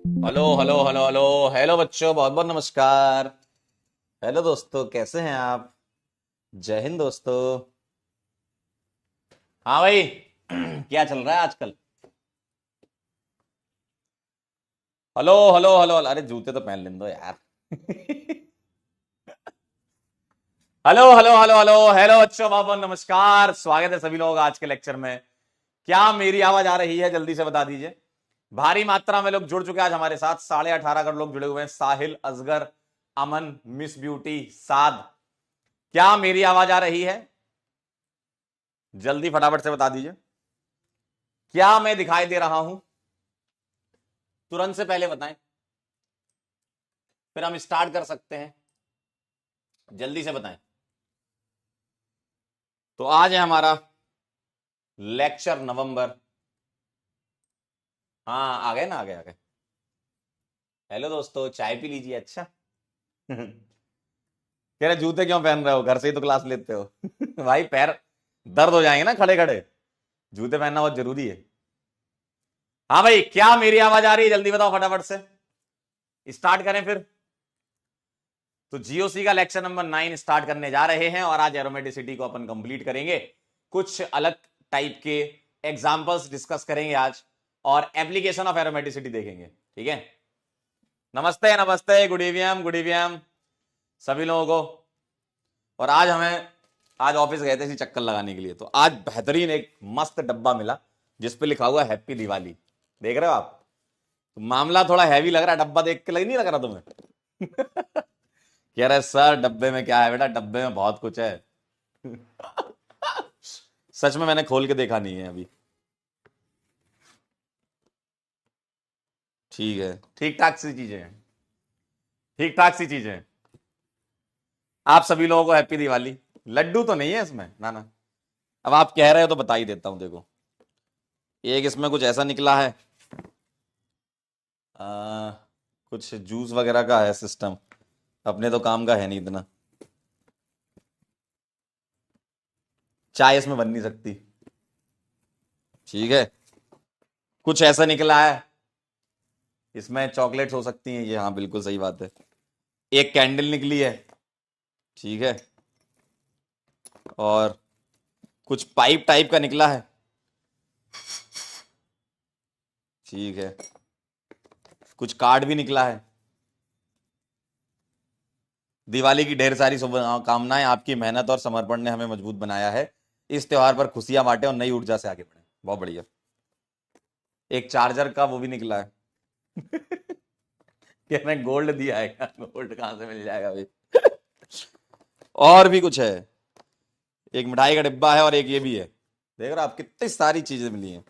Hello hello hello hello hello बच्चों, बहुत बहुत नमस्कार। हेलो दोस्तों, कैसे हैं आप? जय हिंद दोस्तों। हाँ भाई। क्या चल रहा है आजकल? Hello hello hello hello. अरे जूते तो पहन लेने दो यार। Hello hello hello hello hello बच्चों, बहुत बहुत नमस्कार। स्वागत है सभी लोग आज के लेक्चर में। क्या मेरी आवाज आ रही है? जल्दी से बता दीजिए। भारी मात्रा में लोग जुड़ चुके हैं आज हमारे साथ। 18.5 करोड़ लोग जुड़े हुए हैं। साहिल, असगर, अमन, मिस ब्यूटी, साद। क्या मेरी आवाज आ रही है? जल्दी फटाफट से बता दीजिए। क्या मैं दिखाई दे रहा हूं? तुरंत से पहले बताएं, फिर हम स्टार्ट कर सकते हैं। जल्दी से बताएं। तो आज है हमारा लेक्चर नवंबर। हाँ, आ गए ना, आ गए आ गए। हेलो दोस्तों, चाय पी लीजिए। अच्छा। कह रहे जूते क्यों पहन रहे हो? घर से ही तो क्लास लेते हो। भाई पैर दर्द हो जाएंगे ना खड़े खड़े। जूते पहनना बहुत जरूरी है। हाँ भाई, क्या मेरी आवाज आ रही है? जल्दी बताओ फटाफट से। स्टार्ट करें फिर। तो जीओसी का लेक्चर नंबर 9 स्टार्ट करने जा रहे हैं और आज एरोमेटिसिटी को अपन कंप्लीट करेंगे। कुछ अलग टाइप के एग्जांपल्स डिस्कस करेंगे आज और एप्लीकेशन ऑफ एरोमेटिसिटी देखेंगे। ठीक है। नमस्ते नमस्ते, गुड इवनिंग गुड इवनिंग सभी लोगों को। और आज ऑफिस गए थे इसी चक्कर लगाने के लिए, तो आज बेहतरीन एक मस्त डब्बा मिला जिस पे लिखा हुआ हैप्पी दिवाली। देख रहे हो आप? तो मामला थोड़ा हैवी लग रहा है, डब्बा देख के नहीं लग रहा तुम्हें? कह रहे सर डब्बे में क्या है? बेटा डब्बे में बहुत कुछ है। सच में मैंने खोल के देखा नहीं है अभी। ठीक है, ठीक ठाक सी चीजें हैं। ठीक ठाक सी चीजें हैं। आप सभी लोगों को हैप्पी दिवाली। लड्डू तो नहीं है इसमें, ना ना। अब आप कह रहे हो तो बता ही देता हूं। देखो, एक इसमें कुछ ऐसा निकला है। आ, कुछ जूस वगैरह का है सिस्टम। अपने तो काम का है नहीं इतना। चाय इसमें बन नहीं सकती। ठीक है। कुछ ऐसा निकला है। इसमें चॉकलेट्स हो सकती हैं ये। हाँ बिल्कुल सही बात है। एक कैंडल निकली है। ठीक है। और कुछ पाइप टाइप का निकला है। ठीक है। कुछ कार्ड भी निकला है। दिवाली की ढेर सारी कामनाएं। आपकी मेहनत और समर्पण ने हमें मजबूत बनाया है। इस त्योहार पर खुशियां बांटे और नई ऊर्जा से आगे बढ़े। बहुत बढ़िया। एक चार्जर का वो भी निकला है। कि हमें गोल्ड दिया है क्या? गोल्ड कहां से मिल जाएगा भाई? और भी कुछ है। एक मिठाई का डिब्बा है और एक ये भी है। देख रहे हो आप, कितनी सारी चीजें मिली हैं।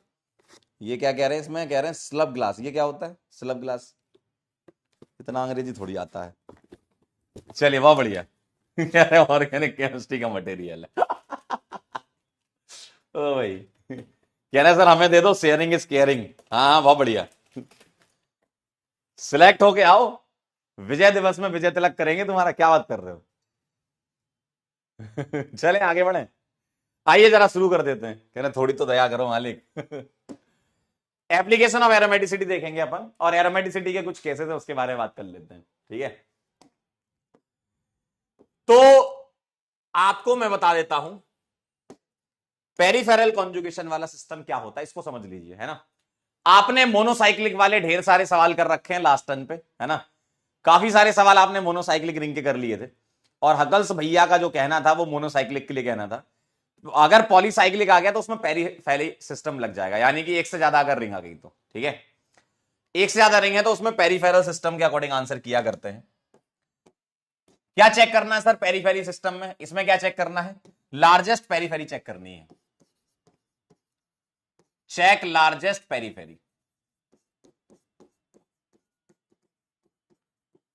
ये क्या कह रहे हैं? इसमें कह रहे हैं स्लब ग्लास। ये क्या होता है स्लब ग्लास? इतना अंग्रेजी थोड़ी आता है। चलिए, बहुत बढ़िया। कह रहे ऑर्गेनिक केमिस्ट्री का मटेरियल है। ओ भाई, कह रहे सर हमें दे दो, शेयरिंग इज केयरिंग। हाँ हाँ, बहुत बढ़िया। सिलेक्ट होके आओ। विजय दिवस में विजय तिलक करेंगे तुम्हारा। क्या बात कर रहे हो? चले आगे बढ़े। आइए जरा शुरू कर देते हैं। कह रहे थोड़ी तो दया करो मालिक। एप्लीकेशन ऑफ एरोमेटिसिटी देखेंगे अपन, और एरोमेटिसिटी के कुछ केसेस है उसके बारे में बात कर लेते हैं। ठीक है। तो आपको मैं बता देता हूं पेरिफेरल कॉन्जुगेशन वाला सिस्टम क्या होता है, इसको समझ लीजिए, है ना। आपने मोनोसाइक्लिक वाले ढेर सारे सवाल कर रखे हैं लास्ट टर्न पे, है ना। काफी सारे सवाल आपने मोनोसाइक्लिक रिंग के कर लिए थे। और हकल्स भैया का जो कहना था वो मोनोसाइक्लिक के लिए कहना था। तो अगर पॉलीसाइक्लिक आ गया तो उसमें पेरीफेरल सिस्टम लग जाएगा, यानी कि एक से ज्यादा अगर रिंग आ गई तो। ठीक है। एक से ज्यादा रिंग है तो उसमें पेरीफेरल सिस्टम के अकॉर्डिंग आंसर किया करते हैं। क्या चेक करना है सर पेरीफेरी सिस्टम में? इसमें क्या चेक करना है? लार्जेस्ट पेरीफेरी चेक करनी है। Check largest periphery.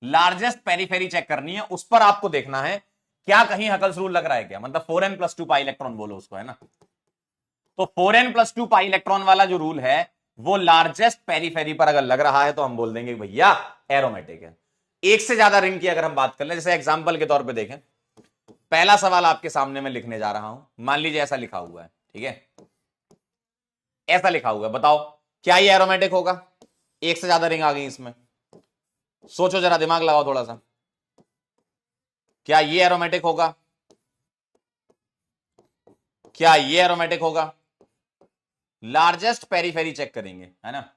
Largest periphery check करनी है, उस पर आपको देखना है क्या कहीं हकल्स रूल लग रहा है क्या, मतलब 4n+2 पाई इलेक्ट्रॉन बोलो उसको, है ना। तो 4n+2 पाई इलेक्ट्रॉन वाला जो रूल है वो लार्जेस्ट पेरीफेरी पर अगर लग रहा है तो हम बोल देंगे भैया एरोमेटिक है। एक से ज्यादा रिंग की अगर हम बात कर ले, जैसे एग्जांपल के तौर पे देखें, पहला सवाल आपके सामने मैं लिखने जा रहा हूं। मान लीजिए ऐसा लिखा हुआ है। ठीक है। ऐसा लिखा हुआ है, बताओ क्या ये एरोमेटिक होगा? एक से ज्यादा रिंग आ गई इसमें, सोचो जरा, दिमाग लगाओ थोड़ा सा, क्या ये एरोमेटिक होगा? क्या ये एरोमेटिक होगा? लार्जेस्ट पेरीफेरी चेक करेंगे, है ना।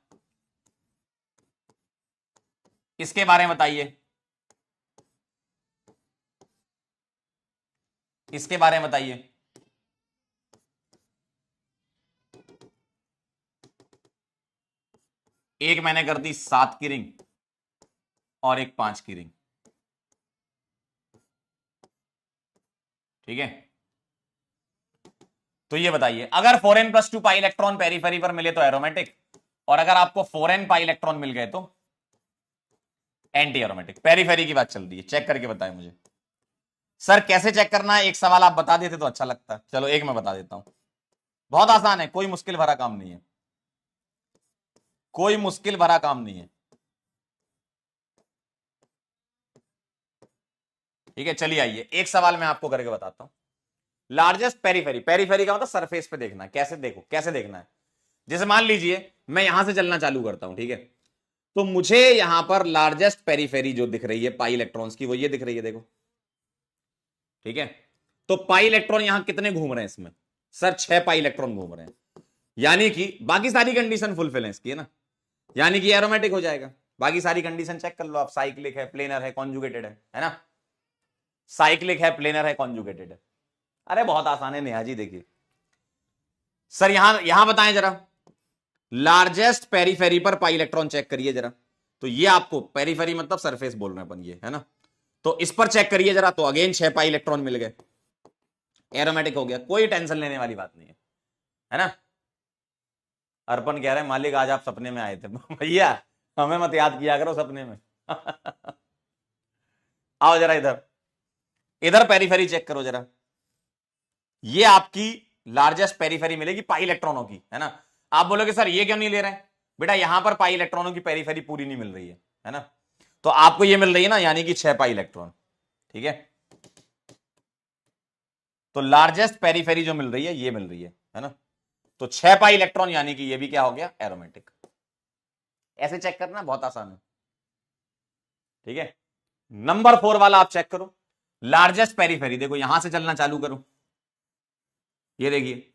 इसके बारे में बताइए, इसके बारे में बताइए। एक मैंने कर दी 7 की रिंग और एक 5 की रिंग, ठीक है। तो ये बताइए, अगर 4n+2 पाई इलेक्ट्रॉन पेरीफेरी पर मिले तो एरोमेटिक, और अगर आपको 4n पाई इलेक्ट्रॉन मिल गए तो एंटी एरोमेटिक। पेरीफेरी की बात चल रही है, चेक करके बताएं मुझे। सर कैसे चेक करना है, एक सवाल आप बता देते तो अच्छा लगता। चलो एक मैं बता देता हूं, बहुत आसान है, कोई मुश्किल भरा काम नहीं है, कोई मुश्किल भरा काम नहीं है, ठीक है। चलिए आइए, एक सवाल मैं आपको करके बताता हूं। लार्जेस्ट पेरीफेरी, पेरीफेरी का मतलब सरफेस पे देखना है, कैसे देखो, कैसे देखना है। जैसे मान लीजिए मैं यहां से चलना चालू करता हूं, ठीक है, तो मुझे यहां पर लार्जेस्ट पेरीफेरी जो दिख रही है पाई इलेक्ट्रॉन्स की, वो ये दिख रही है, देखो, ठीक है। तो पाई इलेक्ट्रॉन यहां कितने घूम रहे हैं इसमें? सर 6 पाई इलेक्ट्रॉन घूम रहे हैं, यानी कि बाकी सारी कंडीशन फुलफिल है इसकी, है ना, यानी कि एरोमेटिक हो जाएगा। बाकी सारी कंडीशन चेक कर लो आप, साइक्लिक है, प्लेनर है, कॉन्जुगेटेड है ना, साइक्लिक है, प्लेनर है, कॉन्जुगेटेड है। अरे बहुत आसान है नेहा जी, देखिए सर, यहां यहां बताएं जरा, लार्जेस्ट पेरीफेरी पर पाई इलेक्ट्रॉन चेक करिए जरा। तो ये आपको पेरीफेरी मतलब सरफेस बोल रहे हैं अपन, ये है ना, तो इस पर चेक करिए जरा, तो अगेन 6 पाई इलेक्ट्रॉन मिल गए, एरोमेटिक हो गया, कोई टेंशन लेने वाली बात नहीं है ना। अर्पण कह रहे हैं मालिक आज आप सपने में आए थे। भैया हमें मत याद किया करो सपने में। आओ जरा इधर, इधर पेरीफेरी चेक करो जरा, ये आपकी लार्जेस्ट पेरीफेरी मिलेगी पाई इलेक्ट्रॉनों की, है ना। आप बोलोगे सर ये क्यों नहीं ले रहे हैं? बेटा यहां पर पाई इलेक्ट्रॉनों की पेरीफेरी पूरी नहीं मिल रही है ना, तो आपको ये मिल रही है ना, यानी कि 6 पाई इलेक्ट्रॉन, ठीक है। तो लार्जेस्ट पेरीफेरी जो मिल रही है ये मिल रही है ना, तो 6 पाई इलेक्ट्रॉन, यानी कि ये भी क्या हो गया, एरोमेटिक। ऐसे चेक करना बहुत आसान है, ठीक है। नंबर 4 वाला आप चेक करो, लार्जेस्ट पेरीफेरी, देखो यहां से चलना चालू करो, ये देखिए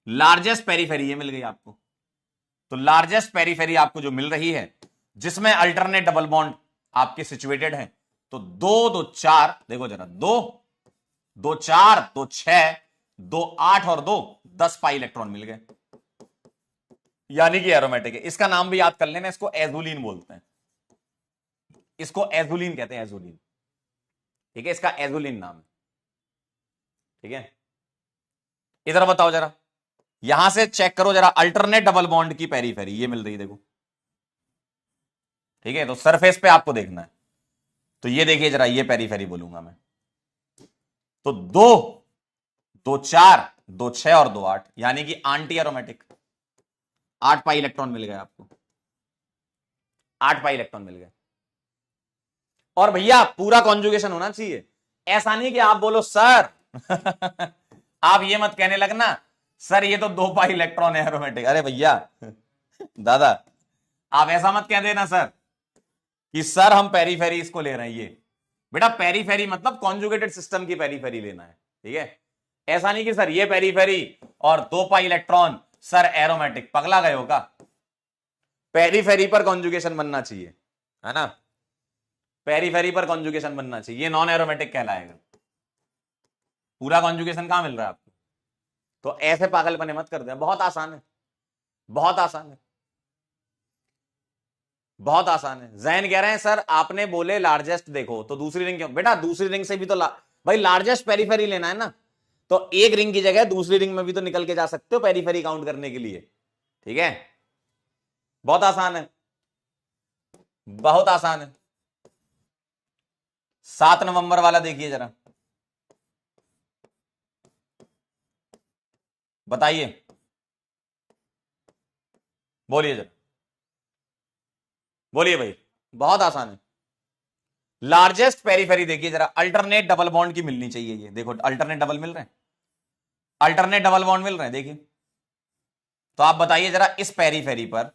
लार्जेस्ट पेरीफेरी ये मिल गई आपको। तो लार्जेस्ट पेरीफेरी आपको जो मिल रही है, जिसमें अल्टरनेट डबल बॉन्ड आपके सिचुएटेड हैं, तो 2 2 4, देखो जरा, 2 2 4 2 6 2 8 और 2 10 पाई इलेक्ट्रॉन मिल गए, यानी कि एरोमेटिक है। इसका नाम भी याद कर लेना, इसको एजुलिन बोलते हैं, इसको एजुलिन कहते हैं, एजुलिन, ठीक है, इसका एजुलिन नाम है, ठीक है। इधर बताओ जरा, यहां से चेक करो जरा, अल्टरनेट डबल बॉन्ड की पेरीफेरी ये मिल रही है, देखो, ठीक है। तो सरफेस पे आपको देखना है, तो ये देखिए जरा, ये पेरीफेरी बोलूंगा मैं, तो 2 2 4 2 6 और 2 8, यानी कि एंटी एरोमेटिक। 8 पाई इलेक्ट्रॉन मिल गए आपको, 8 पाई इलेक्ट्रॉन मिल गए। और भैया पूरा कॉन्जुगेशन होना चाहिए, ऐसा नहीं कि आप बोलो सर आप ये मत कहने लगना सर ये तो 2 पाई इलेक्ट्रॉन है एरोमेटिक। अरे भैया दादा आप ऐसा मत कह देना सर कि सर हम पेरीफेरी इसको ले रहे हैं, ये बेटा पेरीफेरी मतलब कॉन्जुगेटेड सिस्टम की पेरीफेरी लेना है, ठीक है। ऐसा नहीं कि सर ये पेरीफेरी और 2 पाई इलेक्ट्रॉन सर एरोमेटिक, पगला गए हो का? पेरीफेरी पर कॉन्जुगेशन बनना चाहिए, है ना, पेरीफेरी पर कॉन्जुगेशन बनना चाहिए, ये नॉन एरोमेटिक कहलाएगा। पूरा कॉन्जुगेशन कहां मिल रहा है आपको? तो ऐसे पागल बने मत कर दे, बहुत आसान है, बहुत आसान है, बहुत आसान है। जैन कह रहे हैं सर आपने बोले लार्जेस्ट देखो, तो दूसरी रिंग क्यों? बेटा दूसरी रिंग से भी तो भाई लार्जेस्ट पेरीफेरी लेना है ना, तो एक रिंग की जगह दूसरी रिंग में भी तो निकल के जा सकते हो पेरीफेरी काउंट करने के लिए, ठीक है। बहुत आसान है, बहुत आसान है। 7 नवंबर वाला देखिए जरा, बताइए, बोलिए जरा, बोलिए भाई, बहुत आसान है। लार्जेस्ट पेरीफेरी देखिए जरा, अल्टरनेट डबल बॉन्ड की मिलनी चाहिए, ये देखो अल्टरनेट डबल मिल रहे हैं, अल्टरनेट डबल बॉन्ड मिल रहे हैं, देखिए। तो आप बताइए जरा, इस पेरीफेरी पर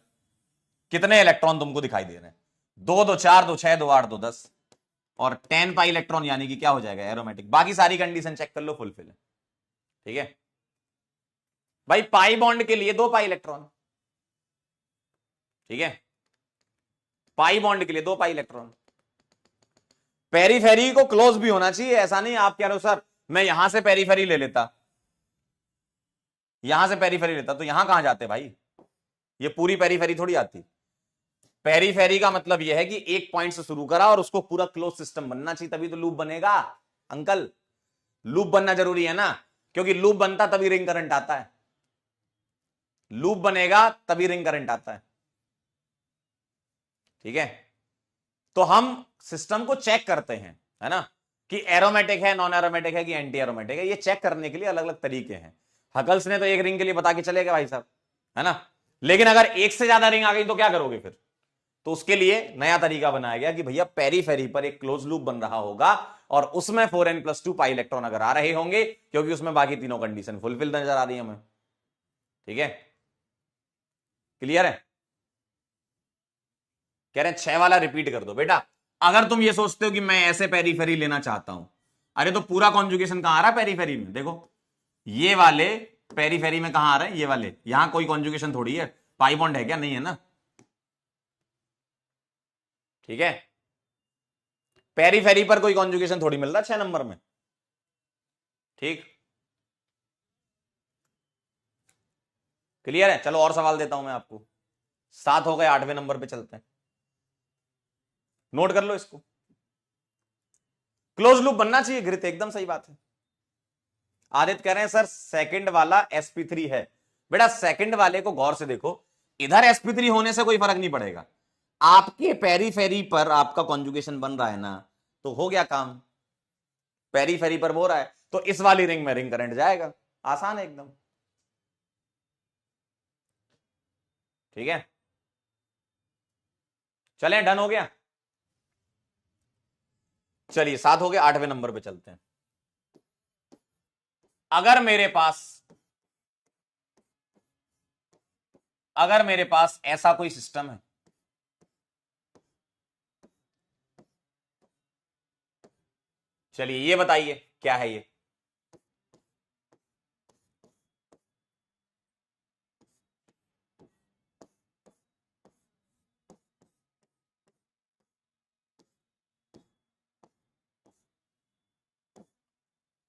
कितने इलेक्ट्रॉन तुमको दिखाई दे रहे हैं? 2 2 4 2 6 2 8 2 10 और 10 पाई इलेक्ट्रॉन, यानी कि क्या हो जाएगा? एरोमेटिक। बाकी सारी कंडीशन चेक कर लो, फुलफिल है। ठीक है भाई, पाई बॉन्ड के लिए 2 पाई इलेक्ट्रॉन। ठीक है, पाई बॉन्ड के लिए 2 पाई इलेक्ट्रॉन। पेरीफेरी को क्लोज भी होना चाहिए, ऐसा नहीं आप कह रहे हो सर मैं यहां से पेरीफेरी ले लेता, यहां से पेरीफेरी लेता, तो यहां कहां जाते भाई? ये पूरी पेरीफेरी थोड़ी आती। पेरीफेरी का मतलब यह है कि एक पॉइंट से शुरू करा और उसको पूरा क्लोज सिस्टम बनना चाहिए, तभी तो लूप बनेगा। अंकल लूप बनना जरूरी है ना, क्योंकि लूप बनता तभी रिंग करंट आता है, लूप बनेगा तभी रिंग करंट आता है। ठीक है, तो हम सिस्टम को चेक करते हैं, है ना, कि एरोमेटिक है, नॉन एरोमेटिक है कि एंटी एरोमेटिक है। ये चेक करने के लिए अलग अलग तरीके हैं। हकल्स ने तो एक रिंग के लिए बता के चले गए भाई साहब, है ना, लेकिन अगर एक से ज्यादा रिंग आ गई तो क्या करोगे फिर? तो उसके लिए नया तरीका बनाया गया कि भैया पेरीफेरी पर एक क्लोज लूप बन रहा होगा और उसमें 4n+2 पाई इलेक्ट्रॉन अगर आ रहे होंगे, क्योंकि उसमें बाकी तीनों कंडीशन फुलफिल नजर आ रही है हमें। ठीक है, क्लियर है? कह रहे हैं 6 वाला रिपीट कर दो बेटा। अगर तुम ये सोचते हो कि मैं ऐसे पेरीफेरी लेना चाहता हूं, अरे तो पूरा कॉन्जुगेशन कहां आ रहा है पेरीफेरी में? देखो ये वाले पेरीफेरी में कहां आ रहे हैं? ये वाले, यहां कोई कॉन्जुगेशन थोड़ी है, पाई बॉन्ड है क्या? नहीं है ना। ठीक है, पेरीफेरी पर कोई कॉन्जुगेशन थोड़ी मिल रहा 6 नंबर में। ठीक, क्लियर है? चलो और सवाल देता हूं मैं आपको। 7 हो गए, 8वें नंबर पे चलते हैं। नोट कर लो इसको। क्लोज लूप बनना चाहिए घृत, एकदम सही बात है। आदित्य कह रहे हैं सर सेकंड वाला sp3 है। बेटा सेकंड वाले को गौर से देखो, इधर sp3 होने से कोई फर्क नहीं पड़ेगा, आपके पेरीफेरी पर आपका कॉन्जुगेशन बन रहा है ना, तो हो गया काम। पेरीफेरी पर हो रहा है तो इस वाली रिंग में रिंग करंट जाएगा, आसान है एकदम। ठीक है, चलें, डन हो गया। चलिए 7 हो गया, 8वें नंबर पे चलते हैं। अगर मेरे पास ऐसा कोई सिस्टम है, चलिए ये बताइए क्या है ये?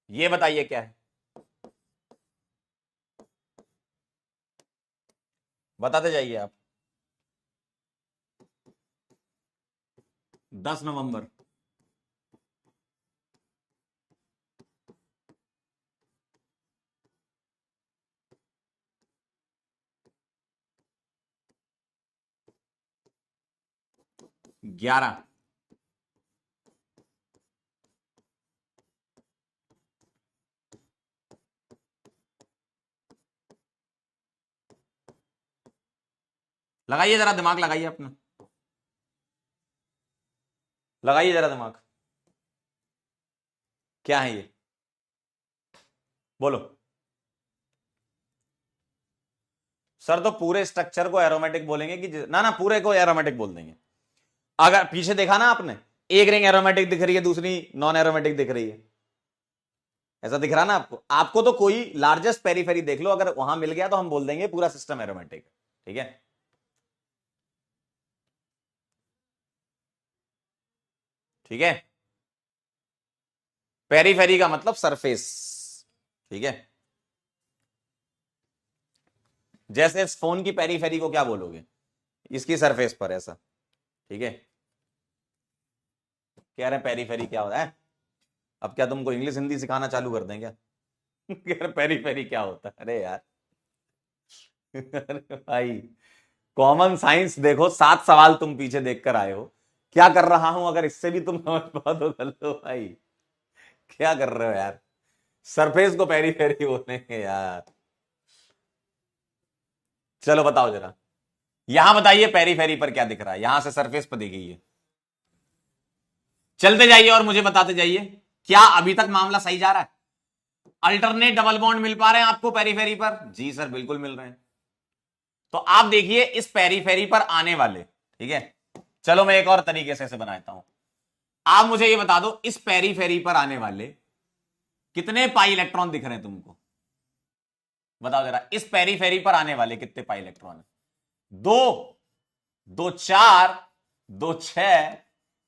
ये बताइए क्या है, बताते जाइए आप। 10 नवंबर। ग्यारह। लगाइए जरा दिमाग, लगाइए अपना, लगाइए जरा दिमाग। क्या है ये, बोलो। सर तो पूरे स्ट्रक्चर को एरोमेटिक बोलेंगे कि ना ना, पूरे को एरोमेटिक बोल देंगे। अगर पीछे देखा ना आपने, एक रिंग एरोमेटिक दिख रही है, दूसरी नॉन एरोमेटिक दिख रही है, ऐसा दिख रहा ना आपको? आपको तो कोई लार्जेस्ट पेरीफेरी देख लो, अगर वहां मिल गया तो हम बोल देंगे पूरा सिस्टम एरोमेटिक। ठीक है, ठीक है, पेरीफेरी का मतलब सरफेस। ठीक है, जैसे इस फोन की पेरीफेरी को क्या बोलोगे? इसकी सरफेस पर ऐसा। ठीक है, कह रहे हैं पेरीफेरी क्या होता है? अब क्या तुमको इंग्लिश हिंदी सिखाना चालू कर दें क्या? कह रहे पेरीफेरी क्या होता है? अरे यार अरे भाई, कॉमन साइंस देखो, 7 सवाल तुम पीछे देख कर आए हो, क्या कर रहा हूं अगर इससे भी तुम समझ पाओ तो कर लो भाई। क्या कर रहे हो यार, सरफेस को पेरीफेरी बोलेंगे यार। चलो बताओ जरा, यहां बताइए पेरीफेरी पर क्या दिख रहा है, यहां से सरफेस पर देखिए, चलते जाइए और मुझे बताते जाइए क्या अभी तक मामला सही जा रहा है? अल्टरनेट डबल बॉन्ड मिल पा रहे हैं आपको पेरीफेरी पर? जी सर बिल्कुल मिल रहे हैं। तो आप देखिए इस पेरीफेरी पर आने वाले, ठीक है, चलो मैं एक और तरीके से इसे बनाता हूं। आप मुझे ये बता दो इस पेरीफेरी पर आने वाले कितने पाई इलेक्ट्रॉन दिख रहे हैं तुमको, बताओ जरा, इस पेरीफेरी पर आने वाले कितने पाई इलेक्ट्रॉन है? दो, दो चार, दो छह,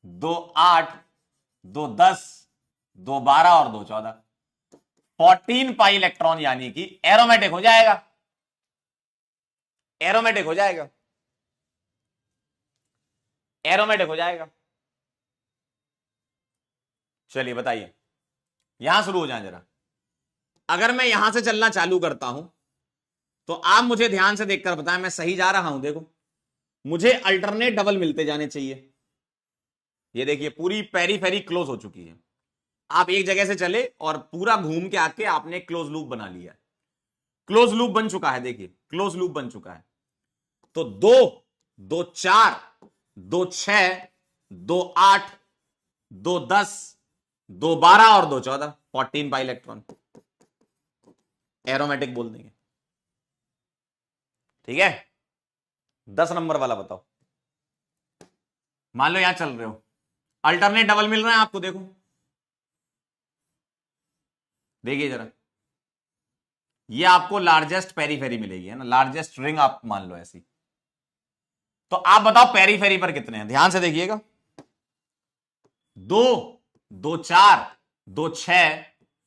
दो आठ, दो 10, दो 12 और दो 14, 14 पाई इलेक्ट्रॉन, यानी कि एरोमेटिक हो जाएगा, एरोमेटिक हो जाएगा, एरोमेटिक हो जाएगा। चलिए बताइए, यहां शुरू हो जाए जरा। अगर मैं यहां से चलना चालू करता हूं तो आप मुझे ध्यान से देखकर बताएं मैं सही जा रहा हूं? देखो मुझे अल्टरनेट डबल मिलते जाने चाहिए। ये देखिए पूरी पेरीफेरी क्लोज हो चुकी है, आप एक जगह से चले और पूरा घूम के आके आपने क्लोज लूप बना लिया, क्लोज लूप बन चुका है, देखिए क्लोज लूप बन चुका है। तो दो, दो चार, दो छह, दो आठ, दो 10, दो 12 और दो 14, 14 पाई इलेक्ट्रॉन, एरोमेटिक बोल देंगे। ठीक है, 10 नंबर वाला बताओ। मान लो यहां चल रहे हो, अल्टरनेट डबल मिल रहे हैं आपको, देखो देखिए जरा, ये आपको लार्जेस्ट पेरीफेरी मिलेगी, है ना, लार्जेस्ट रिंग आप मान लो ऐसी। तो आप बताओ पेरीफेरी पर कितने हैं, ध्यान से देखिएगा। दो, दो चार, दो छह,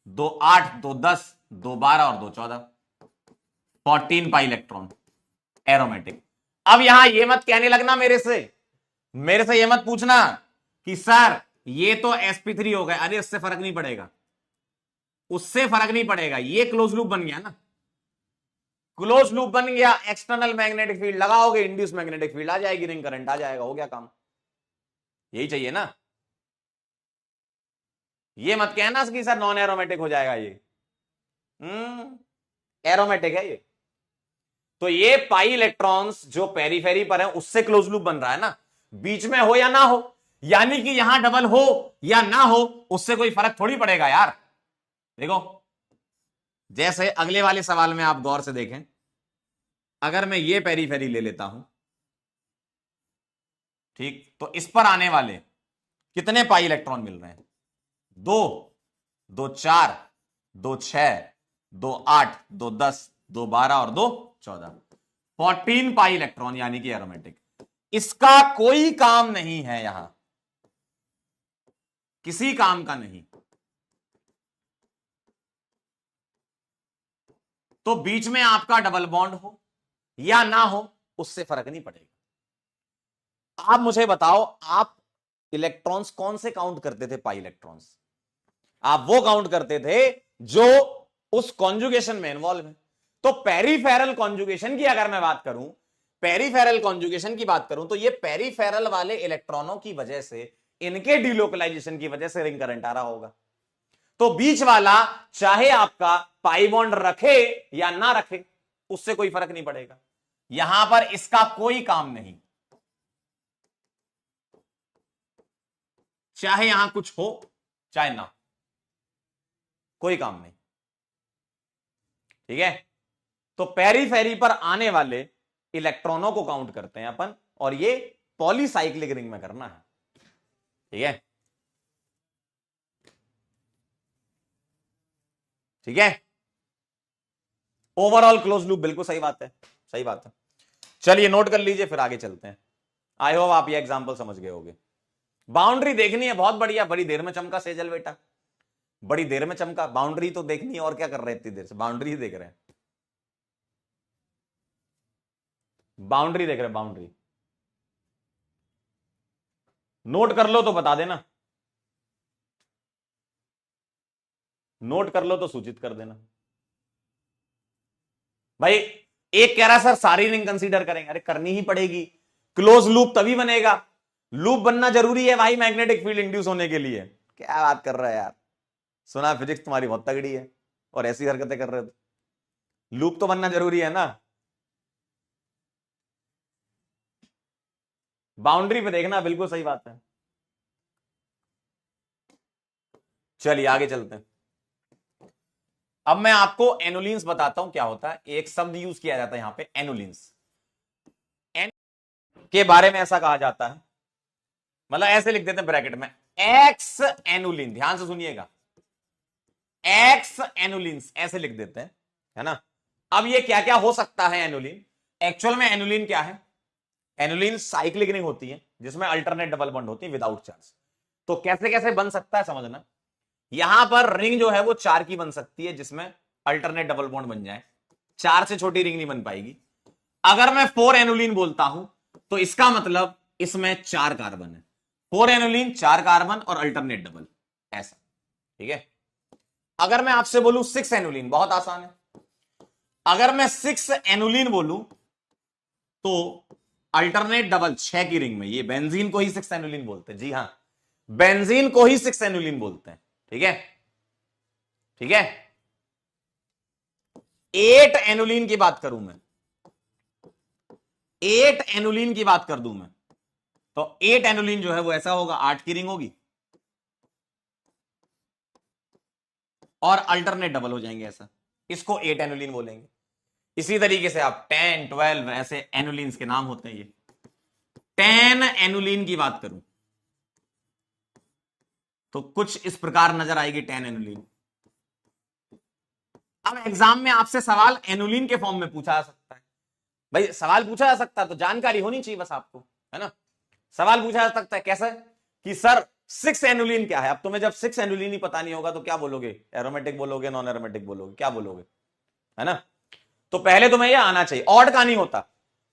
दो 8, दो 10, दो 12 और दो 14, 14 पाई इलेक्ट्रॉन, एरोमेटिक। अब यहां ये मत कहने लगना मेरे से ये मत पूछना कि सर ये तो sp3 हो गए, अरे उससे फर्क नहीं पड़ेगा, उससे फर्क नहीं पड़ेगा, ये क्लोज लूप बन गया ना, क्लोज लूप बन गया, एक्सटर्नल मैग्नेटिक फील्ड लगाओगे, इंड्यूस मैग्नेटिक फील्ड आ जाएगी, रिंग करंट आ जाएगा, हो गया काम। यही चाहिए ना, ये मत कहना कि सर नॉन एरोमेटिक हो जाएगा, ये एरोमेटिक है ये। तो ये पाई इलेक्ट्रॉन्स जो पेरीफेरी पर है उससे क्लोज लूप बन रहा है ना, बीच में हो या ना हो, यानी कि यहां डबल हो या ना हो उससे कोई फर्क थोड़ी पड़ेगा यार। देखो जैसे अगले वाले सवाल में आप गौर से देखें, अगर मैं ये पेरीफेरी ले लेता हूं, ठीक, तो इस पर आने वाले कितने पाई इलेक्ट्रॉन मिल रहे हैं? दो, दो चार, दो छह, दो 8, दो 10, दो 12 और दो 14, 14 पाई इलेक्ट्रॉन, यानी कि एरोमेटिक। इसका कोई काम नहीं है यहां, किसी काम का नहीं। तो बीच में आपका डबल बॉन्ड हो या ना हो उससे फर्क नहीं पड़ेगा। आप मुझे बताओ, आप इलेक्ट्रॉन्स कौन से काउंट करते थे? पाई इलेक्ट्रॉन्स आप वो काउंट करते थे जो उस कॉन्जुगेशन में इन्वॉल्व है। तो पेरीफेरल कॉन्जुगेशन की अगर मैं बात करूं, पेरीफेरल कॉन्जुगेशन की बात करूं, तो ये पेरीफेरल वाले इलेक्ट्रॉनों की वजह से, इनके डिलोकलाइजेशन की वजह से रिंग करंट आ रहा होगा। तो बीच वाला चाहे आपका पाई बॉन्ड रखे या ना रखे उससे कोई फर्क नहीं पड़ेगा, यहां पर इसका कोई काम नहीं, चाहे यहां कुछ हो चाहे ना, कोई काम नहीं। ठीक है, तो पेरीफेरी पर आने वाले इलेक्ट्रॉनों को काउंट करते हैं अपन, और ये पॉलीसाइक्लिक रिंग में करना है। ठीक है, ठीक है, ओवरऑल क्लोज लूप, बिल्कुल सही बात है, सही बात है। चलिए नोट कर लीजिए, फिर आगे चलते हैं। आई होप आप ये एग्जांपल समझ गए होंगे। बाउंड्री देखनी है, बहुत बढ़िया, बड़ी देर में चमका सेजल बेटा, बड़ी देर में चमका, बाउंड्री तो देखनी है, और क्या कर रहे हैं इतनी देर से? बाउंड्री ही देख रहे हैं, बाउंड्री देख रहे हैं, बाउंड्री। नोट कर लो तो बता देना, नोट कर लो तो सूचित कर देना। भाई एक कह रहा सर सारी रिंग कंसीडर करेंगे, अरे करनी ही पड़ेगी, क्लोज लूप तभी बनेगा, लूप बनना जरूरी है भाई मैग्नेटिक फील्ड इंड्यूस होने के लिए। क्या बात कर रहा है यार, सुना फिजिक्स तुम्हारी बहुत तगड़ी है और ऐसी हरकतें कर रहे हो, लूप तो बनना जरूरी है ना। बाउंड्री पे देखना, बिल्कुल सही बात है। चलिए आगे चलते हैं। अब मैं आपको एनुलिन्स बताता हूं क्या होता है, एक शब्द यूज किया जाता है यहां पे, एनुलिन्स। के बारे में ऐसा कहा जाता है, मतलब ऐसे लिख देते हैं ब्रैकेट में एक्स एनुलिन, ध्यान से सुनिएगा, एक्स एनुलिन्स ऐसे लिख देते हैं, है ना। अब ये क्या क्या हो सकता है एनुलिन, एक्चुअल में एनुलिन क्या है, एनुलिन साइक्लिक रिंग होती है जिसमें अल्टरनेट डबल बॉन्ड होती है विदाउट चार्ज। तो कैसे कैसे बन सकता है समझना, यहां पर रिंग जो है वो 4 की बन सकती है जिसमें अल्टरनेट डबल बॉन्ड बन जाए, 4 से छोटी रिंग नहीं बन पाएगी। अगर मैं 4 एनुलिन बोलता हूं तो इसका मतलब इसमें 4 कार्बन है, 4 एनुलिन 4 कार्बन और अल्टरनेट डबल, ऐसा, ठीक है। अगर मैं आपसे बोलूं 6 एनुलिन, बहुत आसान है, अगर मैं 6 एनुलिन बोलूं तो अल्टरनेट डबल 6 की रिंग में, ये बेंजीन को ही 6 एनुलिन बोलते हैं, जी हां, बेंजीन को ही 6 एनुलिन बोलते हैं, ठीक है, ठीक है। 8 एनुलिन की बात करूं मैं, 8 एनुलिन की बात कर दूं मैं, तो 8 एनुलिन जो है वो ऐसा होगा, 8 की रिंग होगी और अल्टरनेट डबल हो जाएंगे, ऐसा, इसको 8 एनुलिन बोलेंगे। इसी तरीके से आप 10, 12 ऐसे एनुलिन्स के नाम होते हैं। ये 10 एनुलिन की बात करूं तो कुछ इस प्रकार नजर आएगी 10 एनुलिन। अब एग्जाम में आपसे सवाल एनुलिन के फॉर्म में पूछा जा सकता है, भाई सवाल पूछा जा सकता है तो जानकारी होनी चाहिए बस आपको, है ना। सवाल पूछा जा सकता है कैसे कि सर 6 एनुलिन क्या है, अब तुम्हें जब 6 एनुलिन ही पता नहीं होगा तो क्या बोलोगे, एरोमेटिक बोलोगे, नॉन एरोमेटिक बोलोगे, क्या बोलोगे, है ना। तो पहले तुम्हें यह आना चाहिए, ऑड का नहीं होता,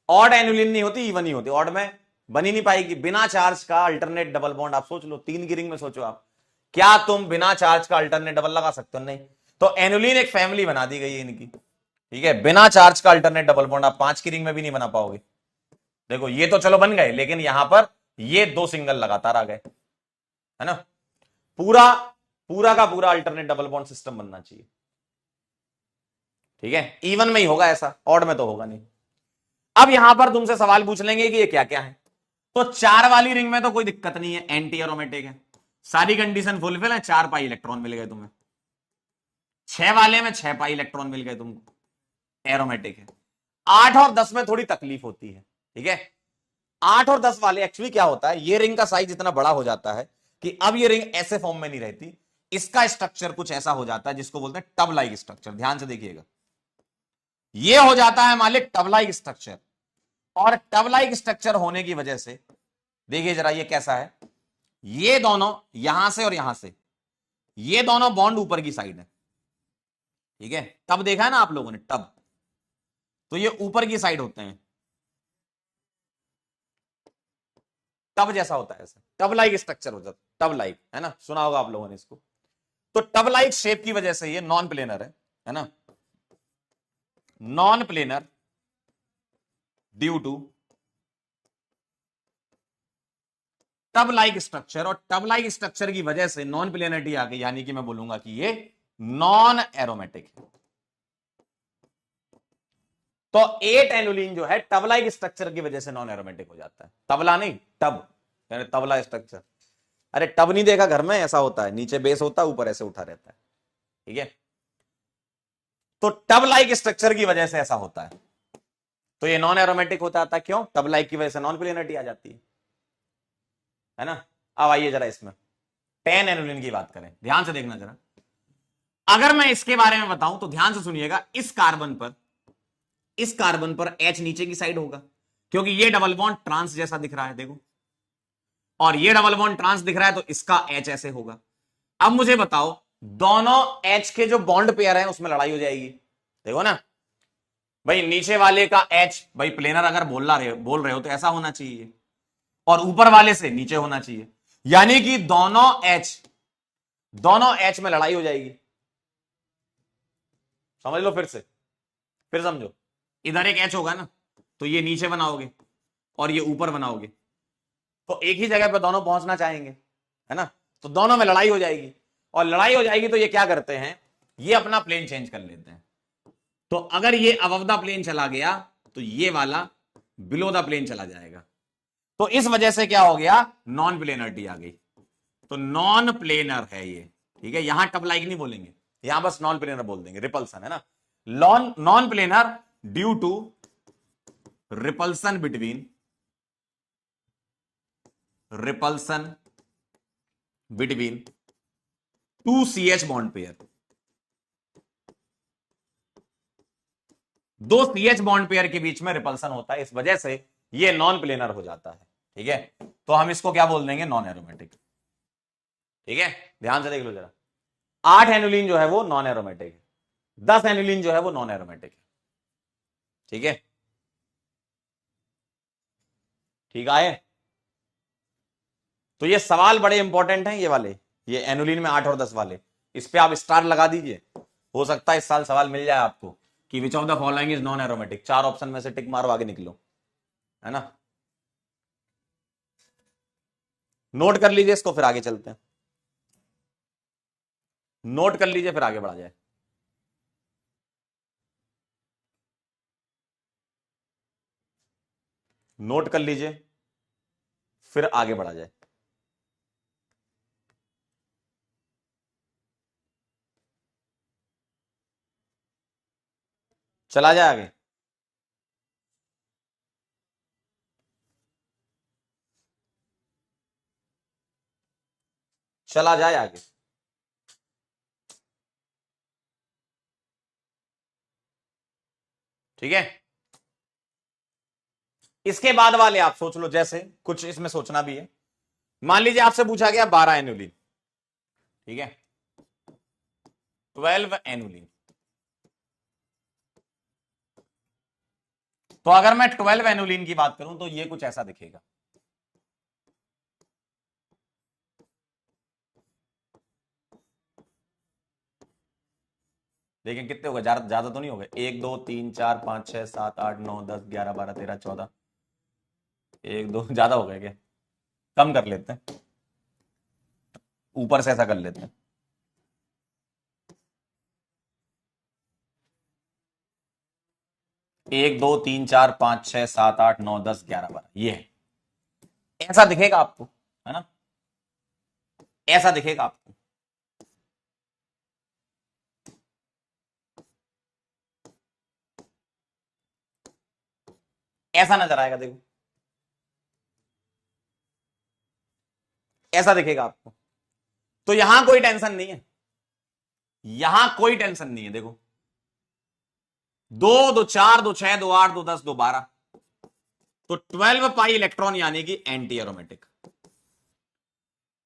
ऑड एनुलिन नहीं होती, इवन ही होती, ऑड में बनी नहीं पाएगी। बिना चार्ज का अल्टरनेट डबल बॉन्ड आप सोच लो, 3 की रिंग में सोचो आप, क्या तुम बिना चार्ज का अल्टरनेट डबल लगा सकते हो, नहीं। तो एनुलिन एक फैमिली बना दी गई है इनकी, ठीक है, बिना चार्ज का अल्टरनेट डबल बॉन्ड आप 5 की रिंग में भी नहीं बना पाओगे। देखो ये तो चलो बन गए, लेकिन यहां पर ये 2 सिंगल लगातार आ गए, है ना। पूरा पूरा का पूरा अल्टरनेट डबल बॉन्ड सिस्टम बनना चाहिए, ठीक है, इवन में ही होगा ऐसा, ऑड में तो होगा नहीं। अब यहां पर तुमसे सवाल पूछ लेंगे कि ये क्या क्या है, तो 4 वाली रिंग में तो कोई दिक्कत नहीं है, एंटी एरोमेटिक है, सारी कंडीशन फुलफिल है, 4 पाई इलेक्ट्रॉन मिल गए तुम्हें। 6 वाले में 6 पाई इलेक्ट्रॉन मिल गए तुमको, एरोमेटिक है। 8 और 10 में थोड़ी तकलीफ होती है, ठीक है। 8 और 10 वाले एक्चुअली क्या होता है, ये रिंग का साइज इतना बड़ा हो जाता है कि अब ये रिंग ऐसे फॉर्म में नहीं रहती, इसका स्ट्रक्चर कुछ ऐसा हो जाता है जिसको बोलते हैं टब लाइक स्ट्रक्चर। ध्यान से देखिएगा, ये हो जाता है मालिक टब लाइक स्ट्रक्चर, और टब लाइक स्ट्रक्चर होने की वजह से देखिए जरा ये कैसा है, ये दोनों यहां से और यहां से, ये दोनों बॉन्ड ऊपर की साइड है, ठीक है। टब देखा है ना आप लोगों ने, टब, तो ये ऊपर की साइड होते हैं, टब जैसा होता है, ऐसा टब लाइक स्ट्रक्चर हो जाता, टब लाइक, है ना, सुना होगा आप लोगों ने इसको। तो टब लाइक शेप की वजह से ये नॉन प्लेनर है ना, non planar due to tub like structure, और टब लाइक स्ट्रक्चर की वजह से नॉन प्लेनरिटी आ गई, यानी कि मैं बोलूंगा कि ये नॉन एरोमेटिक है। तो 8 एनुलिन जो है टब लाइक स्ट्रक्चर की वजह से नॉन एरोमेटिक हो जाता है, तबला नहीं टब, यानी तबला स्ट्रक्चर। अरे टब नहीं देखा घर में, ऐसा होता है, नीचे बेस होता है, ऊपर ऐसे उठा रहता है, ठीक है। तो टब लाइक स्ट्रक्चर की वजह से ऐसा होता है, तो ये नॉन एरोमेटिक होता था, क्यों, टब लाइक की वजह से नॉन प्लेनरिटी आ जाती है ना। अब आइए जरा इसमें 10 एनुलिन की बात करें, ध्यान से देखना जरा। अगर मैं इसके बारे में बताऊं तो ध्यान से सुनिएगा, इस कार्बन पर H नीचे की साइड होगा, क्योंकि ये डबल बॉन्ड ट्रांस जैसा दिख रहा है, देखो, और ये डबल बॉन्ड ट्रांस दिख रहा है, तो इसका H ऐसे होगा। अब मुझे बताओ, दोनों H के जो बॉन्ड पेयर हैं उसमें लड़ाई हो जाएगी, देखो ना भाई, नीचे वाले का H, भाई प्लेनर अगर बोल रहे हो तो ऐसा होना चाहिए, और ऊपर वाले से नीचे होना चाहिए, यानी कि दोनों H में लड़ाई हो जाएगी। समझ लो, फिर समझो, इधर एक H होगा ना, तो ये नीचे बनाओगे और ये ऊपर बनाओगे, तो एक ही जगह पे दोनों पहुंचना चाहेंगे, है ना, तो दोनों में लड़ाई हो जाएगी, और लड़ाई हो जाएगी तो ये क्या करते हैं, ये अपना प्लेन चेंज कर लेते हैं। तो अगर ये अबव द प्लेन चला गया तो ये वाला बिलो द प्लेन चला जाएगा, तो इस वजह से क्या हो गया, नॉन प्लेनरिटी आ गई, तो नॉन प्लेनर है ये, ठीक है। यहां टब लाइक नहीं बोलेंगे, यहां बस नॉन प्लेनर बोल देंगे, रिपल्सन, है ना, non planar due to repulsion between repulsion between two CH bond pair, दो CH बॉन्ड पेयर के बीच में रिपल्सन होता है, इस वजह से ये नॉन प्लेनर हो जाता है। ठीक है, तो हम इसको क्या बोल देंगे, नॉन एरोमेटिक। ठीक है, ध्यान से देख लो जरा, 8 एनुलिन जो है वो नॉन एरोमेटिक है, 10 एनुलिन जो है वो नॉन एरोमेटिक है। ठीक है, ठीक आए। तो ये सवाल बड़े इंपॉर्टेंट हैं, ये वाले, ये एनुलिन में 8 और 10 वाले, इस पे आप स्टार लगा दीजिए, हो सकता है इस साल सवाल मिल जाए आपको कि विच of the following is non aromatic, 4 option में से टिक मारो, आगे निकलो, है ना। नोट कर लीजिए इसको, फिर आगे चलते हैं। नोट कर लीजिए, फिर आगे बढ़ा जाए। नोट कर लीजिए, फिर आगे बढ़ा जाए। चला जाए आगे। चला जाए आगे। ठीक है, इसके बाद वाले आप सोच लो, जैसे कुछ इसमें सोचना भी है। मान लीजिए आपसे पूछा गया 12 एनुलिन, ठीक है, 12 एनुलिन। तो अगर मैं 12 एनुलिन की बात करूं तो ये कुछ ऐसा दिखेगा। देखें कितने हो गए, ज्यादा तो नहीं हो गए, 1 2 3 4 5 6 7 8 9 10 11 12 13 14, 1 2 ज्यादा हो गए क्या, कम कर लेते हैं, ऊपर से ऐसा कर लेते हैं। एक दो तीन चार पांच छह सात आठ नौ 10 11 12, ये है, ऐसा दिखेगा आपको, है ना, ऐसा दिखेगा आपको। ऐसा नजर आएगा, देखो ऐसा दिखेगा आपको। तो यहां कोई टेंशन नहीं है, यहां कोई टेंशन नहीं है। देखो 2 2 4 2 6 2 8 2 10 2 12, तो 12 पाई इलेक्ट्रॉन यानी कि एंटी एरोमेटिक,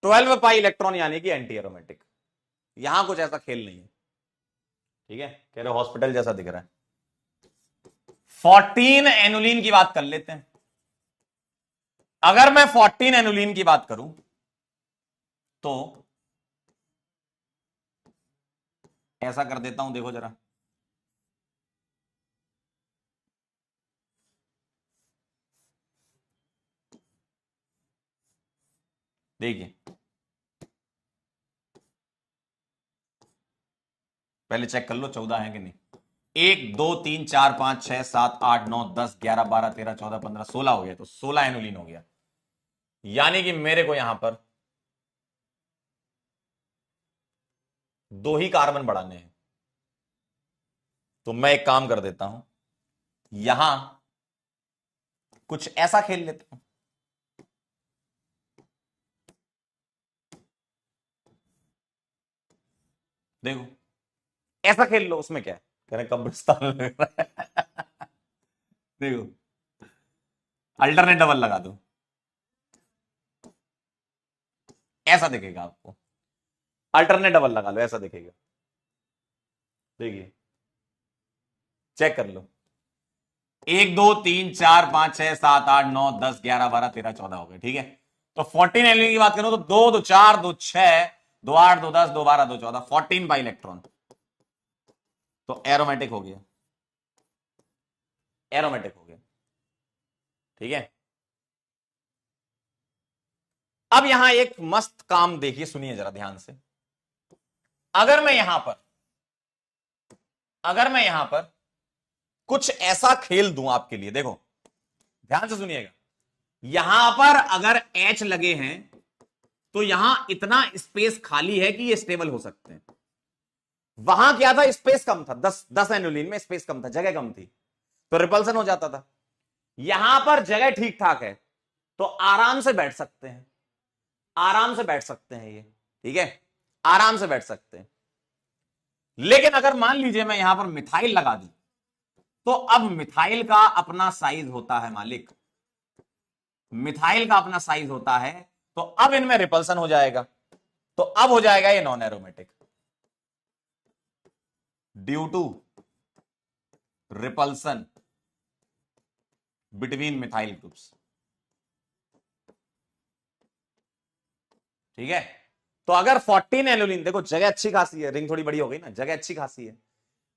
12 पाई इलेक्ट्रॉन यानी कि एंटी एरोमेटिक। यहां कुछ ऐसा खेल नहीं है। ठीक है, कह रहे हॉस्पिटल जैसा दिख रहा है। 14 एनुलिन की बात कर लेते हैं। अगर मैं 14 एनुलिन की बात करूं तो ऐसा कर देता हूं, देखो जरा, देखिए पहले चेक कर लो 14 है कि नहीं। 1 2 3 4 5 6 7 8 9 10 11 12 13 14 15 16 हो गया, तो 16 एनुलिन हो गया, यानी कि मेरे को यहां पर 2 ही कार्बन बढ़ाने हैं। तो मैं एक काम कर देता हूं, यहां कुछ ऐसा खेल लेता हूं। देखो ऐसा खेल लो, उसमें क्या है, कह रहे कब्रिस्तान लग रहा है। देखो अल्टरनेट डबल लगा दो, ऐसा दिखेगा आपको, अल्टरनेट डबल लगा लो, ऐसा दिखेगा। देखिए चेक कर लो, 1 2 3 4 5 6 7 8 9 10 11 12 13 14 हो गए। ठीक है, तो 14 एलईडी की बात करूं तो 2 2 4 2 6 2 8 2 10 2 12 2 14, 14 बाई इलेक्ट्रॉन, तो एरोमेटिक हो गया, एरोमेटिक हो गया। ठीक है, अब यहां एक मस्त काम देखिए, सुनिए जरा ध्यान से। अगर मैं यहां पर, अगर मैं यहां पर कुछ ऐसा खेल दूं आपके लिए, देखो ध्यान से सुनिएगा, यहां पर अगर H लगे हैं तो यहां इतना स्पेस खाली है कि ये स्टेबल हो सकते हैं। वहां क्या था, स्पेस कम था, 10 एनुलिन में स्पेस कम था, जगह कम थी, तो रिपल्सन हो जाता था। यहां पर जगह ठीक ठाक है, तो आराम से बैठ सकते हैं। आराम से बैठ सकते हैं ये, ठीक है, आराम से बैठ सकते हैं। लेकिन अगर मान लीजिए मैं यहां पर मिथाइल लगा दूं, तो अब मिथाइल का अपना साइज होता है मालिक, मिथाइल का अपना साइज होता है, तो अब इनमें रिपल्सन हो जाएगा, तो अब हो जाएगा ये non aromatic due to repulsion between methyl groups, ठीक है। तो अगर 14 एनुलिन, देखो जगह अच्छी खासी है, रिंग थोड़ी बड़ी हो गई ना, जगह अच्छी खासी है,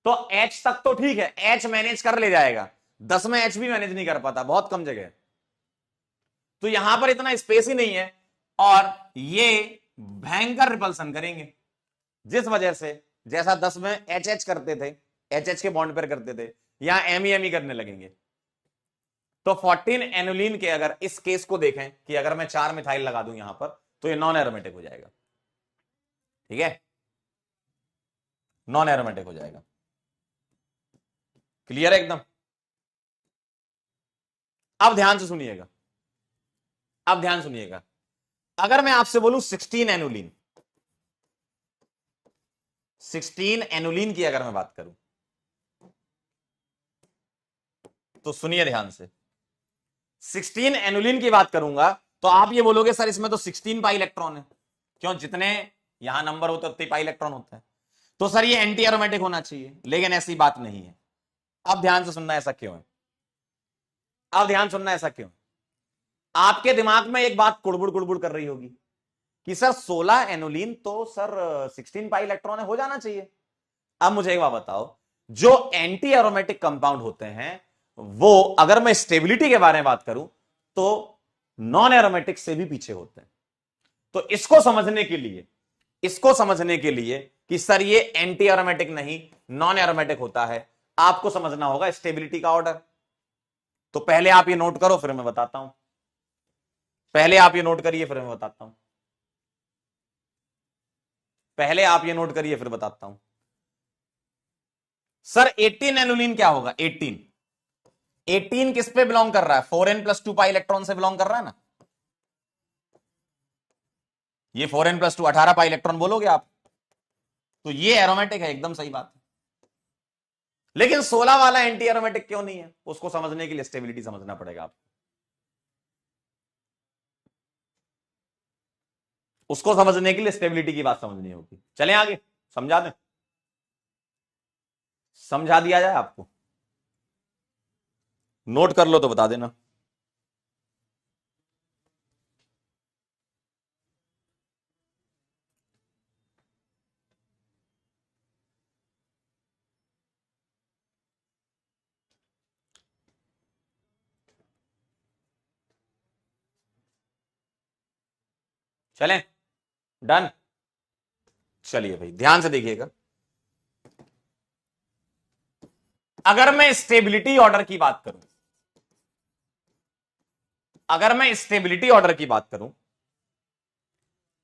तो H तक तो ठीक है, H मैनेज कर ले जाएगा, 10 में H भी मैनेज नहीं कर पाता, बहुत कम जगह है, तो यहां पर इतना स्पेस ही नहीं है, और ये भयंकर रिपल्सन करेंगे, जिस वजह से जैसा 10 में HH करते थे, HH के बॉन्ड पर करते थे, यहां MEME करने लगेंगे। तो 14 एनुलिन के अगर इस केस को देखें कि अगर मैं 4 मिथाइल लगा दूं यहां पर, तो ये नॉन एरोमेटिक हो जाएगा, ठीक है, नॉन एरोमेटिक हो जाएगा। क्लियर है एकदम। अब ध्यान से सुनिएगा, अब ध्यान सुनिएगा, अगर मैं आपसे बोलूं 16 एनुलिन, 16 एनुलिन की अगर मैं बात करूं, तो सुनिए ध्यान से, 16 एनुलिन की बात करूंगा, तो आप ये बोलोगे सर इसमें तो 16 पाई इलेक्ट्रॉन है, क्यों, जितने यहां नंबर होते उतने पाई इलेक्ट्रॉन होता है, तो सर ये एंटी एरोमेटिक होना चाहिए, लेकिन ऐसी बात नहीं है। अब ध्यान से सुनना, ऐसा क्यों है, अब ध्यान सुनना, ऐसा क्यों, आपके दिमाग में एक बात कुड़बुड़ कुड़बुड़ कर रही होगी कि सर 16 एनुलिन तो सर 16 पाई इलेक्ट्रॉन हो जाना चाहिए। अब मुझे एक बात बताओ, जो एंटी एरोमेटिक कंपाउंड होते हैं, वो अगर मैं स्टेबिलिटी के बारे में बात करूं, तो नॉन एरोमेटिक से भी पीछे होते हैं। तो इसको समझने के लिए, इसको समझने के लिए कि सर ये एंटी एरोमेटिक नहीं नॉन एरोमेटिक होता है, आपको समझना होगा स्टेबिलिटी का ऑर्डर। तो पहले आप ये नोट करो, फिर मैं बताता हूं, पहले आप ये नोट करिए, फिर मैं बताता हूं, पहले आप ये नोट करिए, फिर बताता हूं। सर 18 एनुलिन क्या होगा, 18, 18 किस पे बिलोंग कर रहा है, 4n+2 पाई इलेक्ट्रॉन से बिलोंग कर रहा है ना, ये 4n+2 18 पाई इलेक्ट्रॉन बोलोगे आप, तो ये एरोमेटिक है, एकदम सही बात है। लेकिन 16 वाला एंटी एरोमेटिक क्यों नहीं है, उसको समझने के लिए स्टेबिलिटी समझना पड़ेगा आपको, उसको समझने के लिए स्टेबिलिटी की बात समझनी होगी। चलें आगे, समझा दें, समझा दिया जाए आपको, नोट कर लो तो बता देना। चलें, डन। चलिए भाई ध्यान से देखिएगा, अगर मैं स्टेबिलिटी ऑर्डर की बात करूं, अगर मैं स्टेबिलिटी ऑर्डर की बात करूं,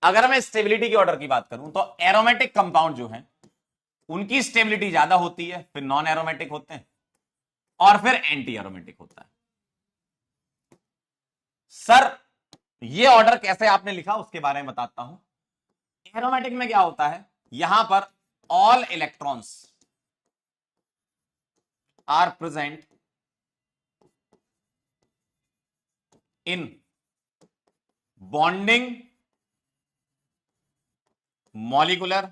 अगर मैं स्टेबिलिटी की ऑर्डर की बात करूं, तो एरोमेटिक कंपाउंड जो है उनकी स्टेबिलिटी ज्यादा होती है, फिर नॉन एरोमेटिक होते हैं, और फिर एंटी एरोमेटिक होता है। सर ये ऑर्डर कैसे आपने लिखा उसके बारे में बताता हूं। एरोमेटिक में क्या होता है, यहां पर all electrons are present in bonding molecular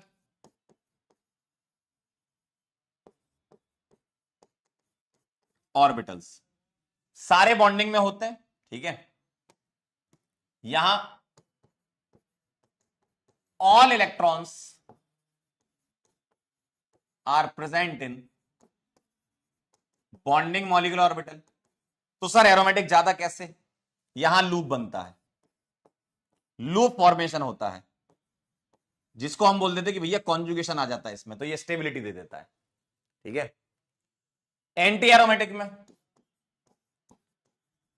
orbitals, सारे बॉन्डिंग में होते हैं, ठीक है। यहां all electrons are present in bonding molecular orbital. तो सर एरोमेटिक ज्यादा कैसे, यहां लूप बनता है, लूप फॉर्मेशन होता है, जिसको हम बोल देते कि भैया कॉन्जुगेशन आ जाता है इसमें, तो ये स्टेबिलिटी दे देता है, ठीक है। एंटी एरोमेटिक में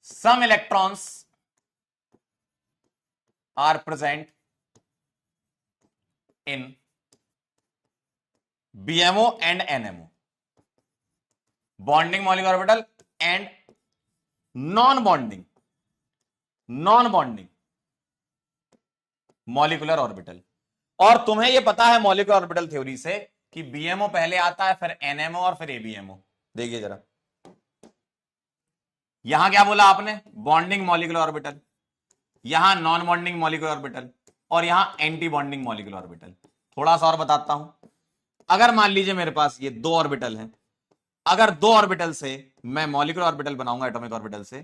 some electrons are present in BMO and NMO, bonding molecular orbital and non bonding molecular orbital. और तुम्हें यह पता है मॉलिक्यूलर ऑर्बिटल थ्योरी से कि बीएमओ पहले आता है, फिर एनएमओ और फिर एबीएमओ। देखिए जरा, यहां क्या बोला आपने, बॉन्डिंग मॉलिक्यूलर ऑर्बिटल, यहां नॉन बॉन्डिंग मॉलिक्यूलर ऑर्बिटल, और यहां एंटी बॉन्डिंग मॉलिक्यूलर ऑर्बिटल। थोड़ा सा और बताता हूं, अगर मान लीजिए मेरे पास ये दो ऑर्बिटल हैं, अगर दो ऑर्बिटल से मैं मॉलिक्यूलर ऑर्बिटल बनाऊंगा एटॉमिक ऑर्बिटल से,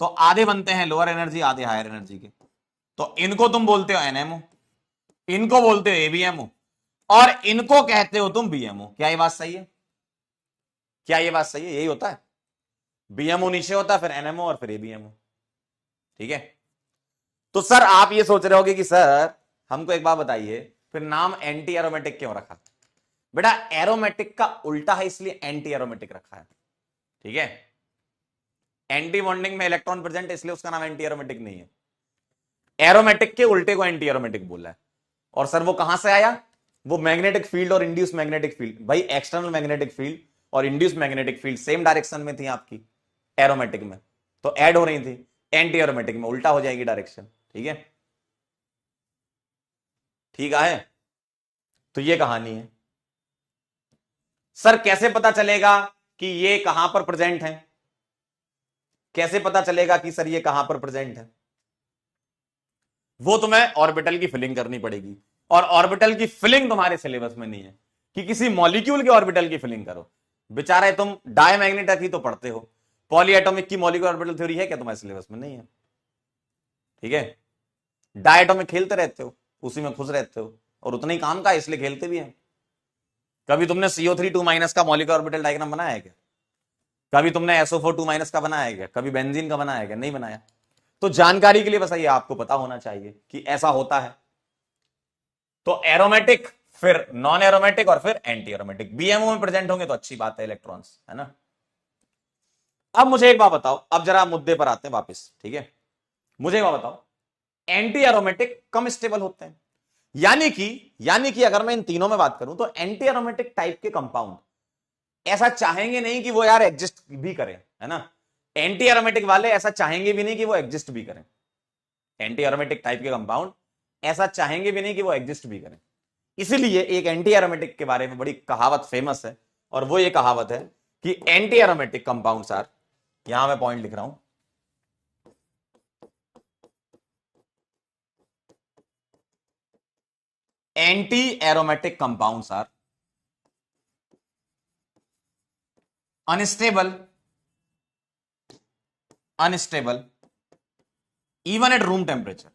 तो आधे बनते हैं लोअर एनर्जी, आधे हायर एनर्जी के। तो इनको तुम बोलते हो एनएमओ, इनको बोलते हो एबीएमओ, और इनको कहते हो तुम बीएमओ। क्या ये बात सही है? क्या ये बात सही है? यही होता है, बीएमओ नीचे होता है, फिर एनएमओ और फिर एबीएमओ। ठीक है। तो सर आप ये सोच रहे होगे कि सर हमको एक बात बताइए, फिर नाम एंटी एरोमेटिक क्यों रखा? बेटा एरोमेटिक का उल्टा है, इसलिए एंटी एरोमेटिक रखा है। ठीक है। एंटी बॉन्डिंग में इलेक्ट्रॉन प्रेजेंट है, इसलिए उसका नाम एंटी एरोमेटिक नहीं है। एरोमेटिक के उल्टे को एंटी एरोमेटिक बोला है। और सर वो कहां से आया? वो मैग्नेटिक फील्ड और इंड्यूस मैग्नेटिक फील्ड, भाई एक्सटर्नल मैग्नेटिक फील्ड और induce magnetic field same direction में थी आपकी एरोमेटिक में, तो ऐड हो रही थी। एंटी एरोमेटिक में उल्टा हो जाएगी डायरेक्शन। ठीक है, ठीक है। तो ये कहानी है। सर कैसे पता चलेगा कि ये कहां पर प्रेजेंट है? कैसे पता चलेगा कि सर ये कहां पर प्रेजेंट है? वो तुम्हें ऑर्बिटल की फिलिंग करनी पड़ेगी, और ऑर्बिटल की फिलिंग तुम्हारे सिलेबस में नहीं है कि किसी मॉलिक्यूल के ऑर्बिटल की फिलिंग करो। बेचारे तुम डायमैग्नेटिक ही तो पढ़ते हो, पॉलीएटॉमिक की मॉलिक्यूलर ऑर्बिटल थ्योरी है क्या तुम्हारे सिलेबस में? नहीं है। ठीक है, डायटोमिक खेलते रहते हो, उसी में खुश रहते हो, और उतना ही काम का इसलिए खेलते भी हैं। कभी तुमने CO3 2- का मॉलिक्यूलर ऑर्बिटल डायग्राम बनाया है क्या? कभी तुमने SO4 2- का बनाया है क्या? कभी बेंजीन का बनाया है क्या? नहीं बनाया। तो जानकारी के लिए बस ये आपको पता होना चाहिए कि ऐसा होता है। तो एरोमेटिक, फिर नॉन एरोमेटिक, और फिर एंटी एरोमेटिक। बीएमओ में प्रेजेंट होंगे तो अच्छी बात है, इलेक्ट्रॉन्स, है ना। अब मुझे एक बात बताओ, अब जरा मुद्दे पर आते हैं वापस। ठीक है, मुझे एक बात बताओ, एंटी एरोमेटिक कम स्टेबल होते हैं, यानी कि अगर मैं इन तीनों में बात करूं तो एंटी एरोमेटिक टाइप के कंपाउंड ऐसा चाहेंगे नहीं कि वो यार एग्जिस्ट भी करें, है ना। एंटी एरोमेटिक वाले ऐसा चाहेंगे भी नहीं कि वो एग्जिस्ट भी करें। एंटी एरोमेटिक टाइप के कंपाउंड ऐसा चाहेंगे भी नहीं कि वो एग्जिस्ट भी करें। इसीलिए एक एंटी एरोमेटिक के बारे में बड़ी कहावत फेमस है, और वो ये कहावत है कि एंटी एरोमेटिक कंपाउंड्स आर, यहां मैं पॉइंट लिख रहा हूं, anti aromatic compounds are unstable even at room temperature.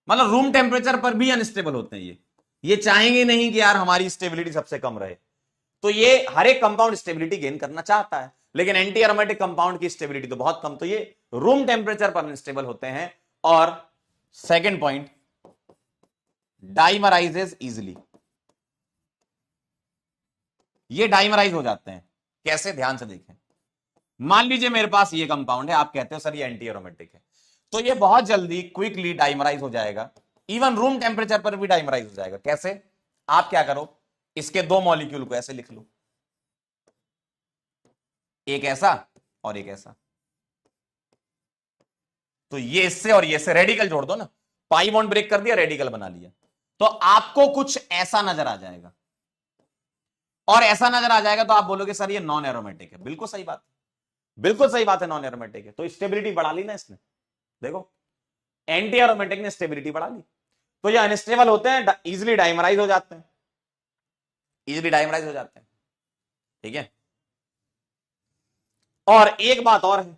मतलब रूम टेम्परेचर पर भी अनस्टेबल होते हैं ये चाहेंगे नहीं कि यार हमारी स्टेबिलिटी सबसे कम रहे। तो ये हर एक कंपाउंड स्टेबिलिटी गेन करना चाहता है, लेकिन एंटी एरोमेटिक कंपाउंड की स्टेबिलिटी तो बहुत कम, तो ये रूम टेम्परेचर पर अनस्टेबल होते हैं। और सेकेंड पॉइंट, डाइमराइजेस इजिली, ये डाइमराइज हो जाते हैं। कैसे? ध्यान से देखें, मान लीजिए मेरे पास ये कंपाउंड है, आप कहते हो सर ये एंटी एरोमेटिक है, तो ये बहुत जल्दी क्विकली डाइमराइज हो जाएगा, इवन रूम टेम्परेचर पर भी डाइमराइज हो जाएगा। कैसे? आप क्या करो, इसके दो मॉलिक्यूल को ऐसे लिख लो, एक ऐसा और एक ऐसा, तो ये इससे और ये से रेडिकल जोड़ दो ना, पाई बॉन्ड ब्रेक कर दिया, रेडिकल बना लिया, तो आपको कुछ ऐसा नजर आ जाएगा। और ऐसा नजर आ जाएगा तो आप बोलोगे सर ये नॉन एरोमेटिक है। बिल्कुल सही बात है, बिल्कुल सही बात है, नॉन एरोमेटिक है। तो स्टेबिलिटी बढ़ा ली ना इसने, देखो एंटी एरोमेटिक ने स्टेबिलिटी बढ़ा ली। तो ये अनस्टेबल होते हैं, इजिली डाइमराइज हो जाते हैं, इजिली डाइमराइज हो जाते हैं। ठीक है, और एक बात और है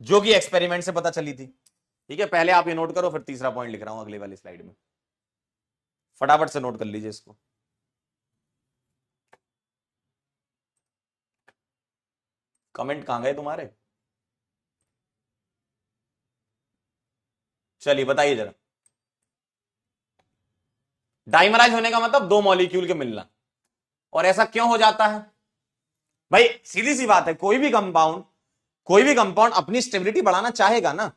जो कि एक्सपेरिमेंट से पता चली थी। ठीक है, पहले आप ये नोट करो, फिर तीसरा पॉइंट लिख रहा हूं अगली वाली स्लाइड में, फटाफट से नोट कर लीजिए इसको। कमेंट कहां गए तुम्हारे? चलिए बताइए जरा। डाइमराइज होने का मतलब दो मॉलिक्यूल के मिलना, और ऐसा क्यों हो जाता है भाई? सीधी सी बात है, कोई भी कंपाउंड अपनी स्टेबिलिटी बढ़ाना चाहेगा ना,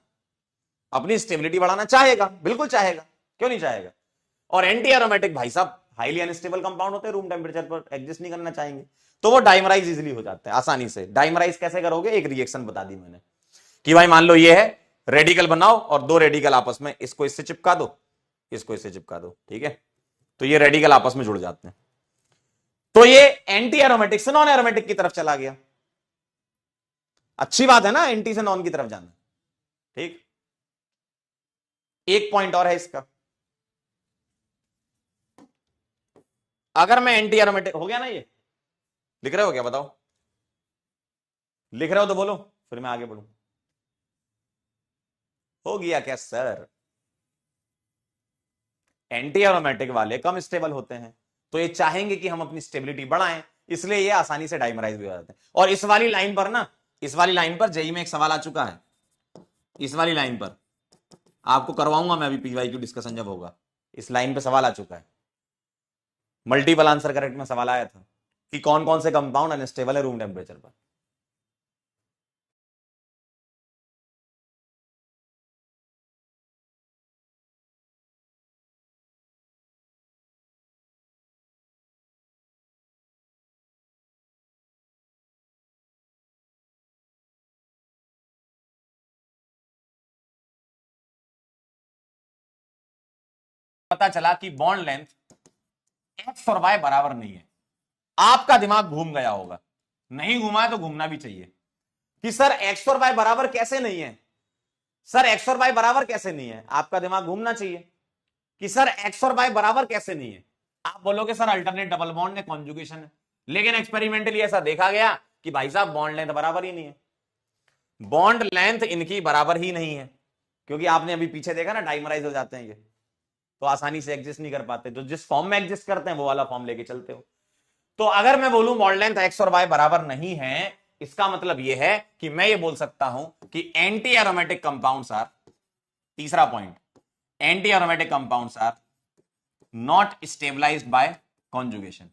अपनी स्टेबिलिटी बढ़ाना चाहेगा, बिल्कुल चाहेगा, क्यों नहीं चाहेगा। और एंटी एरोमेटिक भाई साहब हाईली अनस्टेबल कंपाउंड होते हैं, रूम टेम्परेचर पर एग्जिस्ट नहीं करना चाहेंगे, तो वो डाइमराइज इजिली हो जाते हैं आसानी से। डाइमराइज कैसे करोगे? एक रिएक्शन बता दी मैंने कि भाई मान लो ये है, रेडिकल बनाओ और दो रेडिकल आपस में इसको इससे चिपका दो, इसको इससे चिपका दो, ठीक है। तो ये रेडिकल आपस में जुड़ जाते हैं, तो ये एंटी एरोमेटिक से नॉन एरोमेटिक की तरफ चला गया। अच्छी बात है ना एंटी से नॉन की तरफ जाना, ठीक। एक पॉइंट और है इसका, अगर मैं एंटी एरोमेटिक हो गया ना, ये लिख रहे हो क्या, बताओ, लिख रहे हो तो बोलो, फिर मैं आगे बढ़ू। हो गया क्या सर? एंटी एरोमेटिक वाले कम स्टेबल होते हैं, तो ये चाहेंगे कि हम अपनी स्टेबिलिटी बढ़ाएं, इसलिए ये आसानी से डाइमराइज भी हो जाते हैं। और इस वाली लाइन पर ना, इस वाली लाइन पर जेई में एक सवाल आ चुका है, इस वाली लाइन पर आपको करवाऊंगा मैं अभी पीवाईक्यू डिस्कशन जब होगा, इस लाइन पे सवाल आ चुका है, मल्टीपल आंसर करेक्ट में सवाल आया था कि कौन कौन से कंपाउंड अनस्टेबल है रूम टेम्परेचर पर। पता चला कि बॉन्ड लेंथ एक्स और वाई बराबर नहीं है, आपका दिमाग घूम गया होगा, नहीं घूमा है तो घूमना भी चाहिए कि सर एक्स और वाई बराबर कैसे नहीं है, सर एक्स और वाई बराबर कैसे नहीं है, आपका दिमाग घूमना चाहिए कि सर एक्स और वाई बराबर कैसे नहीं है। आप बोलोगे सर अल्टरनेट डबल बॉन्ड है, कॉन्जुगेशन है, लेकिन एक्सपेरिमेंटली ऐसा देखा गया कि भाई साहब बॉन्ड लेंथ बराबर ही नहीं है, बॉन्ड लेंथ इनकी बराबर ही नहीं है, क्योंकि आपने अभी पीछे देखा ना डाइमराइज हो जाते हैं ये, तो आसानी से एग्जिस्ट नहीं कर पाते, तो जिस फॉर्म में एग्जिस्ट करते हैं वो वाला फॉर्म लेके चलते हो। तो अगर मैं बोलूं बॉन्ड लेंथ एक्स और वाई बराबर नहीं है, इसका मतलब यह है कि मैं ये बोल सकता हूं कि एंटी एरोमेटिक कंपाउंड्स आर, तीसरा point, anti aromatic compounds are not stabilised by conjugation,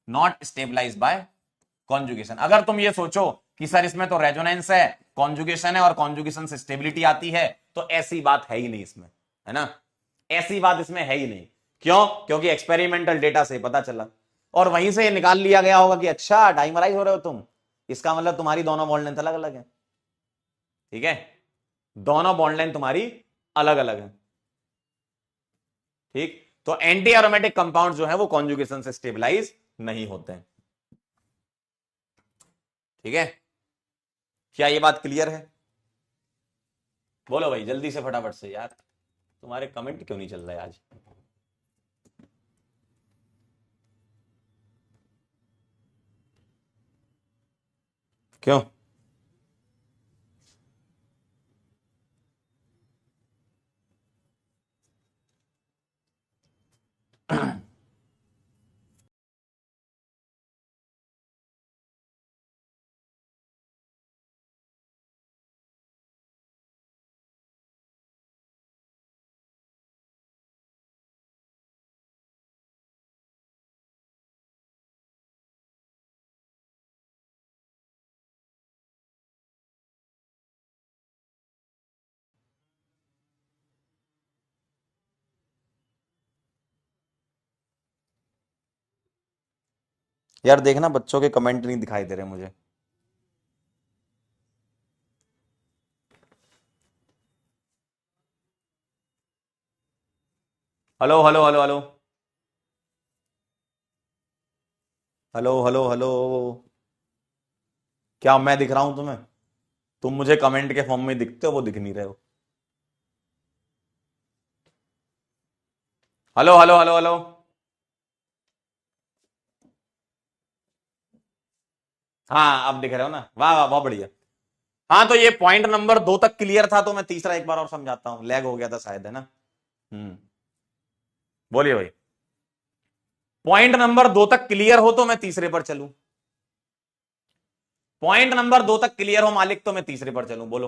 not stabilised by conjugation. अगर तुम ये सोचो कि सर इसमें तो रेजोनेंस है, कॉन्जुगेशन है और कॉन्जुगेशन से स्टेबिलिटी आती है, तो ऐसी बात है ही नहीं इसमें, है ना, ऐसी बात इसमें है ही नहीं। क्यों? क्योंकि एक्सपेरिमेंटल डेटा से पता चला और वहीं से निकाल लिया गया होगा कि अच्छा डाइमराइज हो रहे हो तुम, इसका मतलब तुम्हारी दोनों बॉन्ड लेंथ अलग अलग है, ठीक है, दोनों बॉन्ड लेंथ तुम्हारी अलग अलग है, ठीक। तो एंटी एरोमेटिक कंपाउंड जो है वो कॉन्जुगेशन से स्टेबलाइज नहीं होते हैं, ठीक है। क्या ये बात क्लियर है? बोलो भाई जल्दी से फटाफट से यार, तुम्हारे कमेंट क्यों नहीं चल रहे आज? क्यों? यार देखना बच्चों के कमेंट नहीं दिखाई दे रहे मुझे। Hello hello hello hello hello hello hello, क्या मैं दिख रहा हूं तुम्हें? तुम मुझे कमेंट के फॉर्म में दिखते हो, वो दिख नहीं रहे हो। हेलो हेलो हेलो हेलो, हाँ अब दिख रहे हो ना, वाह वाह बहुत बढ़िया। हाँ तो ये पॉइंट नंबर 2 तक क्लियर था, तो मैं तीसरा एक बार और समझाता हूं, लैग हो गया था शायद, है ना। बोलिए भाई, पॉइंट नंबर 2 तक क्लियर हो तो मैं तीसरे पर चलूं, पॉइंट नंबर 2 तक क्लियर हो मालिक तो मैं तीसरे पर चलूं, बोलो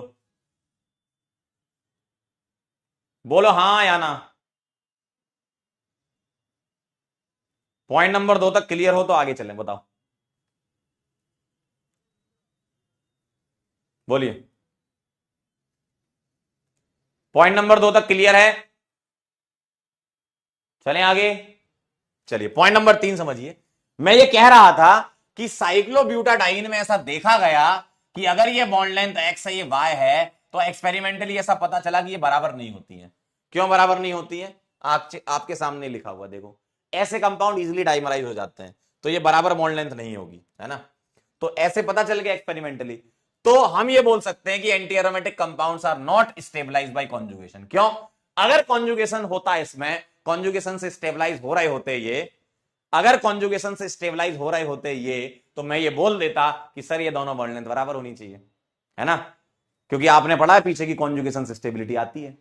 बोलो हाँ या ना। पॉइंट नंबर 2 तक क्लियर हो तो आगे चलें, बताओ बोलिए। पॉइंट नंबर 2 तक क्लियर है, चलें आगे। चलिए पॉइंट नंबर 3 समझिए। मैं ये कह रहा था कि साइक्लोब्यूटाडाइन में ऐसा देखा गया कि अगर ये बॉन्ड लेंथ एक्स है, ये वाई है, तो एक्सपेरिमेंटली ऐसा पता चला कि ये बराबर नहीं होती है। क्यों बराबर नहीं होती है? आपके सामने लिखा हुआ देखो, ऐसे कंपाउंड इजीली डाइमराइज हो जाते हैं, तो ये बराबर बॉन्ड लेंथ नहीं होगी, है ना। तो ऐसे पता चल गया एक्सपेरिमेंटली। तो हम ये बोल सकते हैं कि anti aromatic compounds are not stabilised by conjugation. क्यों? अगर कॉन्जुगेशन होता है, इसमें कॉन्जुगेशन से स्टेबलाइज हो रहे होते ये, अगर कॉन्जुगेशन से स्टेबलाइज हो रहे होते ये, तो मैं ये बोल देता कि सर ये दोनों बॉन्ड लेंथ बराबर होनी चाहिए, है ना, क्योंकि आपने पढ़ा है पीछे की कॉन्जुगेशन से स्टेबिलिटी आती है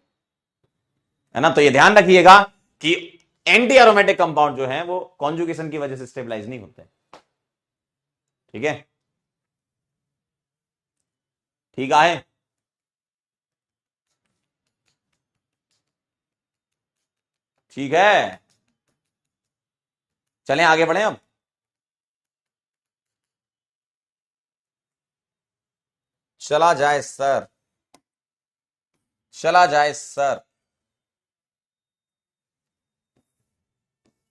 ना। तो ये ध्यान रखिएगा कि एंटी एरोमेटिक कंपाउंड जो है वो कॉन्जुगेशन की वजह से स्टेबलाइज नहीं होते। ठीक है, ठीक है। ठीक है, चलें आगे बढ़े अब। चला जाए सर, चला जाए सर।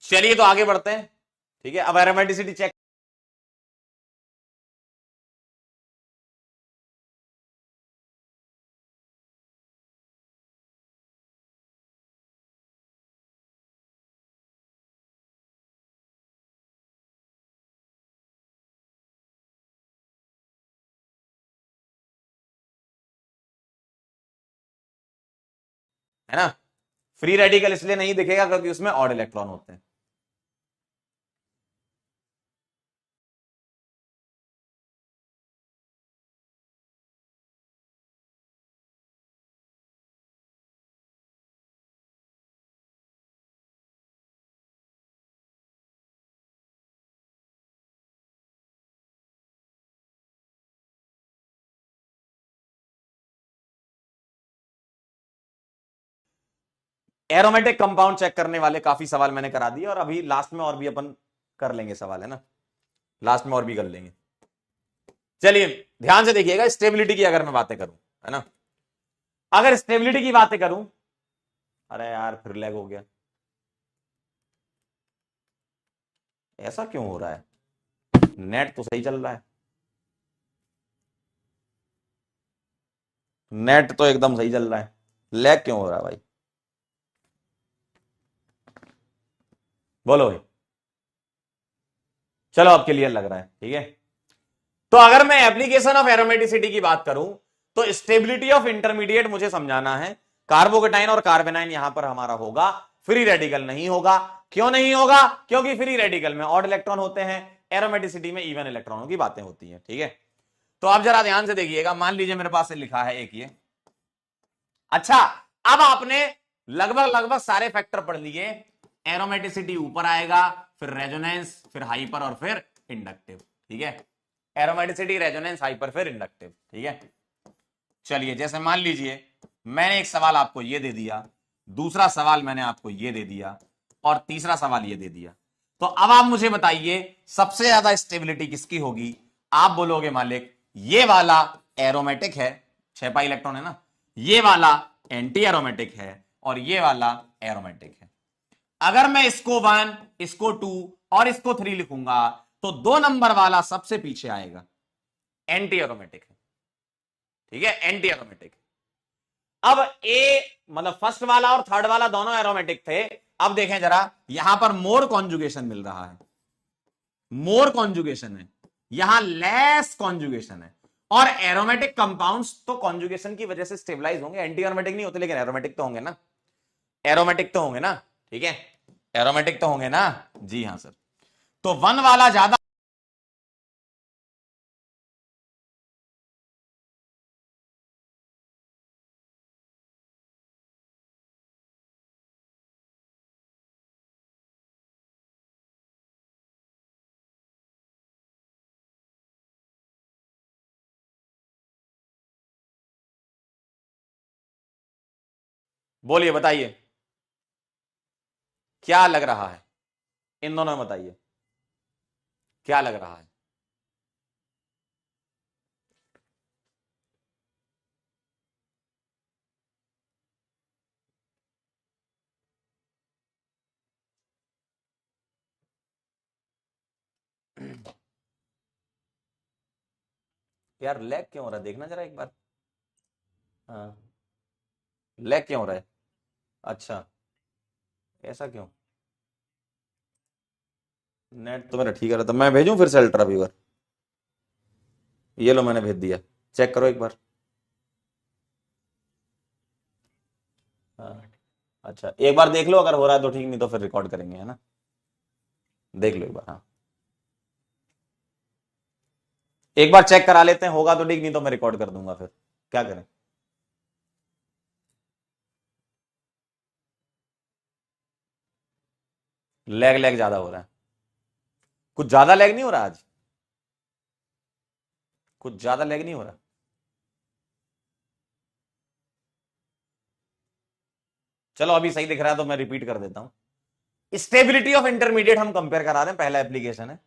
चलिए तो आगे बढ़ते हैं। ठीक है, अब एरोमेटिसिटी चेक। है ना, फ्री रेडिकल इसलिए नहीं दिखेगा क्योंकि उसमें ऑड इलेक्ट्रॉन होते हैं। एरोमेटिक कंपाउंड चेक करने वाले काफी सवाल मैंने करा दिए, और अभी लास्ट में और भी अपन कर लेंगे सवाल, है ना, लास्ट में और भी कर लेंगे। चलिए ध्यान से देखिएगा, स्टेबिलिटी की अगर मैं बातें करूं, है ना, अगर स्टेबिलिटी की बातें करूं, अरे यार फिर लैग हो गया, ऐसा क्यों हो रहा है? नेट तो सही चल रहा है, नेट तो एकदम सही चल रहा है, लैग क्यों हो रहा है भाई? बोलो भाई। चलो अब क्लियर लग रहा है, ठीक है। तो अगर मैं एप्लीकेशन ऑफ एरोमेटिसिटी की बात करूं, तो स्टेबिलिटी ऑफ इंटरमीडिएट मुझे समझाना है। कार्बोकेटाइन और कार्बेनाइन यहां पर हमारा होगा, फ्री रेडिकल नहीं होगा। क्यों नहीं होगा? क्योंकि फ्री रेडिकल में ऑड इलेक्ट्रॉन होते हैं, एरोमेटिसिटी में इवन इलेक्ट्रॉनों की बातें होती हैं। ठीक है, तो आप जरा ध्यान से देखिएगा, मान लीजिए मेरे पास से लिखा है एक ये। अच्छा, अब आपने लगभग लगभग सारे फैक्टर पढ़ लिए। एरोमेटिसिटी ऊपर आएगा, फिर रेजोनेंस, फिर हाइपर, और फिर इंडक्टिव। ठीक है, एरोमेटिसिटी, रेजोनेंस, हाइपर, फिर इंडक्टिव। ठीक है, चलिए जैसे मान लीजिए मैंने एक सवाल आपको ये दे दिया, दूसरा सवाल मैंने आपको ये दे दिया, और तीसरा सवाल ये दे दिया। तो अब आप मुझे बताइए सबसे ज्यादा स्टेबिलिटी किसकी होगी? आप बोलोगे मालिक ये वाला एरोमेटिक है, 6 पाई इलेक्ट्रॉन है ना, ये वाला एंटी एरोमेटिक है, और ये वाला एरोमेटिक है। अगर मैं इसको 1, इसको 2 और इसको 3 लिखूंगा, तो 2 नंबर वाला सबसे पीछे आएगा, एंटी एरोमेटिक है। ठीक है, एंटी एरोमेटिक। अब ए मतलब फर्स्ट वाला और थर्ड वाला दोनों एरोमेटिक थे। अब देखें जरा, यहां पर मोर कॉन्जुगेशन मिल रहा है, मोर कॉन्जुगेशन है, यहां लेस कॉन्जुगेशन है। और एरोमेटिक कंपाउंड्स तो कॉन्जुगेशन की वजह से स्टेबलाइज होंगे, एंटी एरोमेटिक नहीं होते, लेकिन एरोमेटिक तो होंगे ना, एरोमेटिक तो होंगे ना। ठीक है, एरोमेटिक तो होंगे ना, जी हां सर। तो 1 वाला ज्यादा, बोलिए बताइए क्या लग रहा है, इन दोनों में बताइए क्या लग रहा है। यार लैग क्यों हो रहा है, देखना जरा एक बार। हाँ, लैग क्यों हो रहा है? अच्छा, ऐसा क्यों? नेट तो मेरा ठीक है, तो मैं भेजूं फिर से अल्ट्रा व्यूअर? ये लो मैंने भेज दिया, चेक करो एक बार। हाँ, अच्छा एक बार देख लो, अगर हो रहा है तो ठीक, नहीं तो फिर रिकॉर्ड करेंगे, है ना? देख लो एक बार, हाँ एक बार चेक करा लेते हैं, होगा तो ठीक, नहीं तो मैं रिकॉर्ड कर दूंगा फिर, क्या करें? लैग लैग ज्यादा हो रहा है, कुछ ज्यादा लैग नहीं हो रहा आज? कुछ ज्यादा लैग नहीं हो रहा? चलो अभी सही दिख रहा है तो मैं रिपीट कर देता हूं। स्टेबिलिटी ऑफ इंटरमीडिएट हम कंपेयर करा रहे हैं, पहला एप्लीकेशन है।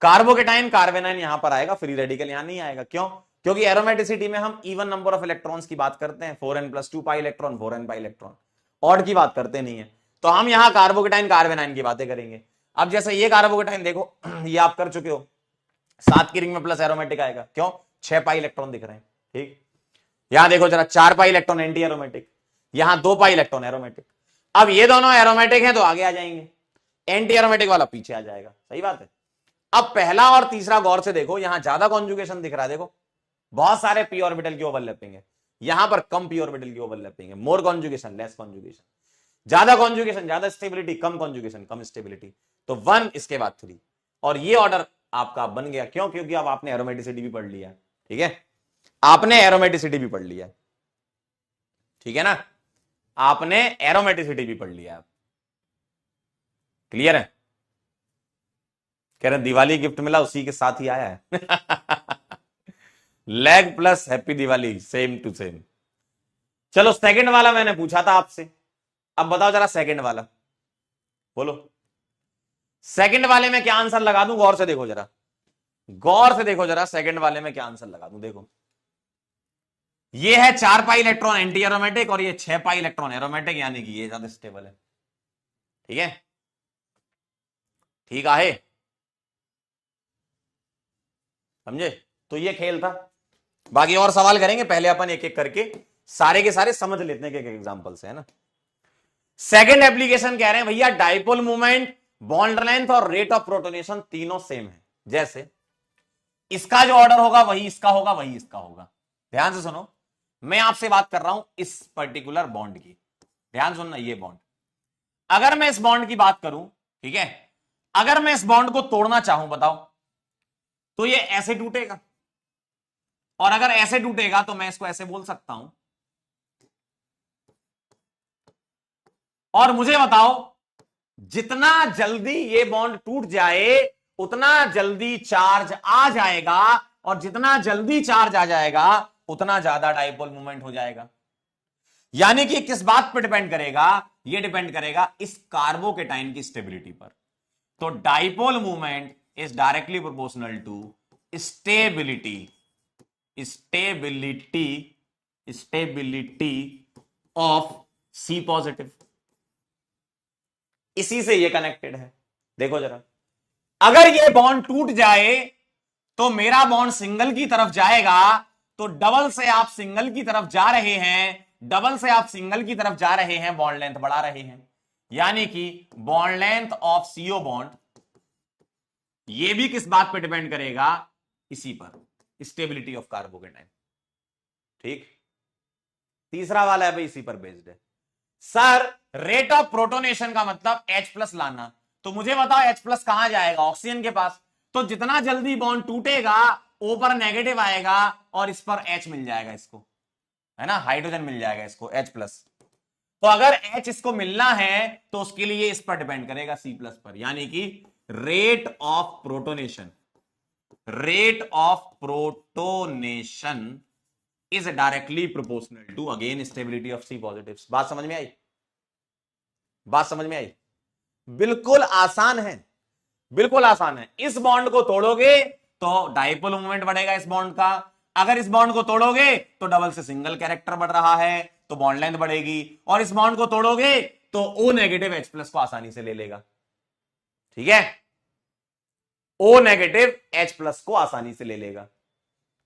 कार्बोकेटाइन कार्बेनाइन यहां पर आएगा, फ्री रेडिकल यहां नहीं आएगा, क्यों? क्योंकि एरोमेटिसिटी में हम इवन नंबर ऑफ इलेक्ट्रॉन्स की बात करते हैं, 4n+2 pi electron, 4n pi electron, odd की बात करते नहीं है। तो हम यहां कार्बोकेटाइन कार्बेनाइन की बातें करेंगे। अब जैसे ये कार्बोकेटाइन देखो, ये आप कर चुके हो, 7 की रिंग में प्लस एरोमेटिक आएगा, क्यों? 6 पाई इलेक्ट्रॉन दिख रहे हैं, ठीक। यहां देखो जरा, 4 पाई इलेक्ट्रॉन एंटी एरोमेटिक, यहां 2 पाई इलेक्ट्रॉन एरोमेटिक। अब ये दोनों एरोमेटिक हैं तो आगे आ जाएंगे, एंटी एरोमेटिक वाला पीछे आ जाएगा, सही बात है। अब पहला और तीसरा गौर से देखो, यहां ज्यादा कॉन्जुगेशन दिख रहा है, देखो बहुत सारे पी ऑर्बिटल की ओवरलैपिंग है, यहां पर कम पी ऑर्बिटल की ओवरलैपिंग है, मोर कॉन्जुगेशन लेस कॉन्जुगेशन, ज्यादा कॉन्जुगेशन ज्यादा स्टेबिलिटी, कम कॉन्जुगेशन कम स्टेबिलिटी। तो 1 इसके बाद 3, और ये ऑर्डर आपका बन गया, क्यों? क्योंकि अब आपने एरोमेटिसिटी भी पढ़ लिया, ठीक है, आपने एरोमेटिसिटी भी पढ़ लिया, ठीक है ना, आपने एरोमेटिसिटी भी पढ़ लिया, क्लियर है? कह रहे दिवाली गिफ्ट मिला उसी के साथ ही आया है। Lag plus happy Diwali, same to same. चलो सेकंड वाला मैंने पूछा था आपसे, अब बताओ जरा सेकंड वाला, बोलो सेकंड वाले में क्या आंसर लगा दूं, गौर से देखो जरा, गौर से देखो जरा, सेकंड वाले में क्या आंसर लगा दूं, देखो ये है 4 पाई इलेक्ट्रॉन एंटी एरोमेटिक और ये 6 पाई इलेक्ट्रॉन एरोमेटिक, यानी कि ये ज्यादा स्टेबल है, ठीक है, ठीक है, समझे? तो ये खेल था, बाकी और सवाल करेंगे, पहले अपन एक एक करके सारे के सारे समझ लेते हैं, एक एग्जांपल से, है ना। सेकंड एप्लीकेशन कह रहे हैं भैया, डाइपोल मूवमेंट, बॉन्ड लेंथ और रेट ऑफ प्रोटोनेशन तीनों सेम है, जैसे इसका जो ऑर्डर होगा वही इसका होगा, वही इसका होगा। ध्यान से सुनो, मैं आपसे बात कर रहा हूं इस पर्टिकुलर बॉन्ड की, ध्यान सुनना, ये बॉन्ड, अगर मैं इस बॉन्ड की बात करूं, ठीक है, अगर मैं इस बॉन्ड को तोड़ना चाहूं, बताओ, तो ये ऐसे टूटेगा, और अगर ऐसे टूटेगा तो मैं इसको ऐसे बोल सकता हूं, और मुझे बताओ जितना जल्दी ये बॉन्ड टूट जाए उतना जल्दी चार्ज आ जाएगा, और जितना जल्दी चार्ज आ जाएगा उतना ज्यादा डाइपोल मूवमेंट हो जाएगा। यानी कि किस बात पर डिपेंड करेगा? ये डिपेंड करेगा इस कार्बोकेटाइन की स्टेबिलिटी पर। तो dipole movement is directly proportional to stability, stability, stability of C positive. इसी से ये कनेक्टेड है, देखो जरा, अगर ये बॉन्ड टूट जाए तो मेरा बॉन्ड सिंगल की तरफ जाएगा, तो डबल से आप सिंगल की तरफ जा रहे हैं, डबल से आप सिंगल की तरफ जा रहे हैं, बॉन्ड लेंथ बढ़ा रहे हैं, यानी कि bond length of CO bond, ये भी किस बात पे डिपेंड करेगा? इसी पर, स्टेबिलिटी ऑफ कार्बोकेटाइन, ठीक। तीसरा वाला है भाई इसी पर बेस्ड है। सर रेट ऑफ प्रोटोनेशन का मतलब H+ लाना, तो मुझे बताओ H+ कहां जाएगा? ऑक्सीजन के पास। तो जितना जल्दी बॉन्ड टूटेगा O पर नेगेटिव आएगा और इस पर H मिल जाएगा, इसको, है ना, हाइड्रोजन मिल जाएगा इसको H+। तो अगर H इसको मिलना है तो उसके लिए इस पर डिपेंड करेगा C+ पर, यानी कि rate of protonation, rate of protonation is directly proportional to again stability of C positive. बात समझ में आई? बात समझ में आई? बिल्कुल आसान है, बिल्कुल आसान है। इस बॉन्ड को तोड़ोगे तो डाइपोल मूवमेंट बढ़ेगा इस बॉन्ड का, अगर इस बॉन्ड को तोड़ोगे तो डबल से सिंगल कैरेक्टर बढ़ रहा है तो बॉन्ड लेंथ बढ़ेगी, और इस बॉन्ड को तोड़ोगे तो O नेगेटिव H+ को आसानी से ले लेगा, ठीक है, O नेगेटिव H+ को आसानी से ले लेगा,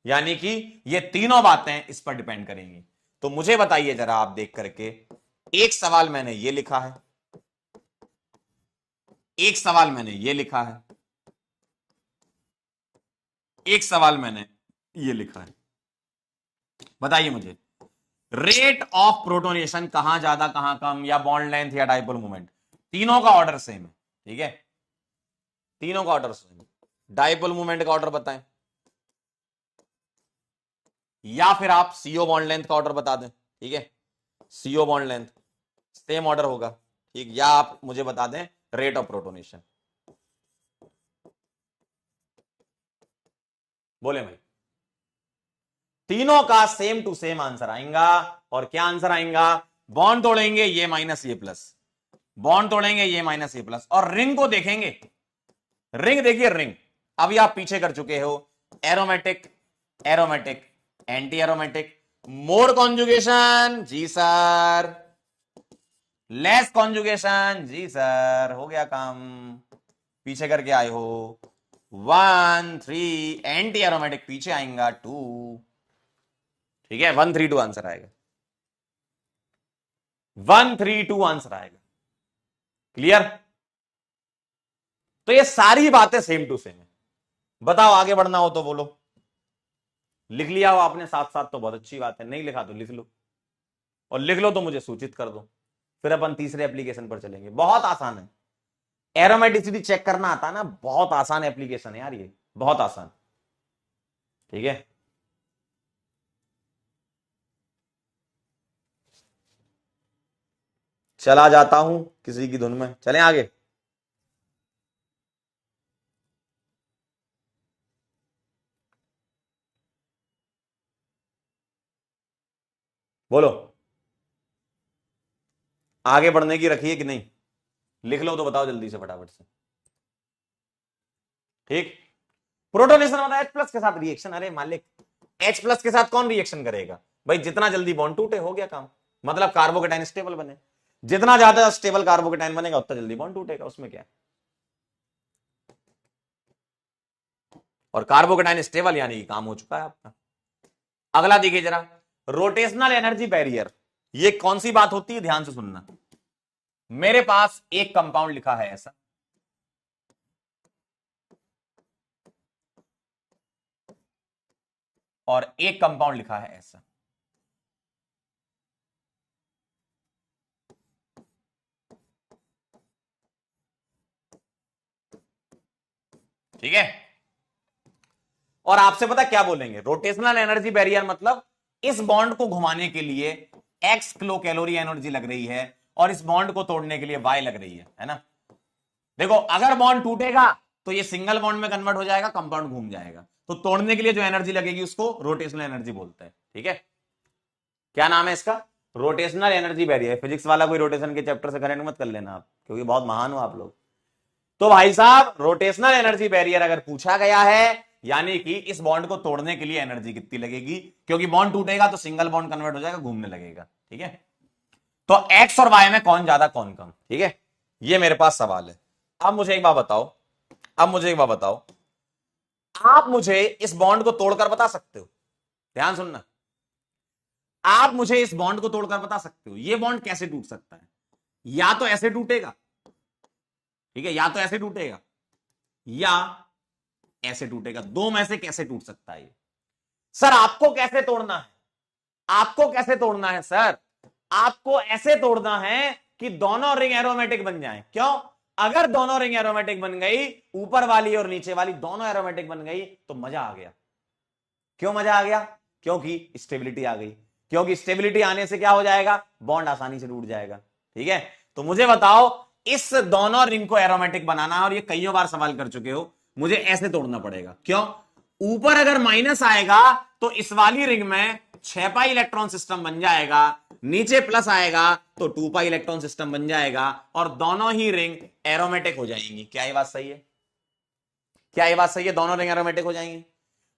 यानी कि ये तीनों बातें इस पर डिपेंड करेंगी। तो मुझे बताइए जरा आप देख करके, एक सवाल मैंने ये लिखा है, एक सवाल मैंने ये लिखा है, एक सवाल मैंने ये लिखा है। बताइए मुझे, रेट ऑफ प्रोटोनेशन कहां ज्यादा कहां कम, या बॉन्ड लेंथ या डाइपोल मोमेंट, तीनों का ऑर्डर सेम है। ठीक है, तीनों का ऑर्डर सेम है। डाइपोल मोमेंट का ऑर्डर बताएं, या फिर आप सीओ बॉन्ड लेंथ का ऑर्डर बता दें। ठीक है, CO bond length same order होगा। ठीक, या आप मुझे बता दें रेट ऑफ प्रोटोनेशन। बोले भाई, तीनों का सेम टू सेम आंसर आएगा। और क्या आंसर आएगा? बॉन्ड तोड़ेंगे ये माइनस ये प्लस, बॉन्ड तोड़ेंगे ये माइनस ये प्लस, और रिंग को देखेंगे। रिंग देखिए, रिंग अभी आप पीछे कर चुके हो, एरोमेटिक, एरोमेटिक, एंटी एरोमेटिक, मोर कॉन्जुगेशन जी सर, लेस कॉन्जुगेशन जी सर, हो गया काम, पीछे करके आए हो। 1 3 एंटी एरोमेटिक पीछे आएगा 2। ठीक है, 1 3 2 आंसर आएगा, 1 3 2 आंसर आएगा। क्लियर? तो ये सारी बातें सेम टू सेम है। बताओ आगे बढ़ना हो तो बोलो। लिख लिया हो आपने साथ साथ तो बहुत अच्छी बात है, नहीं लिखा तो लिख लो, और लिख लो तो मुझे सूचित कर दो, फिर अपन तीसरे एप्लीकेशन पर चलेंगे। बहुत आसान है, एरोमेटिसिटी चेक करना आता है ना, बहुत आसान एप्लीकेशन है यार ये, बहुत आसान। ठीक है, चला जाता हूं किसी की धुन में, चलें आगे। बोलो, आगे बढ़ने की रखिए कि नहीं? लिख लो तो बताओ जल्दी से फटाफट से। ठीक, प्रोटोनेशन होता है H प्लस के साथ रिएक्शन। अरे मालिक, H प्लस के साथ कौन रिएक्शन करेगा भाई? जितना जल्दी बॉन्ड टूटे हो गया काम, मतलब कार्बोकेटाइन स्टेबल बने। जितना ज्यादा स्टेबल कार्बोकेटाइन बनेगा उतना जल्दी बॉन्ड टूटेगा, उसमें क्या है? और कार्बोकेटाइन स्टेबल यानी कि काम हो चुका है आपका। अगला देखिए जरा, रोटेशनल एनर्जी बैरियर, ये कौन सी बात होती है? ध्यान से सुनना। मेरे पास एक कंपाउंड लिखा है ऐसा, और एक कंपाउंड लिखा है ऐसा। ठीक है, और आपसे पता क्या बोलेंगे? रोटेशनल एनर्जी बैरियर मतलब इस बॉन्ड को घुमाने के लिए x किलो कैलोरी एनर्जी लग रही है, और इस बॉन्ड को तोड़ने के लिए y लग रही है ना? देखो, अगर बॉन्ड टूटेगा तो ये सिंगल बॉन्ड में कन्वर्ट हो जाएगा, कंपाउंड घूम जाएगा, तो तोड़ने के लिए जो एनर्जी लगेगी उसको रोटेशनल एनर्जी बोलते हैं। ठीक है, क्या नाम है इसका? Rotational energy barrier. फिजिक्स वाला कोई रोटेशन के चैप्टर से करेंट मत कर लेना आप, क्योंकि बहुत महान हो आप लोग। तो भाई साहब, रोटेशनल एनर्जी बैरियर अगर पूछा गया है, यानी कि इस बॉन्ड को तोड़ने के लिए एनर्जी कितनी लगेगी, क्योंकि बॉन्ड टूटेगा तो सिंगल बॉन्ड कन्वर्ट हो जाएगा, घूमने लगेगा। ठीक है, तो एक्स और वाई में कौन ज्यादा कौन कम? ठीक है, ये मेरे पास सवाल है। अब मुझे एक बात बताओ, अब मुझे एक बात बताओ, आप मुझे इस बॉन्ड को तोड़कर बता सकते हो? ध्यान सुनना, आप मुझे इस बॉन्ड को तोड़कर बता सकते हो ये बॉन्ड कैसे टूट सकता है? या तो ऐसे टूटेगा, ठीक है, या तो ऐसे टूटेगा या ऐसे टूटेगा, दो में से कैसे टूट सकता है ये? सर आपको कैसे तोड़ना है? आपको कैसे तोड़ना है सर? आपको ऐसे तोड़ना है कि दोनों रिंग एरोमेटिक बन जाएं। क्यों? अगर दोनों रिंग एरोमेटिक बन गई, ऊपर वाली और नीचे वाली दोनों एरोमेटिक बन गई, तो मजा आ गया। क्यों मजा आ गया? क्योंकि स्टेबिलिटी आ गई, क्योंकि स्टेबिलिटी आने से क्या हो जाएगा? बॉन्ड आसानी से टूट जाएगा। ठीक है, तो मुझे बताओ, इस दोनों रिंग को एरोमेटिक बनाना है, और ये कईयों बार सवाल कर चुके हो, मुझे ऐसे तोड़ना पड़ेगा। क्यों? ऊपर अगर माइनस आएगा तो इस वाली रिंग में 6 पाई इलेक्ट्रॉन सिस्टम बन जाएगा, नीचे प्लस आएगा तो 2 पाई इलेक्ट्रॉन सिस्टम बन जाएगा, और दोनों ही रिंग एरोमेटिक हो जाएंगी। क्या ये बात सही है? क्या ये बात सही है? दोनों रिंग एरोमेटिक हो जाएंगी।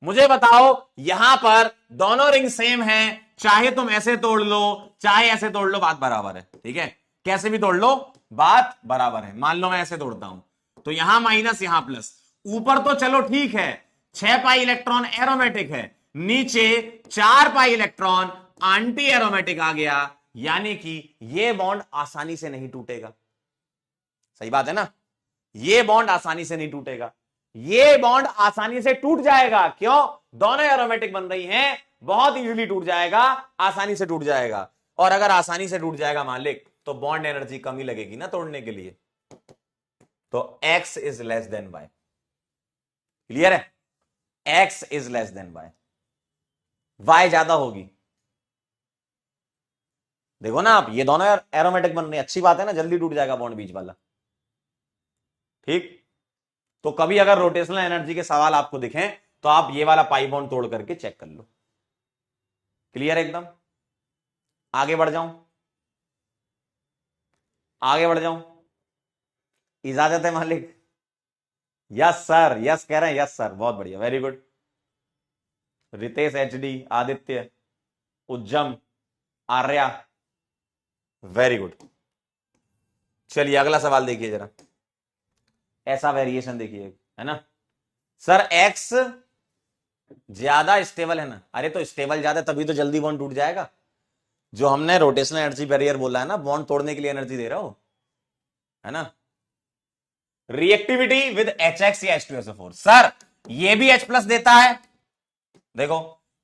मुझे बताओ, यहां पर दोनों रिंग सेम है, चाहे तुम ऐसे तोड़ लो चाहे ऐसे तोड़ लो, बात बराबर है। ठीक है, कैसे भी तोड़ लो बात बराबर है। मान लो मैं ऐसे तोड़ता हूं, तो यहां माइनस यहां प्लस, ऊपर तो चलो ठीक है 6 पाई इलेक्ट्रॉन एरोमेटिक है, नीचे 4 पाई इलेक्ट्रॉन एंटी एरोमेटिक आ गया, यानी कि ये बॉन्ड आसानी से नहीं टूटेगा। सही बात है ना, ये बॉन्ड आसानी से नहीं टूटेगा, ये बॉन्ड आसानी से टूट जाएगा। क्यों? दोनों एरोमेटिक बन रही हैं, बहुत इजीली टूट जाएगा, आसानी से टूट जाएगा। और अगर आसानी से टूट जाएगा मालिक, तो बॉन्ड एनर्जी कम ही लगेगी ना तोड़ने के लिए। तो x is less than y। Clear है? x is less than y, y ज्यादा होगी। देखो ना आप, ये दोनों एरोमेटिक बन रही है, अच्छी बात है ना, जल्दी टूट जाएगा बॉन्ड बीच वाला। ठीक, तो कभी अगर रोटेशनल एनर्जी के सवाल आपको दिखें तो आप ये वाला पाई बॉन्ड तोड़ करके चेक कर लो। क्लियर है एकदम? आगे बढ़ जाऊं, आगे बढ़ जाऊं, इजाजत है मालिक? यस सर, यस कह रहे हैं, यस सर, बहुत बढ़िया, very good. Ritesh HD, Aditya, Ujjam, Arya, very good. चलिए अगला सवाल देखिए जरा, ऐसा वेरिएशन देखिए, है ना सर, एक्स ज्यादा स्टेबल है ना? अरे तो स्टेबल ज्यादा तभी तो जल्दी बॉन्ड टूट जाएगा। जो हमने रोटेशनल एनर्जी बैरियर बोला है ना, बॉन्ड तोड़ने के लिए एनर्जी दे रहा हो, है ना। रिएक्टिविटी विद HX या H2SO4, सर ये भी H प्लस देता है, देखो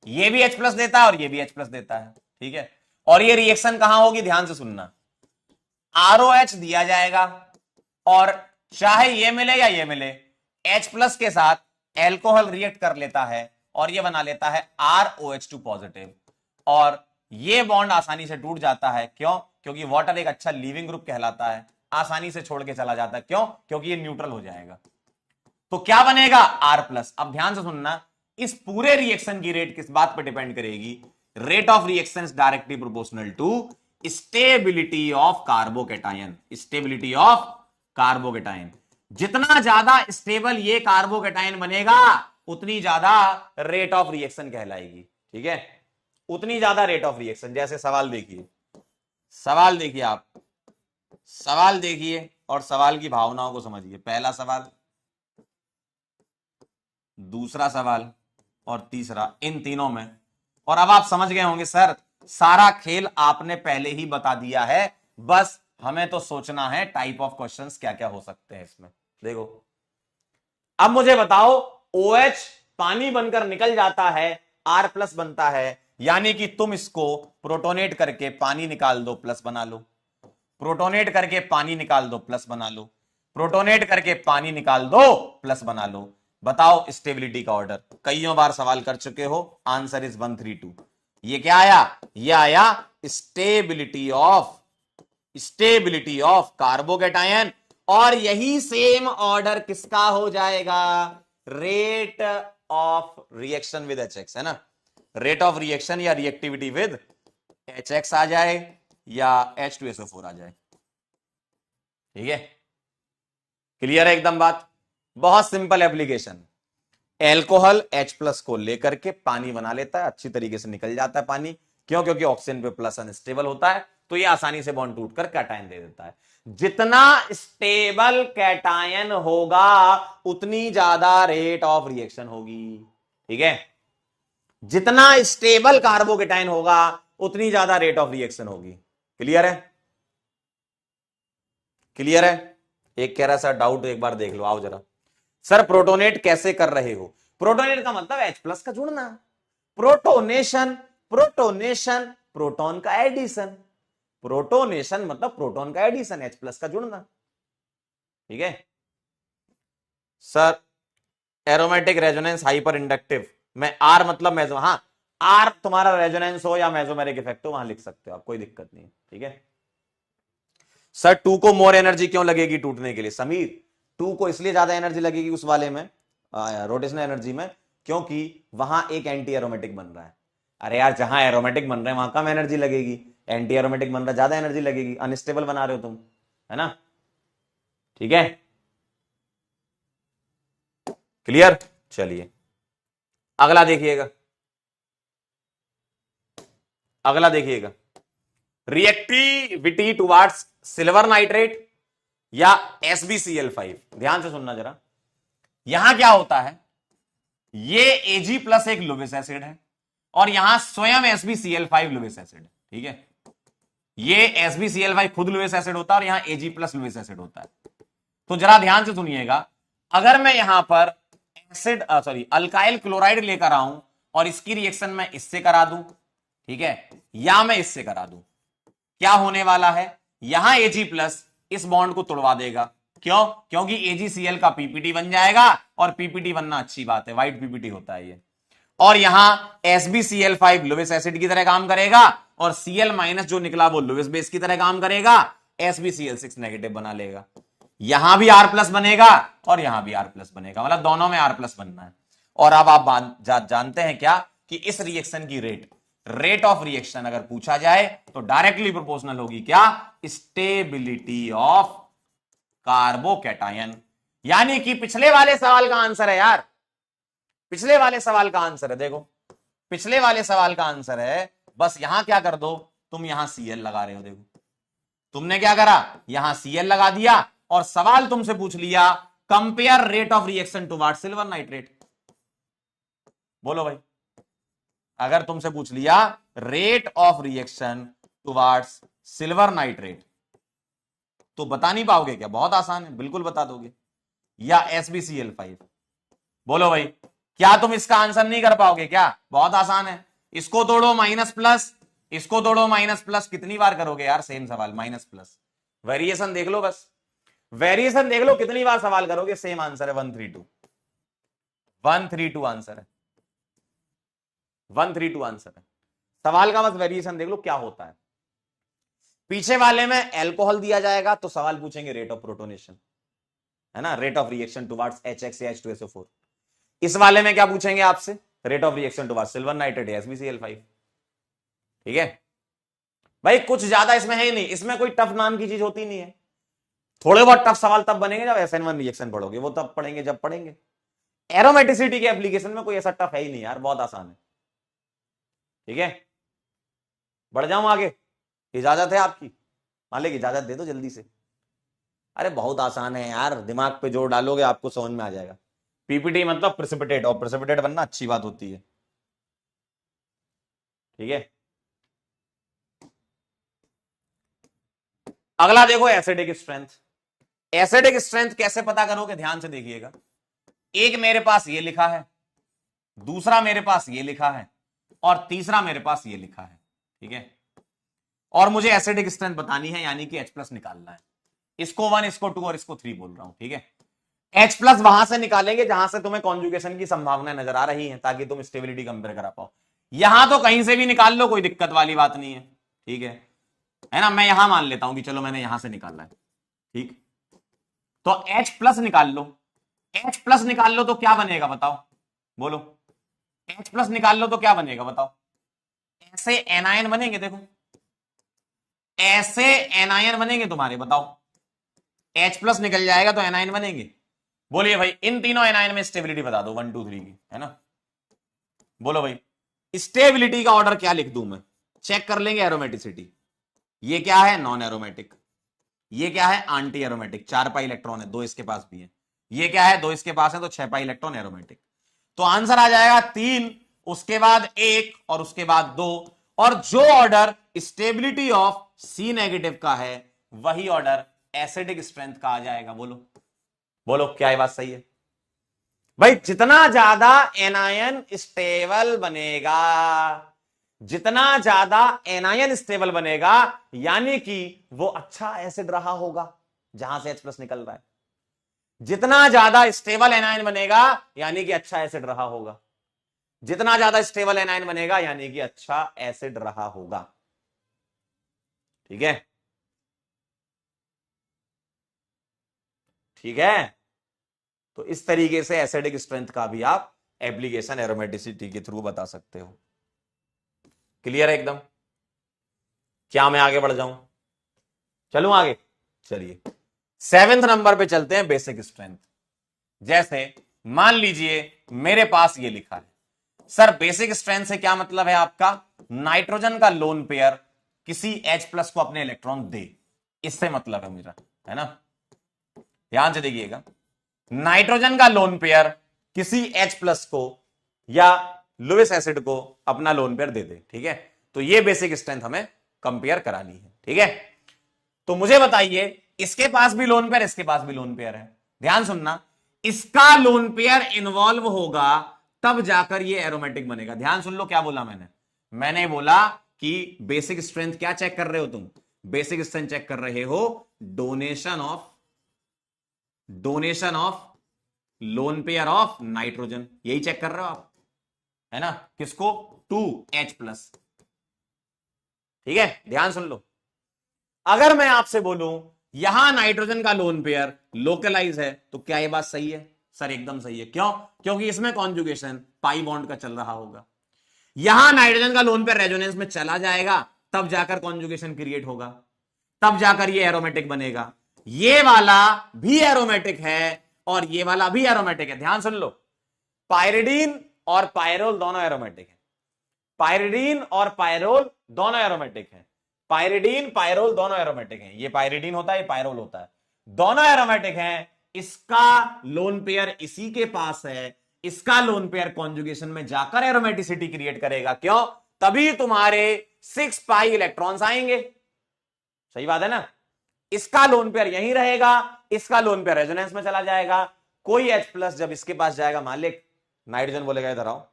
ये भी H प्लस देता है और ये भी H प्लस देता है, ठीक है। और ये रिएक्शन कहां होगी, ध्यान से सुनना, ROH दिया जाएगा और चाहे ये मिले या ये मिले, H प्लस के साथ एल्कोहल रिएक्ट कर लेता है और ये बना लेता है ROH2 पॉजिटिव, और ये बॉन्ड आसानी से टूट जाता है। क्यों? क्योंकि वाटर एक अच्छा लीविंग ग्रुप कहलाता है, आसानी से छोड़ के चला जाता है। क्यों? क्योंकि ये न्यूट्रल हो जाएगा। तो क्या बनेगा, R+। अब ध्यान से सुनना, इस पूरे रिएक्शन की रेट किस बात पर डिपेंड करेगी, rate of reaction is directly proportional to stability of carbocation. Stability of carbocation, जितना ज्यादा स्टेबल ये कार्बोकेटायन बनेगा उतनी ज्यादा रेट ऑफ रिएक्शन कहलाएगी, ठीक है, उतनी ज्यादा रेट ऑफ रिएक्शन। जैसे सवाल देखिए, सवाल देखिए आप, सवाल देखिए और सवाल की भावनाओं को समझिए। पहला सवाल, दूसरा सवाल और तीसरा, इन तीनों में। और अब आप समझ गए होंगे सर, सारा खेल आपने पहले ही बता दिया है, बस हमें तो सोचना है टाइप ऑफ क्वेश्चंस क्या क्या हो सकते हैं इसमें। देखो अब मुझे बताओ, OH पानी बनकर निकल जाता है, R+ बनता है, यानी कि तुम इसको प्रोटोनेट करके पानी निकाल दो, प्लस बना लो, प्रोटोनेट करके पानी निकाल दो, प्लस बना लो, प्रोटोनेट करके पानी निकाल दो, प्लस बना लो। बताओ स्टेबिलिटी का ऑर्डर। कईयों बार सवाल कर चुके हो, आंसर इज 132। ये क्या आया, ये आया स्टेबिलिटी ऑफ कार्बोकेटायन, और यही सेम ऑर्डर किसका हो जाएगा, rate of reaction with HX, है ना। रेट ऑफ रिएक्शन या रिएक्टिविटी विद HX आ जाए या H2SO4 आ जाए, ठीक है। क्लियर है एकदम बात? बहुत सिंपल एप्लीकेशन। एल्कोहल H+ को लेकर के पानी बना लेता है, अच्छी तरीके से निकल जाता है पानी। क्यों? क्योंकि ऑक्सीजन पे प्लस अनस्टेबल होता है, तो ये आसानी से बॉन्ड टूटकर कैटायन दे देता है। जितना स्टेबल कैटायन होगा उतनी ज्यादा रेट ऑफ रिएक्शन होगी, ठीक है। जितना स्टेबल कार्बोकेटायन होगा उतनी ज्यादा रेट ऑफ रिएक्शन होगी। क्लियर है? क्लियर है? एक कह रहा सर डाउट एक बार देख लो, आओ जरा। सर प्रोटोनेट कैसे कर रहे हो? प्रोटोनेट का मतलब H+ का जुड़ना, प्रोटोनेशन, प्रोटोनेशन प्रोटॉन का एडिशन, प्रोटोनेशन मतलब प्रोटॉन का एडिशन, H+ का जुड़ना, ठीक है। Sir aromatic resonance hyper inductive में R मतलब मेजो, हाँ R तुम्हारा रेजोनेंस हो या मेसोमेरिक इफेक्ट हो, वहां लिख सकते हो आप, कोई दिक्कत नहीं, ठीक है। सर 2 को मोर एनर्जी क्यों लगेगी टूटने के लिए? समीर 2 को इसलिए ज्यादा एनर्जी लगेगी उस वाले में, रोटेशनल एनर्जी में, क्योंकि वहां एक एंटी एरोमेटिक बन रहा है। अरे यार जहां एरोमेटिक बन रहे हैं वहां कम एनर्जी लगेगी, एंटी एरोमेटिक बन रहा है ज्यादा एनर्जी लगेगी, अनस्टेबल बना रहे हो तुम, है ना, ठीक है। क्लियर? चलिए अगला देखिएगा, अगला देखिएगा, रिएक्टिविटी टुवार्ड्स सिल्वर नाइट्रेट या SbCl5। ध्यान से सुनना जरा, यहां क्या होता है, ये Ag+ एक लुविस एसिड है और यहां स्वयं SbCl5 लुविस एसिड है, ठीक है। ये SbCl5 खुद लुईस एसिड होता है और यहां Ag प्लस लुईस एसिड होता है। तो जरा ध्यान से सुनिएगा, अगर मैं यहां पर एसिड अल्काइल क्लोराइड लेकर आऊं और इसकी रिएक्शन मैं इससे करा दूं, ठीक है, या मैं इससे करा दूं, क्या होने वाला है, यहां Ag प्लस इस बॉन्ड को तोड़वा देगा। क्यों? क्योंकि AgCl का पीपीटी बन जाएगा और पीपीटी बनना अच्छी बात है, व्हाइट पीपीटी होता है ये। और यहां SbCl5 लुईस एसिड की तरह काम करेगा और Cl माइनस जो निकला वो लुईस बेस की तरह काम करेगा, SbCl6 नेगेटिव बना लेगा। यहां भी R प्लस बनेगा और यहां भी R प्लस बनेगा, मतलब दोनों में R प्लस बनना है। और अब आप जानते हैं क्या कि इस रिएक्शन की रेट ऑफ रिएक्शन अगर पूछा जाए तो डायरेक्टली प्रोपोर्शनल होगी क्या, स्टेबिलिटी ऑफ कार्बोकैटायन। यानी कि पिछले वाले सवाल का आंसर है यार, पिछले वाले सवाल का आंसर है, देखो पिछले वाले सवाल का आंसर है। बस यहां क्या कर दो, तुम यहां Cl लगा रहे हो, देखो तुमने क्या करा, यहां Cl लगा दिया और सवाल तुमसे पूछ लिया compare rate of reaction towards silver nitrate. बोलो भाई, अगर तुमसे पूछ लिया rate of reaction towards silver nitrate तो बता नहीं पाओगे क्या? बहुत आसान है, बिल्कुल बता दोगे। या SbCl5, बोलो भाई, क्या तुम इसका आंसर नहीं कर पाओगे क्या? बहुत आसान है, इसको तोड़ो माइनस प्लस, इसको तोड़ो माइनस प्लस, कितनी बार करोगे यार सेम सवाल, माइनस प्लस। वेरिएशन देख लो, बस वेरिएशन देख लो, कितनी बार सवाल करोगे, सेम आंसर है 132, 132 आंसर है, 132 आंसर है। सवाल का बस वेरिएशन देख लो क्या होता है। पीछे वाले में एल्कोहल दिया जाएगा तो सवाल पूछेंगे रेट ऑफ प्रोटोनेशन, है ना, rate of reaction towards HX या H2SO4। इस वाले में क्या पूछेंगे आपसे, rate of reaction towards silver nitrate या SbCl5। ठीक है भाई, कुछ ज्यादा इसमें है ही नहीं, इसमें कोई टफ नाम की चीज होती नहीं है। थोड़े बहुत टफ सवाल तब बनेंगे जब SN1 रिएक्शन पढ़ोगे, वो तब पढ़ेंगे जब पढ़ेंगे। एरोमेटिसिटी के एप्लीकेशन में कोई ऐसा टफ है ही नहीं यार, बहुत आसान है। ठीक है, बढ़ जाऊं आगे, इजाजत है आपकी? मालिक इजाजत दे दो जल्दी से। अरे बहुत आसान है यार, दिमाग पे जोर डालोगे आपको समझ में आ जाएगा। पीपीटी मतलब प्रेसिपिटेट, और प्रेसिपिटेट बनना अच्छी बात होती है। ठीक है, अगला देखो एसिडिक स्ट्रेंथ। एसिडिक स्ट्रेंथ कैसे पता करोगे, ध्यान से देखिएगा। एक मेरे पास ये लिखा है, दूसरा मेरे पास ये लिखा है और तीसरा मेरे पास ये लिखा है। ठीक है, और मुझे एसिडिक स्ट्रेंथ बतानी है, यानी कि H प्लस निकालना है। इसको 1, इसको 2 और इसको 3 बोल रहा हूं। ठीक है, H प्लस वहां से निकालेंगे जहां से तुम्हें कॉन्जुगेशन की संभावना नजर आ रही है, ताकि तुम स्टेबिलिटी कंपेयर करा पाओ। यहां तो कहीं से भी निकाल लो, कोई दिक्कत वाली बात नहीं है। ठीक है ना, मैं यहां मान लेता हूं कि चलो मैंने यहां से निकाला है। ठीक, तो H प्लस निकाल लो, H प्लस निकाल लो तो क्या बनेगा बताओ, बोलो। H प्लस निकाल लो तो क्या बनेगा बताओ, ऐसे एनायन बनेंगे, देखो ऐसे एनायन बनेंगे तुम्हारे, बताओ। H प्लस निकल जाएगा तो एनायन बनेंगे। बोलिए भाई, इन तीनों एनायन में स्टेबिलिटी बता दो 1 2 3 की, है ना। बोलो भाई, स्टेबिलिटी का ऑर्डर क्या लिख दूं मैं, चेक कर लेंगे। एरोमेटिसिटी, ये क्या है, नॉन एरोमेटिक। ये क्या है, एंटी एरोमेटिक, 4 पाई इलेक्ट्रॉन है, 2 इसके पास भी है। ये क्या है, 2 इसके पास है, तो 6 पाई इलेक्ट्रॉन एरोमेटिक। तो आंसर आ जाएगा 3, उसके बाद 1 और उसके बाद 2। और जो order stability of C negative का है वही ऑर्डर एसिडिक स्ट्रेंथ का आ जाएगा। बोलो बोलो, क्या ये बात सही है भाई? जितना ज्यादा एनायन स्टेबल बनेगा, जितना ज्यादा एनायन स्टेबल बनेगा, यानी कि वो अच्छा एसिड रहा होगा जहां से H प्लस निकल रहा है। जितना ज्यादा स्टेबल एनायन बनेगा यानी कि अच्छा एसिड रहा होगा, जितना ज्यादा स्टेबल एनायन बनेगा यानी कि अच्छा एसिड रहा होगा। ठीक है, ठीक है, तो इस तरीके से एसिडिक स्ट्रेंथ का भी आप एप्लीकेशन एरोमेटिसिटी के थ्रू बता सकते हो। क्लियर है एकदम? क्या मैं आगे बढ़ जाऊं, चलूं आगे? चलिए 7वें नंबर पे चलते हैं, बेसिक स्ट्रेंथ। जैसे मान लीजिए मेरे पास ये लिखा है, सर बेसिक स्ट्रेंथ से क्या मतलब है आपका, नाइट्रोजन का लोन पेयर किसी H प्लस को अपने इलेक्ट्रॉन दे, इससे मतलब है मेरा, है ना। ध्यान से देखिएगा, नाइट्रोजन का लोन पेयर किसी H प्लस को या लुईस एसिड को अपना लोन पेयर दे दे। ठीक है, तो ये बेसिक स्ट्रेंथ हमें कंपेयर करानी है। ठीक है, तो मुझे बताइए इसके पास भी लोन पेयर, इसके पास भी लोन पेयर है। ध्यान सुनना, इसका लोन पेयर इन्वॉल्व होगा तब जाकर ये एरोमेटिक बनेगा। ध्यान सुन लो क्या बोला मैंने बोला कि बेसिक स्ट्रेंथ क्या चेक कर रहे हो तुम? बेसिक स्ट्रेंथ चेक कर रहे हो donation of lone pair of nitrogen, यही चेक कर रहे हो आप, है ना? किसको? 2H+। ठीक है, ध्यान सुन लो, अगर मैं आपसे बोलूं यहां नाइट्रोजन का लोन पेयर लोकलाइज है तो क्या ये बात सही है? सर एकदम सही है। क्यों? क्योंकि इसमें कॉन्जुगेशन पाई बॉन्ड का चल रहा होगा। यहां नाइट्रोजन का लोन पेयर रेजोनेंस में चला जाएगा तब जाकर कॉन्जुगेशन क्रिएट होगा, तब जाकर ये एरोमेटिक बनेगा। ये वाला भी एरोमेटिक है और ये वाला भी एरोमेटिक है। ध्यान सुन लो, पायरिडीन और पायरोल दोनों एरोमेटिक है। पायरिडीन और पायरोल दोनों एरोमेटिक है। पायरिडीन पायरोल दोनों एरोमेटिक हैं। ये पायरिडीन होता है, ये पायरोल होता है, दोनों एरोमेटिक हैं। इसका लोन पेयर इसी के पास है, इसका लोन पेयर कॉन्जुगेशन में जाकर एरोमेटिसिटी क्रिएट करेगा। क्यों? तभी तुम्हारे 6 पाई इलेक्ट्रॉन्स आएंगे। सही बात है ना? इसका लोन पेयर यहीं रहेगा, इसका लोन पेयर रेजोनेंस में चला जाएगा। कोई H+ जब इसके पास जाएगा, मालिक नाइट्रोजन बोलेगा इधर आओ,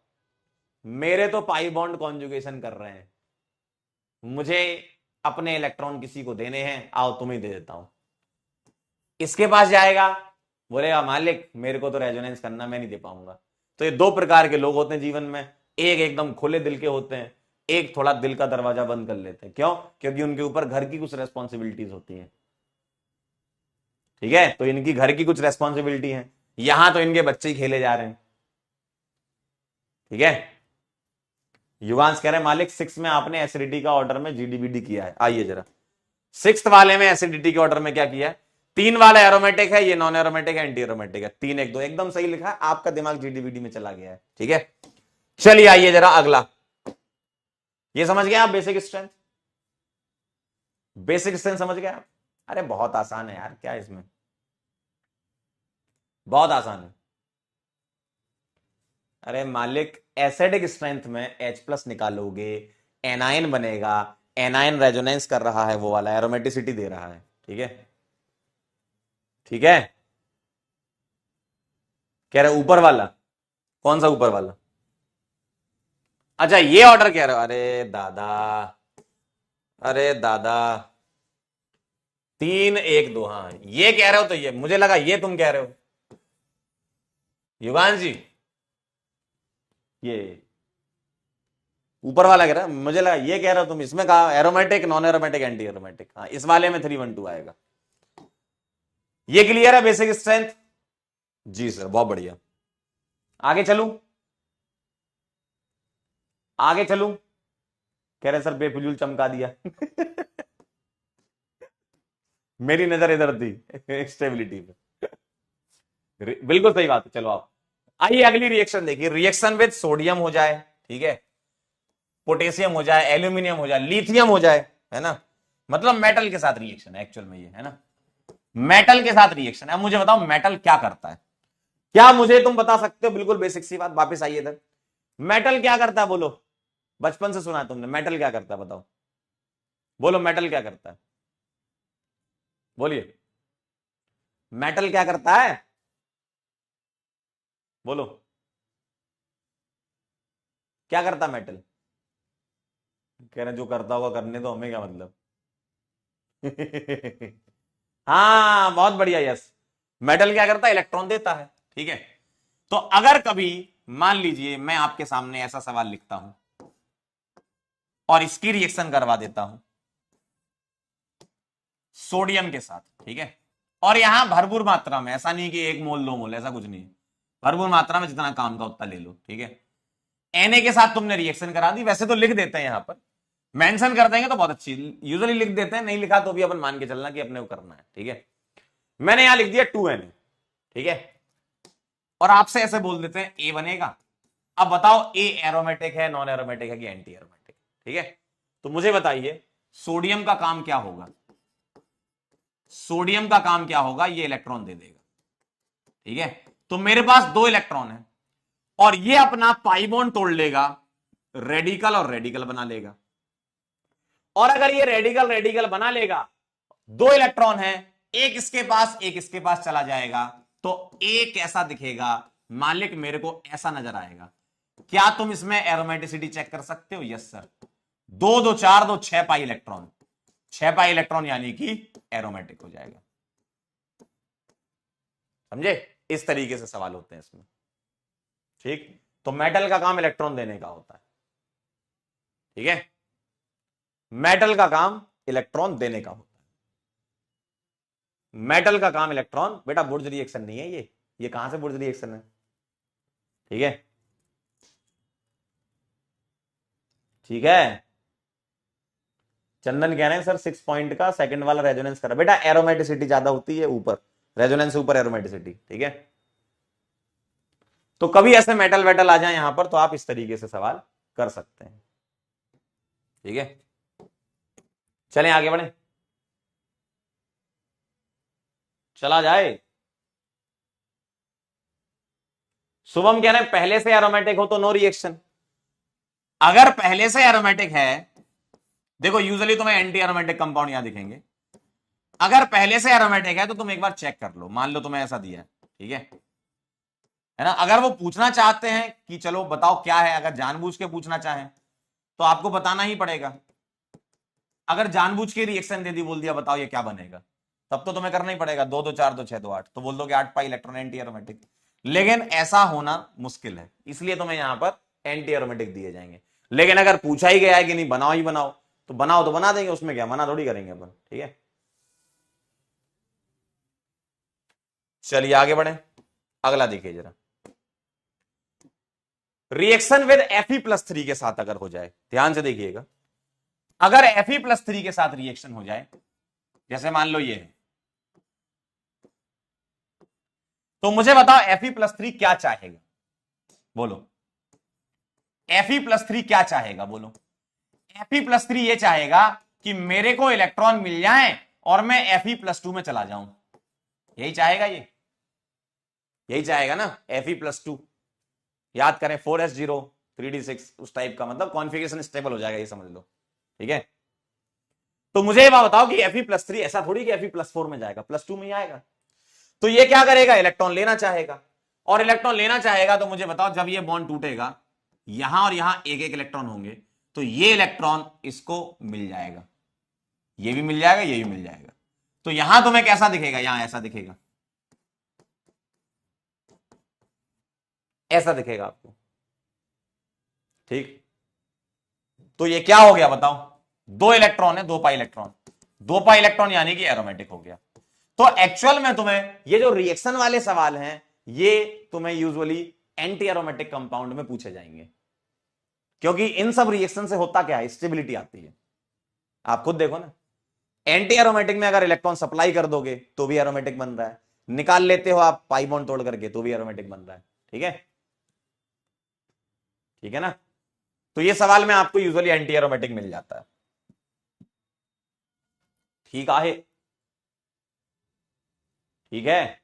मेरे तो पाई बॉन्ड कॉन्जुगेशन कर रहे हैं, मुझे अपने इलेक्ट्रॉन किसी को देने हैं, आओ तुम्हें दे देता हूं। इसके पास जाएगा, बोलेगा मालिक मेरे को तो रेजोनेंस करना, मैं नहीं दे पाऊंगा। तो ये दो प्रकार के लोग होते हैं जीवन में, एक एकदम खुले दिल के होते हैं, एक थोड़ा दिल का दरवाजा बंद कर लेते हैं। क्यों? क्योंकि उनके ऊपर घर की कुछ रेस्पॉन्सिबिलिटीज होती हैं। ठीक है, तो इनकी घर की कुछ रेस्पॉन्सिबिलिटी है, यहां तो इनके बच्चे ही खेले जा रहे हैं। ठीक है, युगांश कह रहे हैं मालिक 6 में आपने एसिडिटी का ऑर्डर में GDBD किया है। आइए जरा, 6th वाले में एसिडिटी के ऑर्डर में क्या किया है? 3 वाला एरोमेटिक है, ये नॉन एरोमेटिक है, एंटी एरोमेटिक है। 3 1 2 एकदम सही लिखा है, आपका दिमाग GDBD में चला गया है। ठीक है, चलिए आइए जरा अगला। ये समझ गए आप बेसिक स्ट्रेंथ? बेसिक स्ट्रेंथ समझ गए आप? अरे बहुत आसान है यार, क्या इसमें, बहुत आसान है। अरे मालिक एसिडिक स्ट्रेंथ में H+ निकालोगे, एनायन बनेगा, एनायन रेजोनेंस कर रहा है, वो वाला एरोमेटिसिटी दे रहा है। ठीक है, ठीक है, कह रहे ऊपर वाला, कौन सा ऊपर वाला? अच्छा ये ऑर्डर कह रहे हो? अरे दादा, अरे दादा, 3 1 2, हाँ ये कह रहे हो, तो ये मुझे लगा ये तुम कह रहे हो युगान जी, ये ऊपर वाला कह रहा है, मुझे लगा ये कह रहे हो तुम। इसमें कहा aromatic, non aromatic, anti aromatic, हाँ इस वाले में 3 1 2 आएगा। ये क्लियर है बेसिक स्ट्रेंथ? जी सर, बहुत बढ़िया। आगे चलूं, आगे चलूं, कह रहे सर बेफिजूल चमका दिया मेरी नजर इधर थी स्टेबिलिटी पे। बिल्कुल सही बात है। चलो आप आइए अगली रिएक्शन देखिए। रिएक्शन विद सोडियम हो जाए, ठीक है, पोटेशियम हो जाए, एल्यूमिनियम हो जाए, लिथियम हो जाए, है ना, मतलब मेटल के साथ रिएक्शन है एक्चुअल में ये, है ना, मेटल के साथ रिएक्शन। अब मुझे बताओ मेटल क्या करता है? क्या मुझे तुम बता सकते हो? बिल्कुल बेसिक सी बात, वापस आइए इधर। मेटल क्या करता है बोलो? बचपन से सुना है तुमने, मेटल क्या करता है बताओ, बोलो मेटल क्या करता है, बोलिए मेटल क्या करता है, बोलो क्या करता है मेटल? कह रहे जो करता होगा करने दो, हमें क्या मतलब हाँ बहुत बढ़िया, यस। मेटल क्या करता है? इलेक्ट्रॉन देता है। ठीक है, तो अगर कभी मान लीजिए मैं आपके सामने ऐसा सवाल लिखता हूं और इसकी रिएक्शन करवा देता हूं सोडियम के साथ, ठीक है, और यहां भरपूर मात्रा में, ऐसा नहीं कि 1 मोल 2 मोल, ऐसा कुछ नहीं, भरपूर मात्रा में जितना काम का उतना ले लो। ठीक है, Na के साथ तुमने रिएक्शन करा दी, वैसे तो लिख देते हैं यहां पर, मेंशन कर देंगे तो बहुत अच्छी, यूजुअली लिख देते हैं, नहीं लिखा तो भी अपन मान के चलना कि अपने को करना है। ठीक है, मैंने यहां लिख दिया 2Na, ठीक है, और आपसे ऐसे बोल देते हैं ए बनेगा। अब बताओ ए एरोमेटिक है, नॉन एरोमेटिक है कि एंटी एरोमेटिक? ठीक है, तो मुझे बताइए सोडियम का काम क्या होगा? सोडियम का काम क्या होगा? ये इलेक्ट्रॉन दे देगा। ठीक है, तो मेरे पास 2 इलेक्ट्रॉन है और ये अपना पाई बॉन्ड तोड़ लेगा, रेडिकल और रेडिकल बना लेगा, और अगर ये रेडिकल रेडिकल बना लेगा, 2 इलेक्ट्रॉन है, एक इसके पास एक इसके पास चला जाएगा, तो एक ऐसा दिखेगा, मालिक मेरे को ऐसा नजर आएगा। क्या तुम इसमें एरोमेटिसिटी चेक कर सकते हो? Yes sir. 2 2 4 2 6 pi electron, 6 pi electron यानी कि एरोमेटिक हो जाएगा। समझे? इस तरीके से सवाल होते हैं इसमें। ठीक, तो मेटल का काम इलेक्ट्रॉन देने का होता है। ठीक है, मेटल का काम इलेक्ट्रॉन देने का होता है। मेटल का काम इलेक्ट्रॉन, बेटा बुर्ज रिएक्शन नहीं है ये कहां से बुर्ज रिएक्शन है? ठीक है, ठीक है। चंदन कह रहे हैं सर 6 पॉइंट का सेकंड वाला रेजोनेंस करा। बेटा एरोमेटिसिटी ज्यादा होती है ऊपर, रेजोनेंस से ऊपर एरोमेटिसिटी। ठीक है, तो कभी ऐसे मेटल वेटल आ जाए यहां पर तो आप इस तरीके से सवाल कर सकते हैं। ठीक है, चलें आगे बढ़े, चला जाए। शुभम कह रहे हैं पहले से एरोमेटिक हो तो नो रिएक्शन। अगर पहले से एरोमेटिक है, देखो यूजुअली तुम्हें एंटी एरोमेटिक कंपाउंड यहां दिखेंगे। अगर पहले से एरोमेटिक है तो तुम एक बार चेक कर लो, मान लो तुम्हें ऐसा दिया है। ठीक है ना? अगर वो पूछना चाहते हैं कि चलो बताओ क्या है, अगर जानबूझ के पूछना चाहें तो आपको बताना ही पड़ेगा। अगर जानबूझ के रिएक्शन दे दी, बोल दिया बताओ ये क्या बनेगा, तब तो तुम्हें करना ही पड़ेगा। 2 2 4 2 6 2 8, तो बोल दो कि 8 पाई इलेक्ट्रॉन एंटी एरोमेटिक। लेकिन ऐसा होना मुश्किल है, इसलिए तुम्हें यहां पर एंटी एरोमेटिक दिए जाएंगे। लेकिन अगर पूछा ही गया है कि नहीं बनाओ ही बनाओ, तो बनाओ तो बना देंगे, उसमें क्या, मना थोड़ी करेंगे अपन। ठीक है, चलिए आगे बढ़े, अगला देखिए जरा। रिएक्शन विद Fe+3 के साथ अगर हो जाए, ध्यान से देखिएगा, अगर Fe+3 के साथ रिएक्शन हो जाए, जैसे मान लो ये है, तो मुझे बताओ Fe+3 क्या चाहेगा? बोलो Fe+3 क्या चाहेगा? बोलो Fe+3 ये चाहेगा कि मेरे को इलेक्ट्रॉन मिल जाए और मैं Fe+2 में चला जाऊं। यही चाहेगा ये, यही चाहेगा ना, Fe+2। याद करें 4s0 3d6 उस टाइप का, मतलब कॉन्फ़िगरेशन स्टेबल हो जाएगा, ये समझ लो। ठीक है, तो मुझे ये बात बताओ कि Fe+3 ऐसा थोड़ी कि Fe+4 में जाएगा, +2 में ही आएगा। तो ये क्या करेगा? इलेक्ट्रॉन लेना चाहेगा, और इलेक्ट्रॉन लेना चाहेगा तो मुझे बताओ जब ये बॉन्ड टूटेगा, यहां और यहां एक एक इलेक्ट्रॉन होंगे, तो ये इलेक्ट्रॉन इसको मिल जाएगा, ये भी मिल जाएगा, ये भी मिल जाएगा। तो यहां तुम्हें कैसा दिखेगा? यहां ऐसा दिखेगा, ऐसा दिखेगा आपको। ठीक, तो ये क्या हो गया बताओ? 2 इलेक्ट्रॉन है, 2 पाई इलेक्ट्रॉन, 2 पाई इलेक्ट्रॉन यानी कि एरोमेटिक हो गया। तो एक्चुअल में तुम्हें ये जो रिएक्शन वाले सवाल हैं, ये तुम्हें यूजुअली एंटी एरोमेटिक कंपाउंड में पूछे जाएंगे, क्योंकि इन सब रिएक्शन से होता क्या है? स्टेबिलिटी आती है। आप खुद देखो ना, एंटी एरोमेटिक में अगर इलेक्ट्रॉन सप्लाई कर दोगे तो भी एरोमेटिक बन रहा है, निकाल लेते हो आप पाई बॉन्ड तोड़ करके तो भी एरोमेटिक बन रहा है। ठीक है, ठीक है ना? तो ये सवाल में आपको यूजुअली एंटी एरोमेटिक मिल जाता है। ठीक है, ठीक है।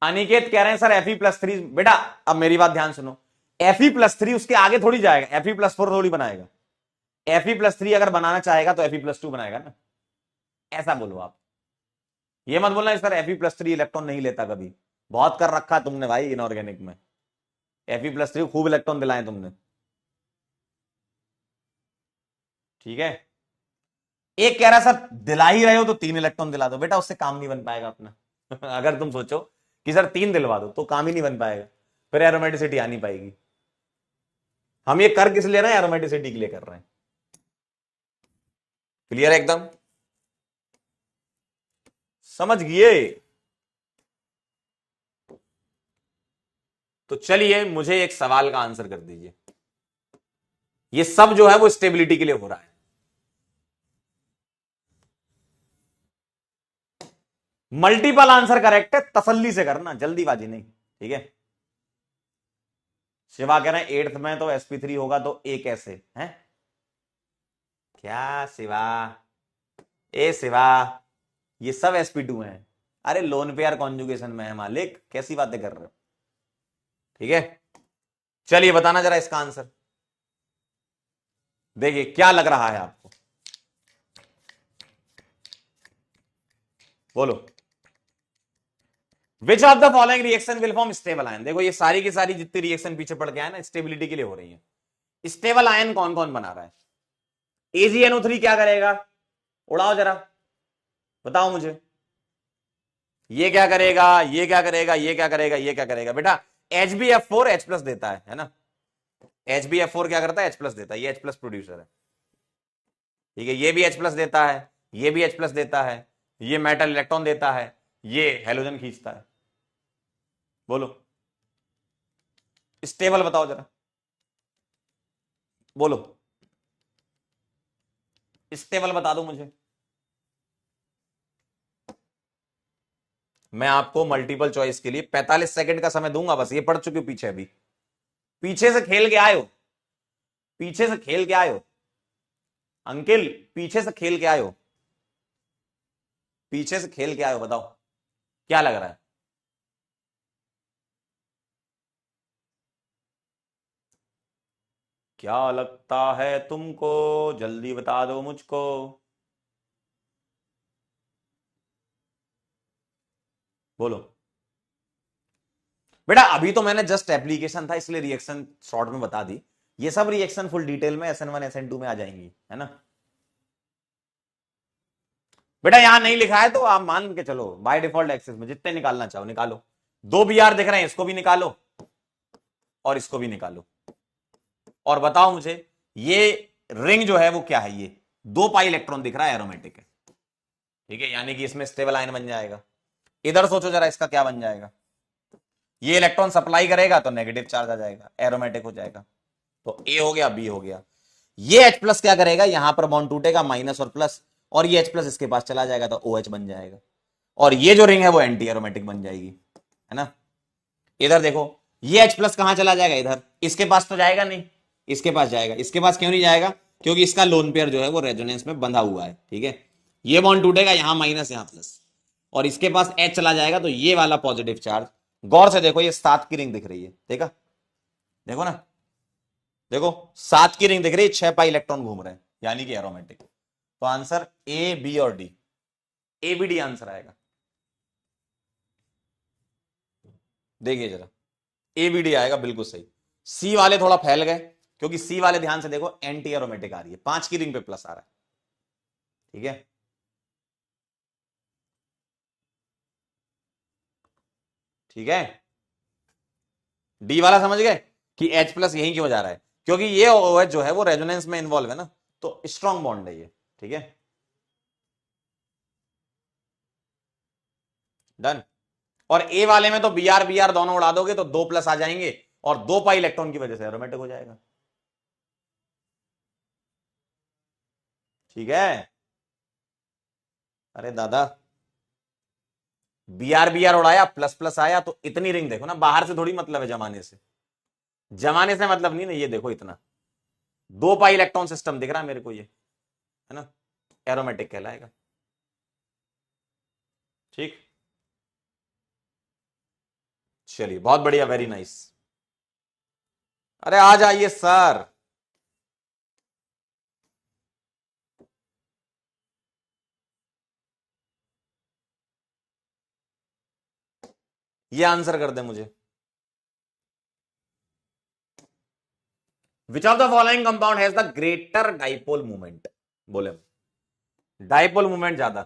अनिकेत कह रहे हैं सर Fe+3। बेटा अब मेरी बात ध्यान सुनो, Fe+3 उसके आगे थोड़ी जाएगा, Fe+4 थोड़ी बनाएगा। Fe+3 अगर बनाना चाहेगा तो Fe+2 बनाएगा ना, ऐसा बोलो आप। ये मत बोलना सर Fe+3 इलेक्ट्रॉन नहीं लेता, कभी बहुत कर रखा तुमने भाई इनऑर्गेनिक में, Fe+3 खूब इलेक्ट्रॉन दिलाए तुमने। ठीक है, एक कह रहा सर दिला ही रहे हो तो 3 इलेक्ट्रॉन दिला दो। बेटा उससे काम नहीं बन पाएगा अपना अगर तुम सोचो कि सर 3 दिलवा दो तो काम ही नहीं बन पाएगा, फिर एरोमेटिसिटी आ नहीं पाएगी। हम ये कर किस ले रहे हैं? एरोमेटिसिटी के लिए कर रहे हैं। क्लियर है एकदम? समझ गए? तो चलिए मुझे एक सवाल का आंसर कर दीजिए। ये सब जो है वो स्टेबिलिटी के लिए हो रहा है। मल्टीपल आंसर करेक्ट है, तसल्ली से करना, जल्दीबाजी नहीं। ठीक है, शिवा कह रहे हैं 8th में तो sp3 होगा तो ए कैसे है? क्या शिवा, ए शिवा, ये सब sp2 है। अरे लोन पेयर कॉन्जुगेशन में है मालिक, कैसी बातें कर रहे हो? ठीक है, चलिए बताना जरा इसका आंसर। देखिए क्या लग रहा है आपको, बोलो। विच of the following reaction will form stable ion. देखो ये सारी की सारी जितनी रिएक्शन पीछे पड़ के आए ना, स्टेबिलिटी के लिए हो रही है। स्टेबल आयन कौन कौन बना रहा है? AgNO3 क्या करेगा, उड़ाओ जरा, बताओ मुझे। ये क्या करेगा, ये क्या करेगा, ये क्या करेगा, ये क्या करेगा बेटा? HbF4 H प्लस देता है ना। HbF4 क्या करता है? H प्लस देता है। ये H प्लस प्रोड्यूसर है, ठीक है। ये भी H प्लस देता है, ये भी H प्लस देता है, ये मेटल इलेक्ट्रॉन देता है, ये हेलोजन खींचता है। बोलो स्टेबल बताओ जरा, बोलो स्टेबल बता दो मुझे। मैं आपको मल्टीपल चॉइस के लिए 45 सेकंड का समय दूंगा, बस। ये पढ़ चुके हो पीछे, अभी पीछे से खेल के आए हो, पीछे से खेल के आए हो अंकिल, पीछे से खेल के आए हो, पीछे से खेल के आए हो। बताओ क्या लग रहा है? क्या लगता है तुमको, जल्दी बता दो मुझको। बोलो बेटा, अभी तो मैंने जस्ट एप्लीकेशन था इसलिए रिएक्शन शॉर्ट में बता दी। ये सब रिएक्शन फुल डिटेल में SN1 SN2 में आ जाएंगी, है ना। बेटा यहां नहीं लिखा है तो आप मान के चलो, बाय डिफॉल्ट एक्सेस में जितने निकालना चाहो निकालो। 2 Br दिख रहे हैं, इसको भी निकालो और इसको भी निकालो, और बताओ मुझे ये रिंग जो है वो क्या है? ये 2 पाई इलेक्ट्रॉन दिख रहा है, एरोमेटिक है, ठीक है, यानी कि इसमें स्टेबल आयन बन जाएगा। इधर सोचो जरा, इसका क्या बन जाएगा? ये इलेक्ट्रॉन सप्लाई करेगा तो नेगेटिव चार्ज आ जाएगा, एरोमेटिक हो जाएगा। तो A हो गया, B हो गया। ये H प्लस क्या करेगा, यहां पर बॉन्ड टूटेगा, माइनस और प्लस, और ये H प्लस इसके पास चला जाएगा तो OH बन जाएगा, और ये जो रिंग है वो एंटी एरोमेटिक बन जाएगी, है ना। इधर देखो, ये H प्लस कहां चला जाएगा? इधर, इसके पास तो जाएगा नहीं, इसके पास जाएगा। इसके पास क्यों नहीं जाएगा? क्योंकि इसका लोन पेयर जो है वो रेजोनेंस में बंधा हुआ है, ठीक है। ये बॉन्ड टूटेगा, यहां माइनस यहां प्लस, और इसके पास H चला जाएगा तो ये वाला पॉजिटिव चार्ज। गौर से देखो, ये 7 की रिंग दिख रही है, देखा? देखो ना, देखो 7 की रिंग दिख रही है, 6 पाई इलेक्ट्रॉन घूम रहे हैं, यानी कि एरोमेटिक। तो आंसर A, B और D, ABD आंसर आएगा। देखिए जरा, ABD आएगा, बिल्कुल सही। सी वाले थोड़ा फैल गए, क्योंकि सी वाले ध्यान से देखो एंटी एरोमेटिक आ रही है, 5 की रिंग पे प्लस आ रहा है, ठीक है। ठीक है, डी वाला समझ गए कि H प्लस यही क्यों जा रहा है? क्योंकि ये OH जो है वो रेजोनेंस में इन्वॉल्व है ना, तो स्ट्रॉन्ग बॉन्ड है ये, ठीक है। डन। और ए वाले में तो Br दोनों उड़ा दोगे तो 2 प्लस आ जाएंगे, और 2 पाई इलेक्ट्रॉन की वजह से एरोमेटिक हो जाएगा, ठीक है। अरे दादा, Br उड़ाया, प्लस प्लस आया, तो इतनी रिंग देखो ना, बाहर से थोड़ी मतलब है, जमाने से, जमाने से मतलब नहीं ना। ये देखो इतना 2 पाई इलेक्ट्रॉन सिस्टम दिख रहा है मेरे को, ये है ना, एरोमेटिक कहलाएगा, ठीक। चलिए बहुत बढ़िया, वेरी नाइस। अरे आ जाइए सर। ये आंसर कर दे मुझे। विच of the following compound has the greater dipole movement? बोले डाइपोल मूवमेंट ज्यादा,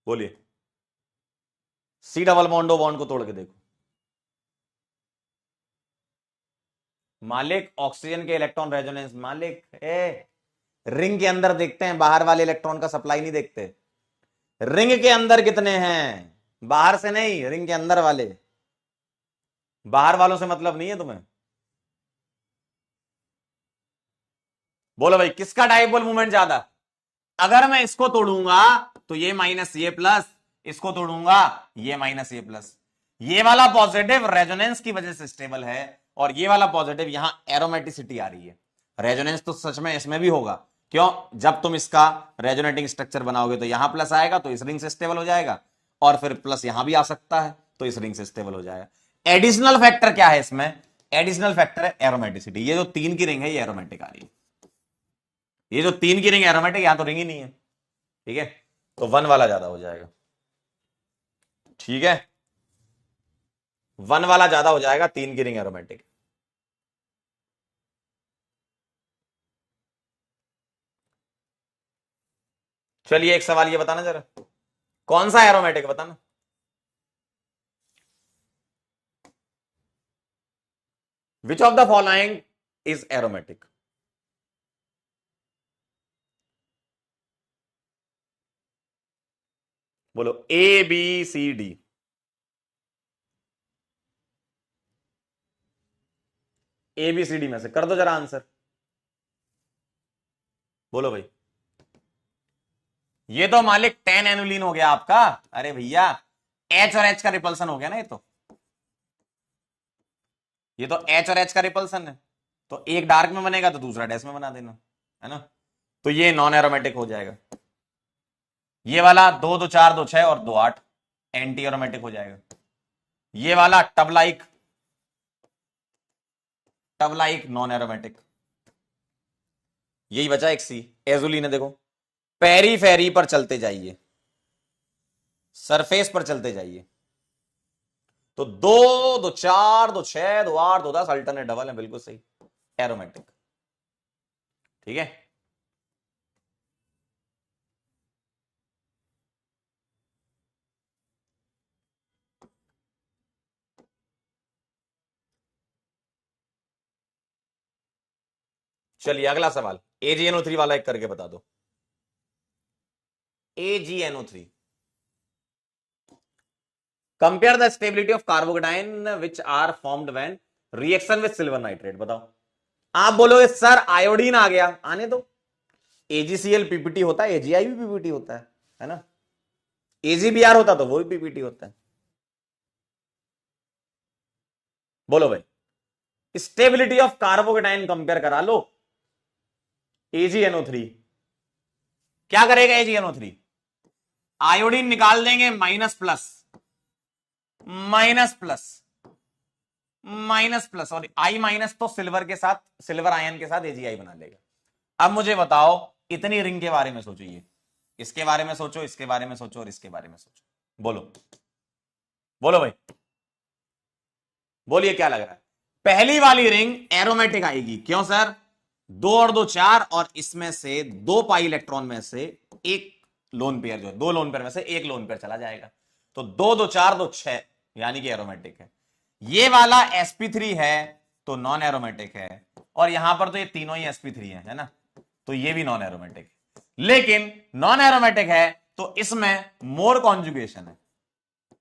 बोलिए। C डबल बॉन्ड, बॉन्ड को तोड़ के देखो मालिक, ऑक्सीजन के इलेक्ट्रॉन रेजोनेंस मालिक, रिंग के अंदर देखते हैं, बाहर वाले इलेक्ट्रॉन का सप्लाई नहीं देखते। रिंग के अंदर कितने हैं, बाहर से नहीं, रिंग के अंदर वाले, बाहर वालों से मतलब नहीं है तुम्हें। बोलो भाई किसका डाइपोल मूवमेंट ज्यादा? अगर मैं इसको तोड़ूंगा तो ये माइनस ये प्लस, इसको तोड़ूंगा ये माइनस ये प्लस। ये वाला पॉजिटिव रेजोनेंस की वजह से स्टेबल है, और ये वाला पॉजिटिव यहां एरोमेटिसिटी आ रही है। रेजोनेंस तो सच में इसमें भी होगा, क्यों? जब तुम इसका रेजोनेटिंग स्ट्रक्चर बनाओगे तो यहां प्लस आएगा तो इस रिंग से स्टेबल हो जाएगा, और फिर प्लस यहां भी आ सकता है तो इस रिंग से स्टेबल हो जाएगा। एडिशनल फैक्टर क्या है इसमें? एडिशनल फैक्टर है एरोमेटिसिटी। ये जो 3 की रिंग है ये एरोमेटिक आ रही है, ये जो 3 की रिंग एरोमेटिक, यहां तो रिंग ही नहीं है। ठीक है, तो 1 वाला ज्यादा हो जाएगा। ठीक है, 1 वाला ज्यादा हो जाएगा, 3 की रिंग एरोमेटिक। चलिए एक सवाल ये बताना जरा, कौन सा एरोमेटिक बताना। Which of the following is aromatic? बोलो, A B C D. A B C D में से कर दो जरा आंसर, बोलो भाई। ये तो मालिक 10 एनुलिन हो गया आपका। अरे भैया, एच और एच का रिपल्सन हो गया ना, ये तो एच और एच का रिपल्सन है, तो एक डार्क में बनेगा तो दूसरा डैश में बना देना, है ना। तो ये नॉन एरोमेटिक हो जाएगा। ये वाला 2 2 4 2 6 और 2 8 एंटी एरोमेटिक हो जाएगा। ये वाला टब लाइक नॉन एरोमेटिक। यही बचा एक सी, एजुलिन है। देखो, पेरी फेरी पर चलते जाइए, सरफेस पर चलते जाइए, तो 2 2 4 2 6 2 8 2 10 अल्टरनेट डबल है, बिल्कुल सही, एरोमेटिक। ठीक है, चलिए अगला सवाल, AgNO3 वाला एक करके बता दो। AgNO3, compare the stability of carbocation which are formed when reaction with silver nitrate. बताओ। आप बोलोगे सर आयोडीन आ गया, आने दो। AgCl पीपीटी होता है, AgI भी पीपीटी होता है ना। AgBr होता तो वो भी पीपीटी होता है। बोलो भाई, स्टेबिलिटी ऑफ कार्बोकेटाइन कंपेयर करा लो। AgNO3 क्या करेगा? AgNO3 आयोडीन निकाल देंगे, minus plus minus plus minus plus, और आई माइनस तो सिल्वर के साथ, सिल्वर आयन के साथ AgI बना लेगा। अब मुझे बताओ, इतनी रिंग के बारे में सोचिए, इसके बारे में सोचो, इसके बारे में सोचो और इसके बारे में सोचो। बोलो बोलो भाई, बोलिए क्या लग रहा है? पहली वाली रिंग एरोमेटिक आएगी, क्यों सर? 2 और 2 4, और इसमें से 2 पाई इलेक्ट्रॉन में से एक लोन पेयर, जो 2 लोन पेयर में से एक लोन पेयर चला जाएगा, तो 2 2 4 2 6, यानी कि एरोमेटिक है। ये वाला sp3 है तो नॉन एरोमेटिक है, और यहां पर तो ये तीनों ही sp3 है ना, तो ये भी नॉन एरोमेटिक है। लेकिन नॉन एरोमेटिक है तो इसमें मोर कॉन्जुगेशन है।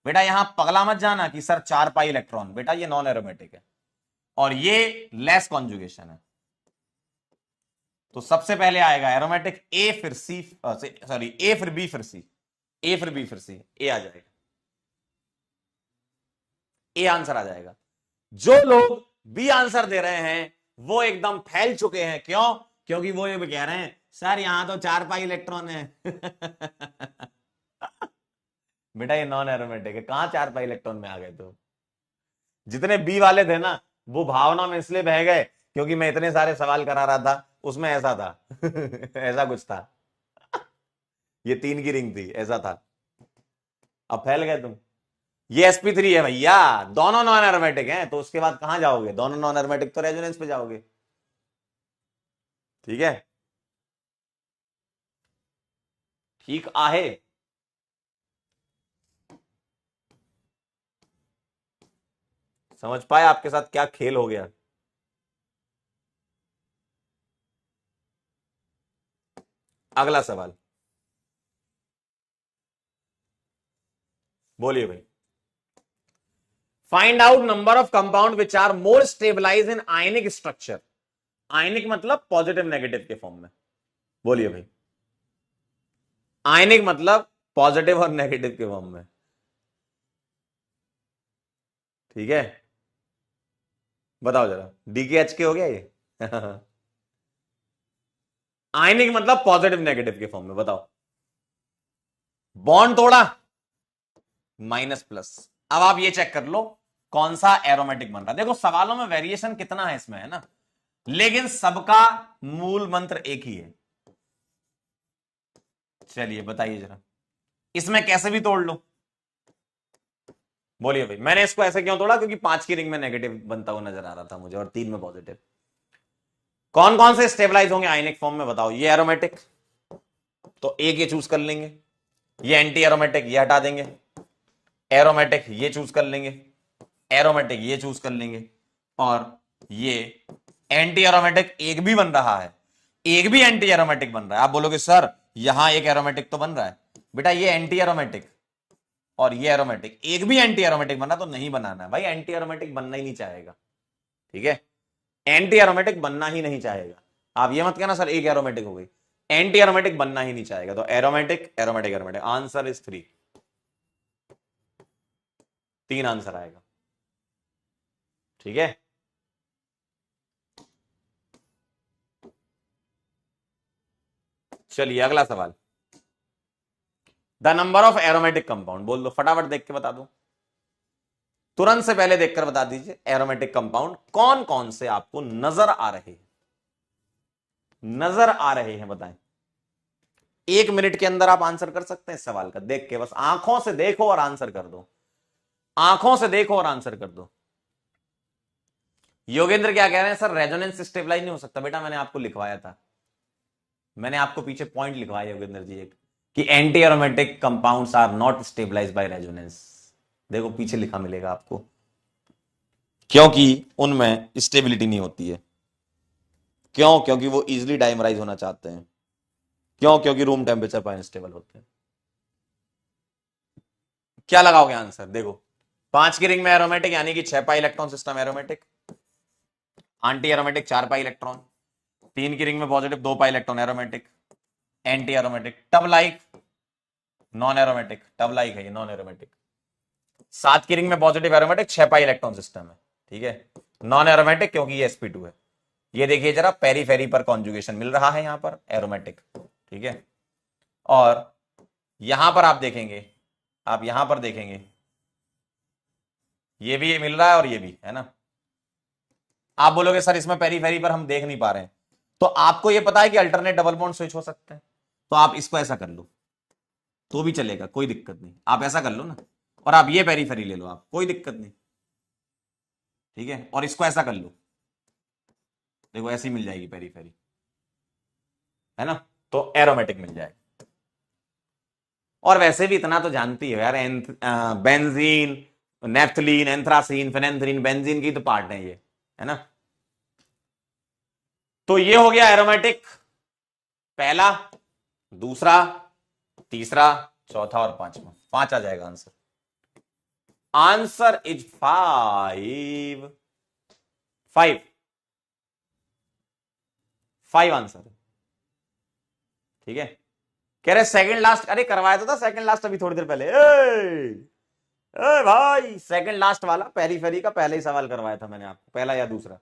बेटा यहां पगला मत जाना कि सर 4 पाई इलेक्ट्रॉन, बेटा ये नॉन एरोमेटिक है, और ये लेस कॉन्जुगेशन है। तो सबसे पहले आएगा एरोमेटिक, ए फिर सी, सॉरी ए फिर बी फिर सी, ए फिर बी फिर सी, ए आ जाएगा, ए आंसर आ जाएगा। जो लोग बी आंसर दे रहे हैं वो एकदम फैल चुके हैं, क्यों? क्योंकि वो ये भी कह रहे हैं सर यहां तो 4 पाई इलेक्ट्रॉन है। बेटा ये नॉन एरोमेटिक है, कहां 4 पाई इलेक्ट्रॉन में आ गए? तो जितने बी वाले थे ना, वो भावना में इसलिए बह गए क्योंकि मैं इतने सारे सवाल करा रहा था, उसमें ऐसा था। ऐसा कुछ था, ये 3 की रिंग थी, ऐसा था। अब फैल गए तुम। ये sp3 है भैया, दोनों नॉन एरोमेटिक हैं, तो उसके बाद कहां जाओगे? दोनों नॉन एरोमेटिक तो रेजोनेंस पे जाओगे। ठीक है, ठीक आहे। समझ पाए आपके साथ क्या खेल हो गया? अगला सवाल, बोलिए भाई। Find out number of compound which are more stabilize in ionic structure. Ionic मतलब पॉजिटिव नेगेटिव के फॉर्म में। बोलिए भाई, आयनिक मतलब पॉजिटिव और नेगेटिव के फॉर्म में। ठीक है, बताओ जरा, DKH के हो गया ये? आयनिक मतलब पॉजिटिव नेगेटिव के फॉर्म में, बताओ। बॉन्ड तोड़ा, माइनस प्लस। अब आप ये चेक कर लो, कौन सा एरोमेटिक बन रहा है। देखो सवालों में वेरिएशन कितना है इसमें, है ना, लेकिन सबका मूल मंत्र एक ही है। चलिए बताइए जरा, इसमें कैसे भी तोड़ लो। बोलिए भाई, मैंने इसको ऐसे क्यों तोड़ा, क्योंकि 5 की रिंग में नेगेटिव बनता हुआ नजर आ रहा था मुझे और 3 में पॉजिटिव। कौन कौन से स्टेबलाइज होंगे आयनिक फॉर्म में बताओ। ये एरोमेटिक, तो एक ये चूज कर लेंगे। ये एंटी एरोमेटिक, ये हटा देंगे। एरोमेटिक ये चूज कर लेंगे। एरोमेटिक ये चूज कर लेंगे। और ये एंटी एरोमेटिक एक भी बन रहा है, एक भी एंटी एरोमेटिक बन रहा है। आप बोलोगे सर यहां एक एरोमेटिक तो बन रहा है। बेटा ये एंटी एरोमेटिक और ये एरोमेटिक, एक भी एंटी एरोमेटिक बना तो नहीं बनाना है भाई, एंटी एरोमेटिक बनना ही नहीं चाहेगा। ठीक है, एंटी एरोमेटिक बनना ही नहीं चाहेगा। आप ये मत कहना सर एक एरोमेटिक हो गई, एंटी एरोमेटिक बनना ही नहीं चाहेगा। तो aromatic aromatic aromatic, answer is 3। 3 answer आएगा। ठीक है, चलिए अगला सवाल। The number of aromatic compound बोल दो, फटाफट देख के बता दो, तुरंत से पहले देखकर बता दीजिए एरोमेटिक कंपाउंड कौन कौन से आपको नजर आ रहे हैं, नजर आ रहे हैं बताएं। 1 मिनट के अंदर आप आंसर कर सकते हैं इस सवाल का, देख के, बस आंखों से देखो और आंसर कर दो, आंखों से देखो और आंसर कर दो। योगेंद्र क्या कह रहे हैं, सर रेजोनेंस स्टेबलाइज नहीं हो सकता। बेटा मैंने आपको लिखवाया था, मैंने आपको पीछे पॉइंट लिखवाया योगेंद्र जी एक, कि anti aromatic compounds are not stabilised by resonance. देखो पीछे लिखा मिलेगा आपको, क्योंकि उनमें स्टेबिलिटी नहीं होती है। क्यों? क्योंकि वो इजिली डाइमराइज होना चाहते हैं। क्यों? क्योंकि रूम टेम्परेचर पर अनस्टेबल होते हैं। क्या लगाओगे आंसर? देखो 5 की रिंग में एरोमेटिक यानी कि 6 pi electron system aromatic, anti aromatic 4 pi electron, 3 की रिंग में positive 2 pi electron aromatic, anti aromatic, tub like non aromatic, tub like है ये नॉन एरोमेटिक, 7 की रिंग में positive aromatic 6 pi electron system है। ठीक है, नॉन एरोमेटिक क्योंकि ये sp2 है। ये देखिए जरा, पेरीफेरी पर कॉन्जुगेशन मिल रहा है यहां पर, एरोमेटिक। ठीक है, और यहां पर आप देखेंगे, आप यहां पर देखेंगे ये भी ये मिल रहा है और ये भी, है ना। आप बोलोगे सर इसमें पेरीफेरी पर हम देख नहीं पा रहे हैं, तो आपको ये पता है कि अल्टरनेट डबल बॉन्ड स्विच हो सकते हैं, तो आप इसको ऐसा कर लो तो भी चलेगा, कोई दिक्कत नहीं। आप ऐसा कर लो ना, और आप ये पेरीफेरी ले लो, आप कोई दिक्कत नहीं। ठीक है, और इसको ऐसा कर लो, देखो ऐसी मिल जाएगी पेरीफेरी, है ना, तो एरोमेटिक मिल जाएगा। और वैसे भी इतना तो जानती हो यार, benzene, naphthalene, anthracene, phenanthrene, benzene की तो पार्ट है ये, है ना। तो ये हो गया एरोमेटिक, पहला, दूसरा, तीसरा, चौथा और पांचवा। 5 आ जाएगा आंसर। Answer is 5। 5 5 आंसर। ठीक है, कह रहे सेकंड लास्ट, अरे करवाया तो था सेकंड लास्ट अभी थोड़ी देर पहले। भाई सेकंड लास्ट वाला पेरीफेरी का पहले ही सवाल करवाया था मैंने आपको, पहला या दूसरा।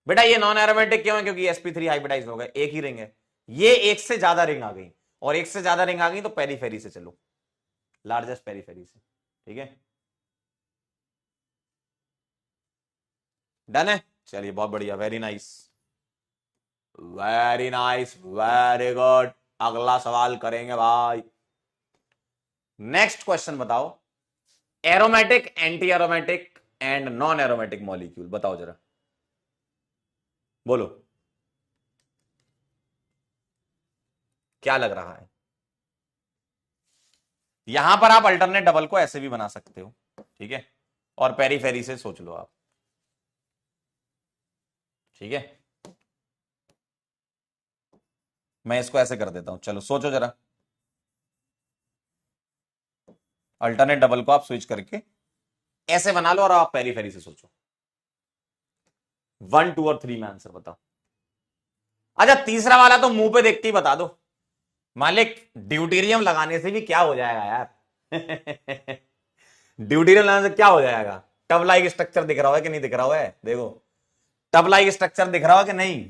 बेटा ये नॉन एरोमेटिक क्यों है? क्योंकि sp3 हाइब्रिडाइज हो गए, एक ही रिंग है। ये एक से ज्यादा रिंग आ गई, और एक से ज्यादा रिंग आ गई तो पेरीफेरी से चलो, लार्जेस्ट पेरीफेरी से। ठीक है, डन है। चलिए बहुत बढ़िया, very nice, very nice, very good. अगला सवाल करेंगे भाई। नेक्स्ट क्वेश्चन बताओ, aromatic, anti aromatic and non aromatic molecule बताओ जरा, बोलो क्या लग रहा है। यहां पर आप अल्टरनेट डबल को ऐसे भी बना सकते हो, ठीक है, और पेरीफेरी से सोच लो आप। ठीक है, मैं इसको ऐसे कर देता हूं, चलो सोचो जरा। अल्टरनेट डबल को आप स्विच करके ऐसे बना लो और आप पेरीफेरी से सोचो। 1, 2 और 3 में आंसर बताओ। अच्छा तीसरा वाला तो मुंह पे देखते ही बता दो, मालिक ड्यूटीरियम लगाने से भी क्या हो जाएगा यार। ड्यूटीरियम लगाने से क्या हो जाएगा? टब लाइक स्ट्रक्चर दिख रहा है कि नहीं दिख रहा है? देखो टब लाइक स्ट्रक्चर दिख रहा है कि नहीं?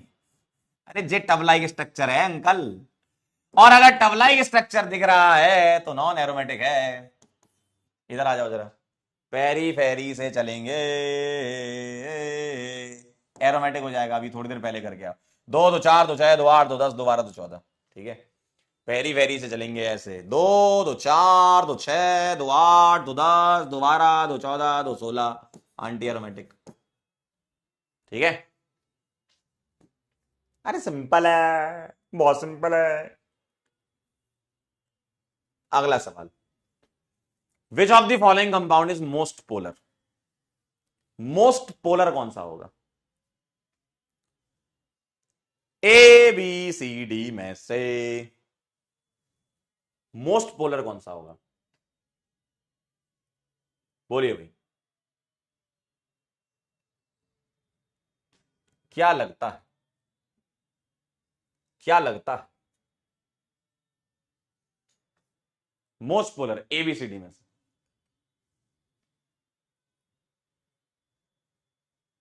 अरे जे टब लाइक स्ट्रक्चर है अंकल, और अगर टब लाइक स्ट्रक्चर दिख रहा है तो नॉन एरोमेटिक है। इधर आ जाओ जरा, पेरी फेरी से चलेंगे, एरोमेटिक हो जाएगा, अभी थोड़ी देर पहले करके आओ। 2 2 4 2 6 2 8 2 10 2 12 2 14, ठीक है। पेरी फेरी से चलेंगे ऐसे, 2 2 4 2 6 2 8 2 10 2 12 2 14 2 16, आंटी एरोमेटिक, ठीक है। अरे सिंपल है, बहुत सिंपल है। अगला सवाल, विच of the following compound is most polar? Most polar कौन सा होगा? ए बी सी डी में से मोस्ट पोलर कौन सा होगा? बोलिए भाई, क्या लगता है, क्या लगता है? मोस्ट पोलर एबीसीडी में से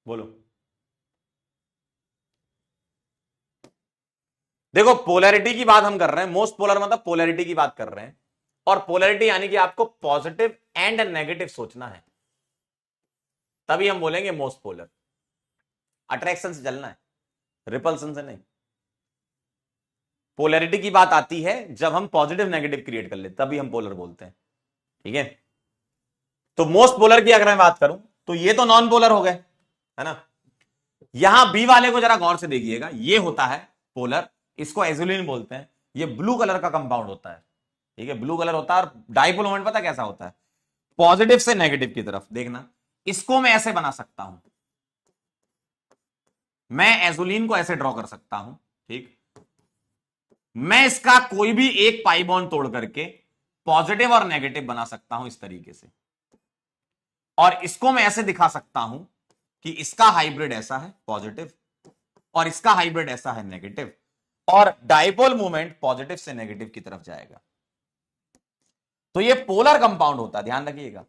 बोलो। देखो, पोलैरिटी की बात हम कर रहे हैं, मोस्ट पोलर मतलब पोलैरिटी की बात कर रहे हैं, और पोलैरिटी यानी कि आपको पॉजिटिव एंड नेगेटिव सोचना है, तभी हम बोलेंगे मोस्ट पोलर। अट्रैक्शन से चलना है, रिपल्सन से नहीं। पोलैरिटी की बात आती है जब हम पॉजिटिव नेगेटिव क्रिएट कर लेते, तभी हम पोलर बोलते हैं, ठीक है। तो मोस्ट पोलर की अगर मैं बात करूं तो ये तो नॉन पोलर हो गए, है ना। यहां बी वाले को जरा गौर से देखिएगा, ये होता है पोलर, इसको एजुलिन बोलते हैं, ये ब्लू कलर का कंपाउंड होता है, ठीक है, ब्लू कलर होता है। और डाइपोल मोमेंट पता कैसा होता है? पॉजिटिव से नेगेटिव की तरफ देखना। इसको मैं ऐसे बना सकता हूं, मैं एजुलिन को ऐसे ड्रॉ कर सकता हूं, ठीक। मैं इसका कोई भी एक पाई बॉन्ड तोड़ करके पॉजिटिव और नेगेटिव बना सकता हूं इस तरीके से, और इसको मैं ऐसे दिखा सकता हूं कि इसका हाइब्रिड ऐसा है पॉजिटिव, और इसका हाइब्रिड ऐसा है नेगेटिव, और डाइपोल मूवमेंट पॉजिटिव से नेगेटिव की तरफ जाएगा। तो ये पोलर कंपाउंड होता है, ध्यान रखिएगा।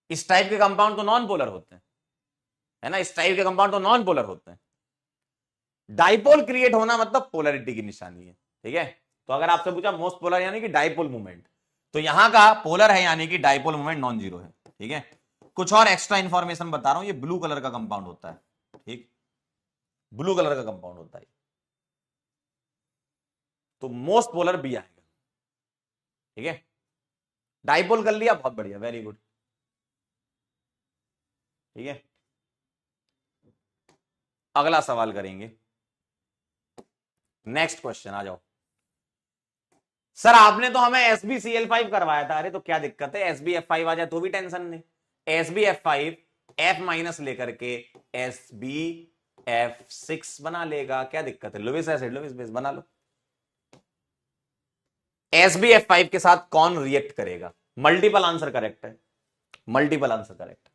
इस टाइप के कंपाउंड तो नॉन पोलर होते हैं, है ना, इस टाइप के कंपाउंड तो नॉन पोलर होते हैं। डाइपोल क्रिएट होना मतलब पोलैरिटी की निशानी है, ठीक है। तो अगर आपसे पूछा मोस्ट पोलर यानी कि डाइपोल मूवमेंट, तो यहां का पोलर है यानी कि डाइपोल मूवमेंट नॉन जीरो है, ठीक है। कुछ और एक्स्ट्रा इंफॉर्मेशन बता रहा हूं, ये ब्लू कलर का कंपाउंड होता है, ठीक, ब्लू कलर का कंपाउंड होता है, तो मोस्ट पोलर बी आएगा, ठीक है। डाइपोल कर लिया, बहुत बढ़िया, वेरी गुड, ठीक है। अगला सवाल करेंगे, नेक्स्ट क्वेश्चन आ जाओ। सर आपने तो हमें SbCl5 करवाया था, अरे तो क्या दिक्कत है, SbF5 आ जाए तो भी टेंशन नहीं। SbF5 F माइनस लेकर के SbF6 बना लेगा, क्या दिक्कत है, लुईस एसिड, लुईस बेस बना लो। SbF5 के साथ कौन रिएक्ट करेगा? मल्टीपल आंसर करेक्ट है, मल्टीपल आंसर करेक्ट,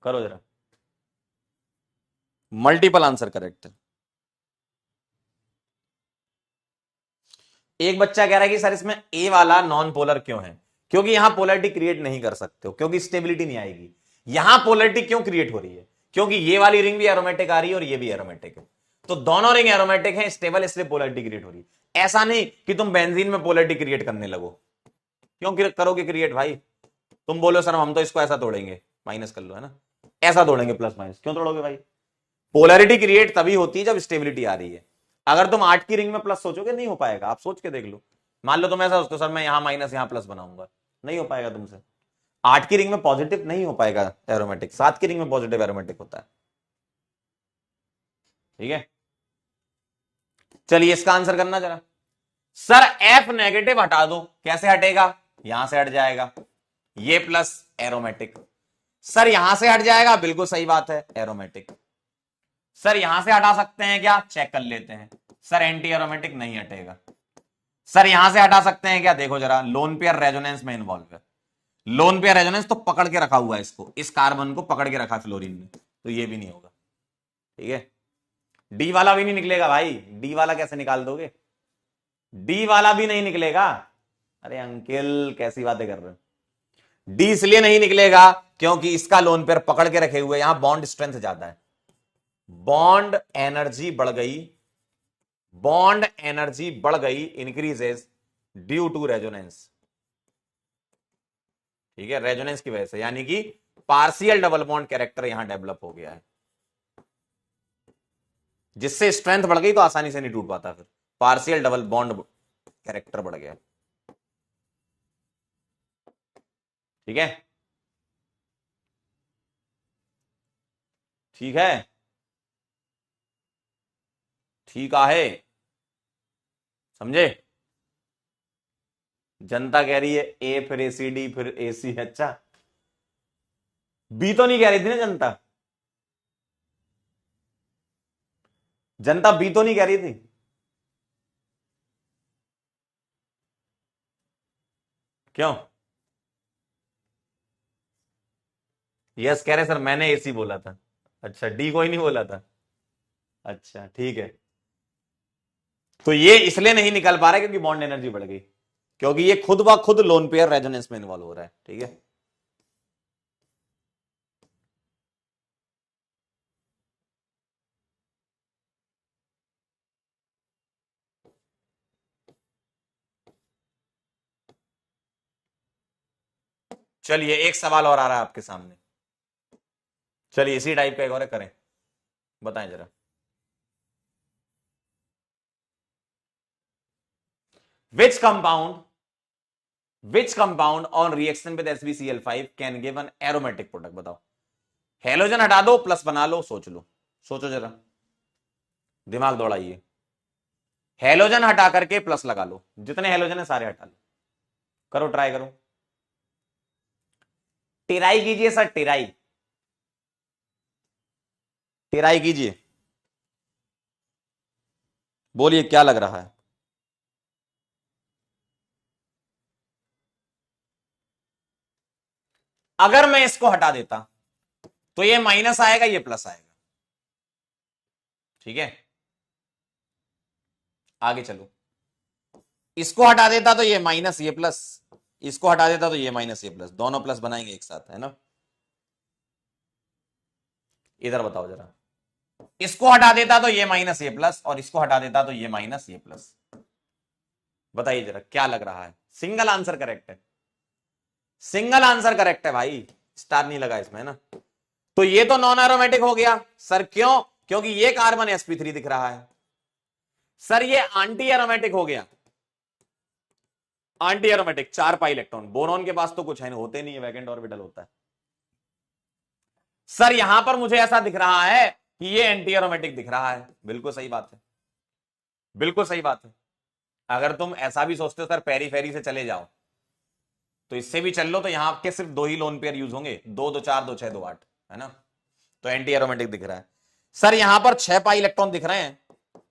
करो जरा, मल्टीपल आंसर करेक्ट है। एक बच्चा कह रहा है कि सर इसमें ए वाला नॉन पोलर क्यों है? क्योंकि यहां पोलैरिटी क्रिएट नहीं कर सकते हो, क्योंकि स्टेबिलिटी नहीं आएगी। यहां पोलैरिटी क्यों क्रिएट हो रही है? क्योंकि ये वाली रिंग भी एरोमेटिक आ रही है और ये भी एरोमेटिक है, तो दोनों रिंग एरोमेटिक है, स्टेबल, इसलिए पोलैरिटी क्रिएट हो रही है। ऐसा नहीं कि तुम बेंजीन में पोलैरिटी क्रिएट करने लगो, क्यों करोगे क्रिएट भाई? तुम बोलो सर हम तो इसको ऐसा तोड़ेंगे, माइनस कर लो, है ना, ऐसा तोड़ेंगे प्लस माइनस, क्यों तोड़ोगे भाई? पोलैरिटी क्रिएट तभी होती है जब स्टेबिलिटी आ रही है। अगर तुम 8 की रिंग में प्लस सोचोगे, नहीं हो पाएगा, आप सोच के देख लो। मान लो तुम ऐसा सोचते हो सर मैं यहां माइनस यहां प्लस बनाऊंगा, नहीं हो पाएगा तुमसे। 8 की रिंग में पॉजिटिव नहीं हो पाएगा एरोमेटिक, 7 की रिंग में पॉजिटिव एरोमेटिक होता है, ठीक है। चलिए इसका आंसर करना जरा। सर एफ नेगेटिव हटा दो, कैसे हटेगा? यहां से हट जाएगा, ये प्लस एरोमेटिक। सर यहां से हट जाएगा, बिल्कुल सही बात है, एरोमेटिक। सर यहां से हटा सकते हैं क्या? चेक कर लेते हैं। सर एंटी एरोमेटिक नहीं हटेगा। सर यहां से हटा सकते हैं क्या? देखो जरा, लोन पेयर रेजोनेंस में इन्वॉल्व है, लोन पेयर रेजोनेंस तो पकड़ के रखा हुआ है इसको, इस कार्बन को पकड़ के रखा फ्लोरीन ने, तो ये भी नहीं होगा, ठीक है। डी वाला भी नहीं निकलेगा भाई, डी वाला कैसे निकाल दोगे? डी वाला भी नहीं निकलेगा। अरे अंकिल कैसी बातें कर रहे हो? डी इसलिए नहीं निकलेगा क्योंकि इसका लोन पेयर पकड़ के रखे हुए, यहां बॉन्ड स्ट्रेंथ ज्यादा है, बॉन्ड एनर्जी बढ़ गई, बॉन्ड एनर्जी बढ़ गई, इंक्रीजेस ड्यू टू रेजोनेंस, ठीक है, रेजोनेंस की वजह से, यानी कि पार्शियल डबल बॉन्ड कैरेक्टर यहां डेवलप हो गया है, जिससे स्ट्रेंथ बढ़ गई तो आसानी से नहीं टूट पाता, फिर पार्शियल डबल बॉन्ड कैरेक्टर बढ़ गया। ठीक है, ठीक है, ठीक है, समझे? जनता कह रही है ए फिर एसीडी फिर एसी। अच्छा, बी तो नहीं कह रही थी ना जनता? जनता बी तो नहीं कह रही थी? क्यों? यस कह रहे सर, मैंने एसी बोला था। अच्छा, डी कोई नहीं बोला था? अच्छा, ठीक है। तो ये इसलिए नहीं निकल पा रहा क्योंकि बॉन्ड एनर्जी बढ़ गई, क्योंकि ये खुद ब खुद लोन पेयर रेजोनेंस में इन्वॉल्व हो रहा है। ठीक है, चलिए एक सवाल और आ रहा है आपके सामने। चलिए इसी टाइप का एक और करें, बताएं जरा। Which compound on reaction with SbCl5 can give an aromatic product? बताओ। हेलोजन हटा दो, प्लस बना लो, सोच लो, सोचो जरा, दिमाग दौड़ाइए। हेलोजन हटा करके प्लस लगा लो, जितने हेलोजन है सारे हटा लो, करो, ट्राई करो। टिराई कीजिए सर, टिराई, टिराई कीजिए, बोलिए क्या लग रहा है? अगर मैं इसको हटा देता तो ये माइनस आएगा, ये प्लस आएगा। ठीक है, आगे चलो। इसको हटा देता तो ये माइनस ये प्लस, इसको हटा देता तो ये माइनस ये प्लस, दोनों प्लस बनाएंगे एक साथ, है ना? इधर बताओ जरा, इसको हटा देता तो ये माइनस ये प्लस, और इसको हटा देता तो ये माइनस ये प्लस। बताइए जरा क्या लग रहा है? सिंगल आंसर करेक्ट है, सिंगल आंसर करेक्ट है भाई, स्टार नहीं लगा इसमें ना। तो ये तो नॉन एरोमेटिक हो गया सर, क्यों? क्योंकि ये कार्बन sp3 दिख रहा है। सर ये एंटी एरोमेटिक हो गया, anti aromatic, 4 pi electron, boron के पास तो कुछ है नहीं, होते नहीं है, वैकेंट ऑर्बिटल होता है। सर यहां पर मुझे ऐसा दिख रहा है कि ये एंटी एरोमेटिक दिख रहा है, बिल्कुल सही बात है, बिल्कुल सही बात है। अगर तुम ऐसा भी सोचते हो सर पेरी फेरी से चले जाओ, तो इससे भी चल लो, तो यहां के सिर्फ 2 ही लोन पेयर यूज होंगे, 2 2 4 2 6 2 8, है ना? तो एंटी एरोमेटिक दिख रहा है। सर यहां पर 6 पाई इलेक्ट्रॉन दिख रहे हैं,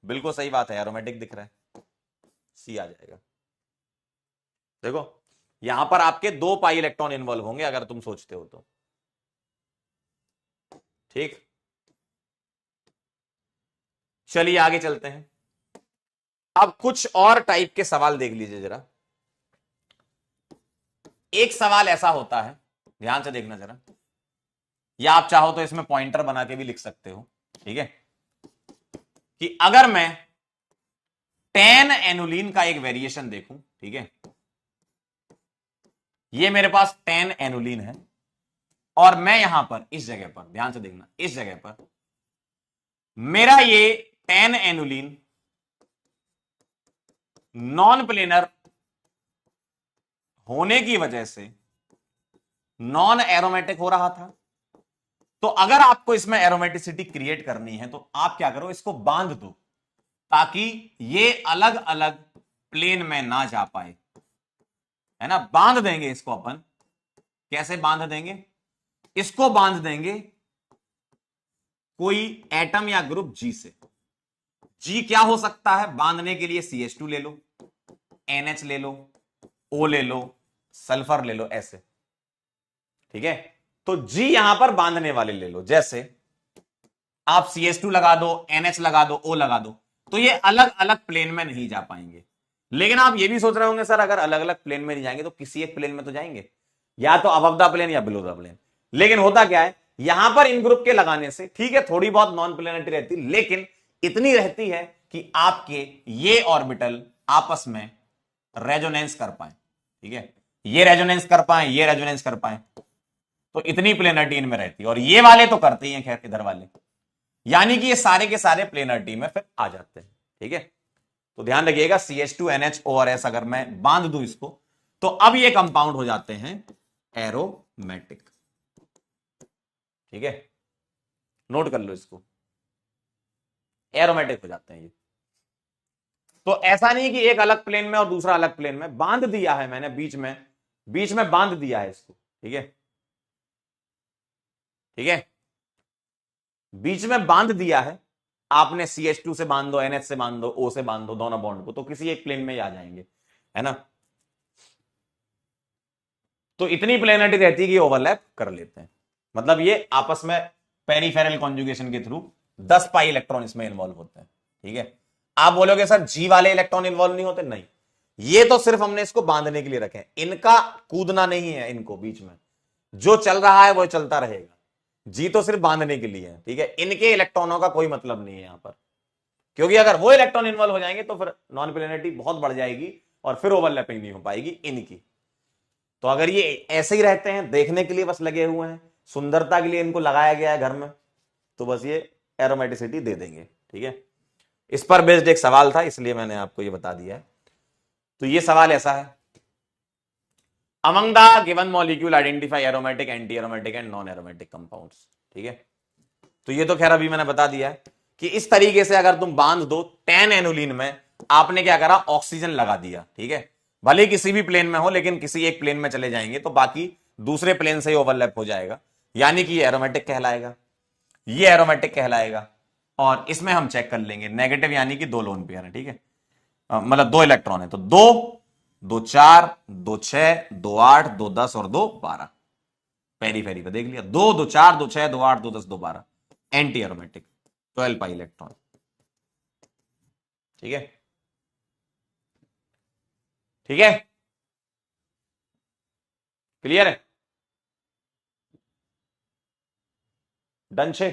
बिल्कुल सही बात है, एरोमेटिक दिख रहा है, सी आ जाएगा। देखो यहां पर आपके 2 पाई इलेक्ट्रॉन इन्वॉल्व होंगे अगर तुम सोचते हो तो। ठीक, चलिए आगे चलते हैं। अब कुछ और टाइप के सवाल देख लीजिए जरा। एक सवाल ऐसा होता है, ध्यान से देखना जरा, या आप चाहो तो इसमें पॉइंटर बना के भी लिख सकते हो। ठीक है, कि अगर मैं 10 एनुलिन का एक वेरिएशन देखूं, ठीक है, ये मेरे पास 10 एनुलिन है, और मैं यहां पर इस जगह पर, ध्यान से देखना, इस जगह पर मेरा ये 10 एनुलिन नॉन प्लेनर होने की वजह से नॉन एरोमेटिक हो रहा था। तो अगर आपको इसमें एरोमेटिसिटी क्रिएट करनी है तो आप क्या करो, इसको बांध दो, ताकि ये अलग अलग प्लेन में ना जा पाए, है ना? बांध देंगे इसको अपन। कैसे बांध देंगे? इसको बांध देंगे कोई एटम या ग्रुप जी से। जी क्या हो सकता है बांधने के लिए? CH2 ले लो, NH ले लो, O ले लो, सल्फर ले लो, ऐसे। ठीक है, तो जी यहां पर बांधने वाले ले लो, जैसे आप CH2 लगा दो, NH लगा दो, O लगा दो, तो ये अलग अलग प्लेन में नहीं जा पाएंगे। लेकिन आप ये भी सोच रहे होंगे सर अगर अलग अलग प्लेन में नहीं जाएंगे तो किसी एक प्लेन में तो जाएंगे, या तो अबव द प्लेन या बिलो द प्लेन। लेकिन होता क्या है, यहां पर इन ग्रुप के लगाने से, ठीक है, थोड़ी बहुत नॉन प्लेनेटरी रहती, लेकिन इतनी रहती है कि आपके ये ऑर्बिटल आपस में रेजोनेंस कर पाए। ठीक है, ये रेजोनेंस कर पाए, ये रेजोनेंस कर पाए, तो इतनी प्लेनरिटी इनमें रहती है। और ये वाले तो करते ही हैं, खैर इधर वाले, यानी कि ये सारे के सारे प्लेनरिटी में फिर आ जाते हैं। ठीक है, तो ध्यान रखिएगा CH2NH अगर मैं बांध दूं इसको, तो अब ये कंपाउंड हो जाते हैं एरोमेटिक। ठीक है, नोट कर लो इसको, एरोमेटिक हो जाते हैं ये। तो ऐसा नहीं कि एक अलग प्लेन में और दूसरा अलग प्लेन में, बांध दिया है मैंने बीच में बांध दिया है इसको। ठीक है, ठीक है, बीच में बांध दिया है आपने, CH2 से बांध दो, NH से बांध दो, O से बांध दो, दोनों बॉन्ड को, तो किसी एक प्लेन में ही आ जाएंगे, है ना। तो इतनी प्लेनरिटी रहती है कि ओवरलैप कर लेते हैं, मतलब ये आपस में पेरिफेरल कॉन्जुगेशन के थ्रू 10 पाई इलेक्ट्रॉन इसमें इन्वॉल्व होते हैं। ठीक है, आप बोलोगे सर G वाले इलेक्ट्रॉन इन्वॉल्व नहीं होते, नहीं, ये तो सिर्फ हमने इसको बांधने के लिए रखे हैं, इनका कूदना नहीं है, इनको बीच में जो चल रहा है वो चलता रहेगा, G तो सिर्फ बांधने के लिए है। ठीक है, इनके इलेक्ट्रॉनों का कोई मतलब नहीं है यहां पर, क्योंकि अगर वो इलेक्ट्रॉन इन्वॉल्व हो जाएंगे तो फिर नॉन प्लेनरिटी बहुत बढ़ जाएगी और फिर ओवरलैपिंग नहीं हो पाएगी इनकी। तो अगर ये ऐसे ही रहते हैं, देखने के लिए बस लगे हुए हैं, सुंदरता के लिए इनको लगाया गया है घर में, तो बस ये एरोमेटिसिटी दे देंगे। ठीक है, इस पर बेस्ड एक सवाल था, इसलिए मैंने आपको ये बता दिया है। तो ये सवाल ऐसा है, among the given molecule identify aromatic, anti aromatic and non aromatic compounds. ठीक है, तो ये तो खैर अभी मैंने बता दिया है कि इस तरीके से अगर तुम बांध दो 10 एनुलिन में, आपने क्या करा, ऑक्सीजन लगा दिया। ठीक है, भले किसी भी प्लेन में हो, लेकिन किसी एक प्लेन में चले जाएंगे तो बाकी दूसरे प्लेन से ही ओवरलैप हो जाएगा, यानी कि ये एरोमेटिक कहलाएगा, ये एरोमेटिक कहलाएगा। और इसमें हम चेक कर लेंगे नेगेटिव, यानी कि 2 लोन पेयर है। ठीक है, मतलब 2 इलेक्ट्रॉन है, तो 2 4 2 6 2 8 2 10 और 2 12, पेरी फेरी पे देख लिया, 2 4 2 6 2 8 2 10 2 12, एंटी एरोमेटिक 12 पाई इलेक्ट्रॉन। ठीक है, ठीक है, क्लियर है, डन छे।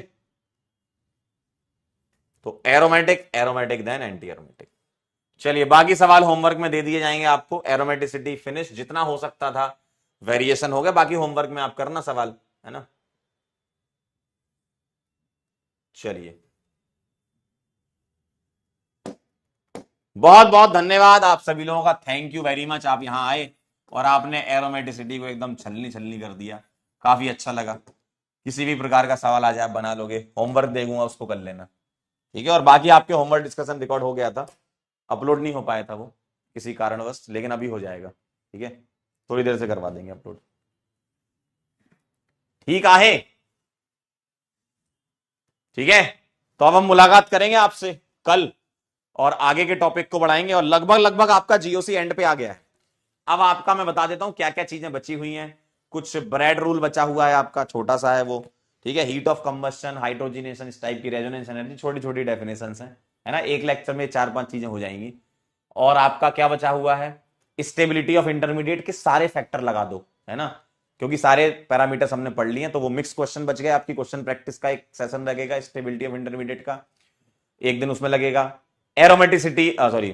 तो aromatic, aromatic then anti aromatic. चलिए बाकी सवाल होमवर्क में दे दिए जाएंगे आपको, एरोमेटिसिटी फिनिश, जितना हो सकता था वेरिएशन हो गया, बाकी होमवर्क में आप करना सवाल, है ना। चलिए, बहुत बहुत धन्यवाद आप सभी लोगों का, थैंक यू वेरी मच, आप यहां आए और आपने एरोमेटिसिटी को एकदम छलनी छलनी कर दिया, काफी अच्छा लगा। किसी भी प्रकार का सवाल आ जाए आप बना लोगे, होमवर्क देगा उसको कर लेना। ठीक है, और बाकी आपके होमवर्क डिस्कशन रिकॉर्ड हो गया था, अपलोड नहीं हो पाया था वो किसी कारणवश, लेकिन अभी हो जाएगा। ठीक है, थोड़ी देर से करवा देंगे अपलोड। ठीक है, ठीक है, तो अब हम मुलाकात करेंगे आपसे कल और आगे के टॉपिक को बढ़ाएंगे, और लगभग लगभग आपका जीओसी एंड पे आ गया है। अब आपका मैं बता देता हूं क्या क्या चीजें बची हुई हैं। कुछ ब्रेड रूल बचा हुआ है आपका, छोटा सा है वो। ठीक है, हीट ऑफ कंबस्शन, हाइड्रोजिनेशन, इस टाइप की, रेजोनेंस एनर्जी, छोटी छोटी डेफिनेशन है ना, एक लेक्चर में 4-5 चीजें हो जाएंगी। और आपका क्या बचा हुआ है, स्टेबिलिटी ऑफ इंटरमीडिएट के सारे फैक्टर लगा दो, है ना, क्योंकि सारे पैरामीटर्स हमने पढ़ लिए, तो वो मिक्स क्वेश्चन बच गए आपकी, क्वेश्चन प्रैक्टिस का एक सेशन लगेगा स्टेबिलिटी ऑफ इंटरमीडिएट का, एक दिन उसमें लगेगा। एरोमेटिसिटी, सॉरी,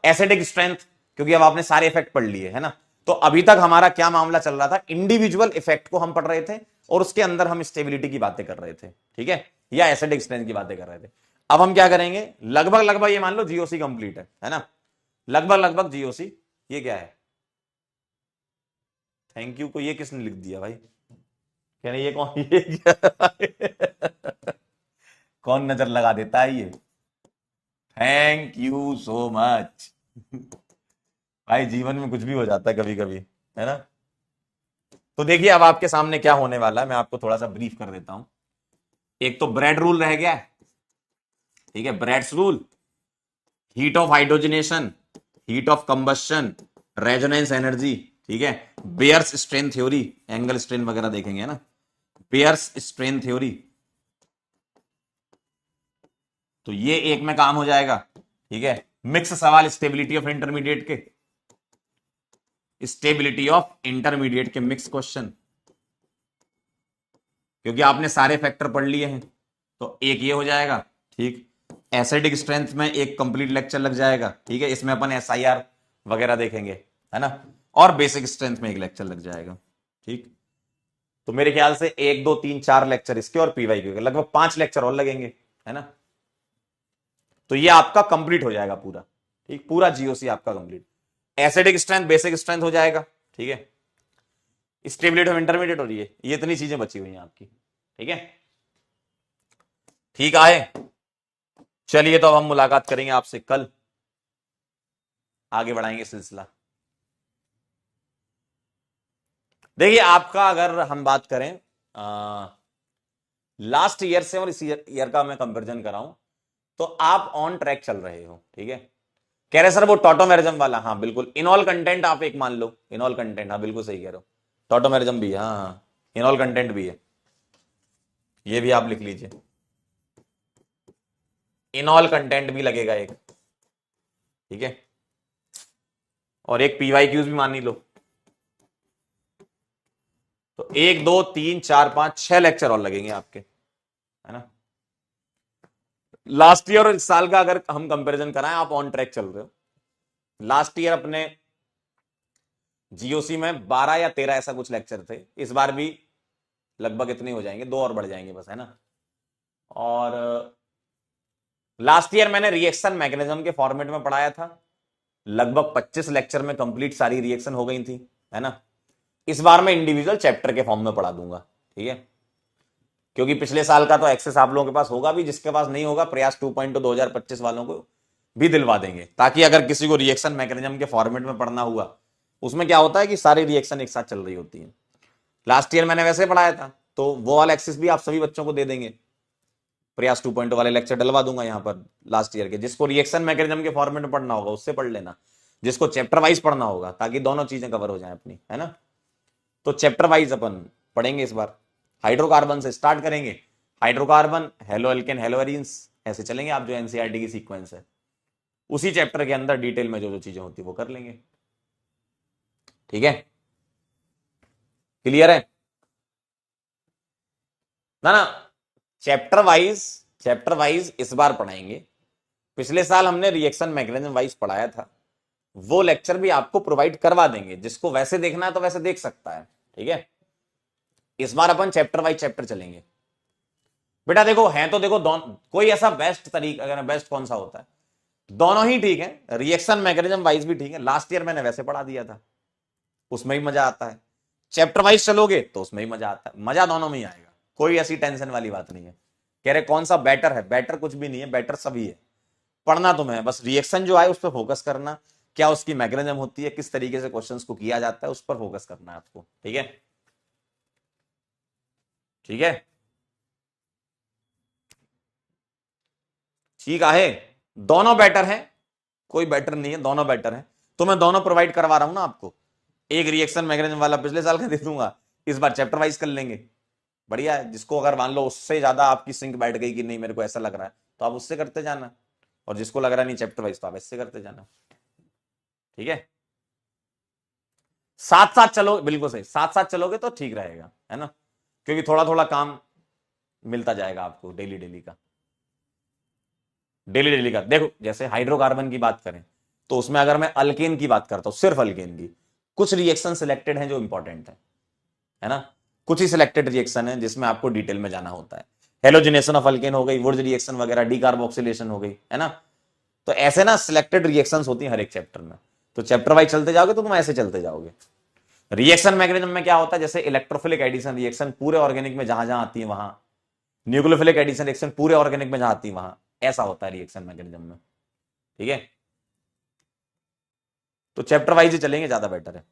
एसिडिक स्ट्रेंथ, क्योंकि अब आपने सारे इफेक्ट पढ़ लिए, है ना। तो अभी तक हमारा क्या मामला चल रहा था, इंडिविजुअल इफेक्ट को हम पढ़ रहे थे और उसके अंदर हम स्टेबिलिटी की बातें कर रहे थे, ठीक है, या एसिडिक स्ट्रेंथ की बातें कर रहे थे। अब हम क्या करेंगे, लगभग लगभग ये मान लो जीओसी कंप्लीट है ना, लगभग लगभग जीओसी। ये क्या है, थैंक यू को ये किसने लिख दिया भाई, कह रहे ये कौन, ये क्या कौन नजर लगा देता है ये, थैंक यू सो मच भाई, जीवन में कुछ भी हो जाता है कभी कभी, है ना। तो देखिए अब आपके सामने क्या होने वाला है, मैं आपको थोड़ा सा ब्रीफ कर देता हूं। एक तो ब्रेड रूल रह गया है, ठीक है, Bredt's rule, heat of hydrogenation, heat of combustion, resonance energy, ठीक है, Baeyer's strain theory, angle strain वगैरह देखेंगे, है ना, बेयर्स स्ट्रेन थ्योरी, तो ये एक में काम हो जाएगा। ठीक है, मिक्स सवाल स्टेबिलिटी ऑफ इंटरमीडिएट के, स्टेबिलिटी ऑफ इंटरमीडिएट के मिक्स क्वेश्चन, क्योंकि आपने सारे फैक्टर पढ़ लिए हैं, तो एक ये हो जाएगा। ठीक, एसिडिक स्ट्रेंथ में एक कंप्लीट लेक्चर लग जाएगा, ठीक है, इसमें अपन एसआईआर वगैरह देखेंगे, है ना। और बेसिक स्ट्रेंथ में एक लेक्चर लग जाएगा। ठीक, तो मेरे ख्याल से 1 2 3 4 लेक्चर इसके और पीवाईक्यू के, लगभग 5 लेक्चर और लगेंगे, है ना। तो ये आपका कंप्लीट हो जाएगा पूरा। ठीक, पूरा जीओसी आपका complete. Acidic strength, basic strength हो जाएगा। ठीक है, स्टेबिलिटी ऑफ इंटरमीडिएट हो रही है, ये इतनी चीजें बची हुई हैं आपकी। ठीक है, ठीक आए। चलिए, तो अब हम मुलाकात करेंगे आपसे कल, आगे बढ़ाएंगे सिलसिला। देखिए, आपका अगर हम बात करें लास्ट ईयर से और इस ईयर का मैं कंपैरिजन कराऊं, तो आप ऑन ट्रैक चल रहे हो। ठीक है, कह रहे सर वो टॉटोमेरिज्म वाला, हाँ बिल्कुल, इनऑल कंटेंट आप एक मान लो, इनऑल कंटेंट, हाँ बिल्कुल सही कह रहे हो, टॉटोमेरिज्म भी है, हाँ हाँ, इनऑल कंटेंट भी है, ये भी आप लिख लीजिए, इनऑल कंटेंट भी लगेगा एक। ठीक है, और एक पीवाईक्यूज भी मान ही लो। तो 1 2 3 4 5 6 लेक्चर और लगेंगे आपके, है ना। लास्ट ईयर और इस साल का अगर हम कंपैरिजन कराएं, आप ऑन ट्रैक चल रहे हो। लास्ट ईयर अपने जीओसी में 12 या 13 ऐसा कुछ लेक्चर थे, इस बार भी लगभग इतने हो जाएंगे, 2 और बढ़ जाएंगे बस, है ना। और लास्ट ईयर मैंने रिएक्शन मैकेनिज्म के फॉर्मेट में पढ़ाया था, लगभग 25 लेक्चर में कंप्लीट सारी रिएक्शन हो गई थी, है ना। इस बार मैं इंडिविजुअल चैप्टर के फॉर्म में पढ़ा दूंगा। ठीक है, क्योंकि पिछले साल का तो एक्सेस आप लोगों के पास होगा भी, जिसके पास नहीं होगा प्रयास 2.0 2025 वालों को भी दिलवा देंगे, ताकि अगर किसी को रिएक्शन मैकेनिज्म के फॉर्मेट में पढ़ना हुआ, उसमें क्या होता है कि सारी रिएक्शन एक साथ चल रही होती है। लास्ट ईयर मैंने वैसे पढ़ाया था, तो वो वाला एक्सेस भी आप सभी बच्चों को दे देंगे। प्रयास 2.0 वाले लेक्चर डलवा दूंगा यहां पर लास्ट ईयर के, जिसको रिएक्शन मैकेनिज्म के फॉर्मेट में पढ़ना होगा उससे पढ़ लेना, जिसको चैप्टर वाइज पढ़ना होगा, ताकि दोनों चीजें कवर हो जाए अपनी, है ना। तो चैप्टर वाइज अपन पढ़ेंगे इस बार। हाइड्रोकार्बन से स्टार्ट करेंगे, hydrocarbon, halo alkane, hello arenes, ऐसे चलेंगे आप, जो एनसीईआरटी की सीक्वेंस है, उसी चैप्टर के अंदर डिटेल में जो जो चीजें होती है वो कर लेंगे। ठीक है, क्लियर है ना ना। चैप्टर वाइज इस बार पढ़ाएंगे। पिछले साल हमने रिएक्शन मैकेनिज्म वाइज पढ़ाया था, वो लेक्चर भी आपको प्रोवाइड करवा देंगे, जिसको वैसे देखना है तो वैसे देख सकता है। ठीक है, इस बार अपन चैप्टर वाइज चैप्टर चलेंगे। बेटा देखो, है तो देखो दोनों, कोई ऐसा बेस्ट तरीका, अगर बेस्ट कौन सा होता है, दोनों ही ठीक है, रिएक्शन मैकेनिज्म वाइज भी ठीक है। लास्ट ईयर मैंने वैसे पढ़ा दिया था, उसमें भी मजा आता है। चैप्टर वाइज चलोगे तो उसमें भी मजा आता है, मजा दोनों में ही आएगा, कोई ऐसी टेंशन वाली बात नहीं है। कह रहे कौन सा बेटर है, बेटर कुछ भी नहीं है, बेटर सभी है। पढ़ना तुम्हें है, बस रिएक्शन जो आए उस पर फोकस करना, क्या उसकी मैकेनिज्म होती है, किस तरीके से क्वेश्चंस को किया जाता है, उस पर फोकस करना है आपको। ठीक है, ठीक है, ठीक है। दोनों बेटर है, कोई बेटर नहीं है, दोनों बेटर है। तो मैं दोनों प्रोवाइड करवा रहा हूं ना आपको, एक रिएक्शन मैकेनिज्म वाला पिछले साल का दे दूंगा, इस बार चैप्टर वाइज कर लेंगे। बढ़िया है, जिसको अगर मान लो उससे ज्यादा आपकी सिंक बैठ गई कि नहीं मेरे को ऐसा लग रहा है, तो आप उससे करते जाना, और जिसको लग रहा नहीं चैप्टर वाइज, तो आप इससे करते जाना। ठीक है, साथ साथ चलो, बिल्कुल सही, साथ साथ चलोगे तो ठीक रहेगा, है ना, क्योंकि थोड़ा थोड़ा काम मिलता जाएगा आपको डेली डेली का। डेली डेली का देखो, जैसे हाइड्रोकार्बन की बात करें, तो उसमें अगर मैं अल्केन की बात करता हूं, सिर्फ अल्केन की, कुछ रिएक्शन सिलेक्टेड हैं जो इंपॉर्टेंट है ना। कुछ ही सिलेक्टेड रिएक्शन है जिसमें आपको डिटेल में जाना होता है। हेलोजिनेशन ऑफ अल्केन हो गई, वुड्स रिएक्शन वगैरह, डीकार्बोक्सिलेशन हो गई, है ना। तो ऐसे ना सिलेक्टेड रिएक्शंस होती हैं हर एक चैप्टर में, तो चैप्टर वाइज चलते जाओगे तो तुम ऐसे चलते जाओगे। रिएक्शन मैकेनिज्म में क्या होता है, जैसे इलेक्ट्रोफिलिक एडिशन रिएक्शन पूरे ऑर्गेनिक में जहां जहां आती है वहां, न्यूक्लियोफिलिक एडिशन रिएक्शन पूरे ऑर्गेनिक में जहां आती है वहां, ऐसा होता है रिएक्शन मैकेनिज्म में। ठीक है, तो चैप्टर वाइज ही चलेंगे, ज्यादा बेटर है।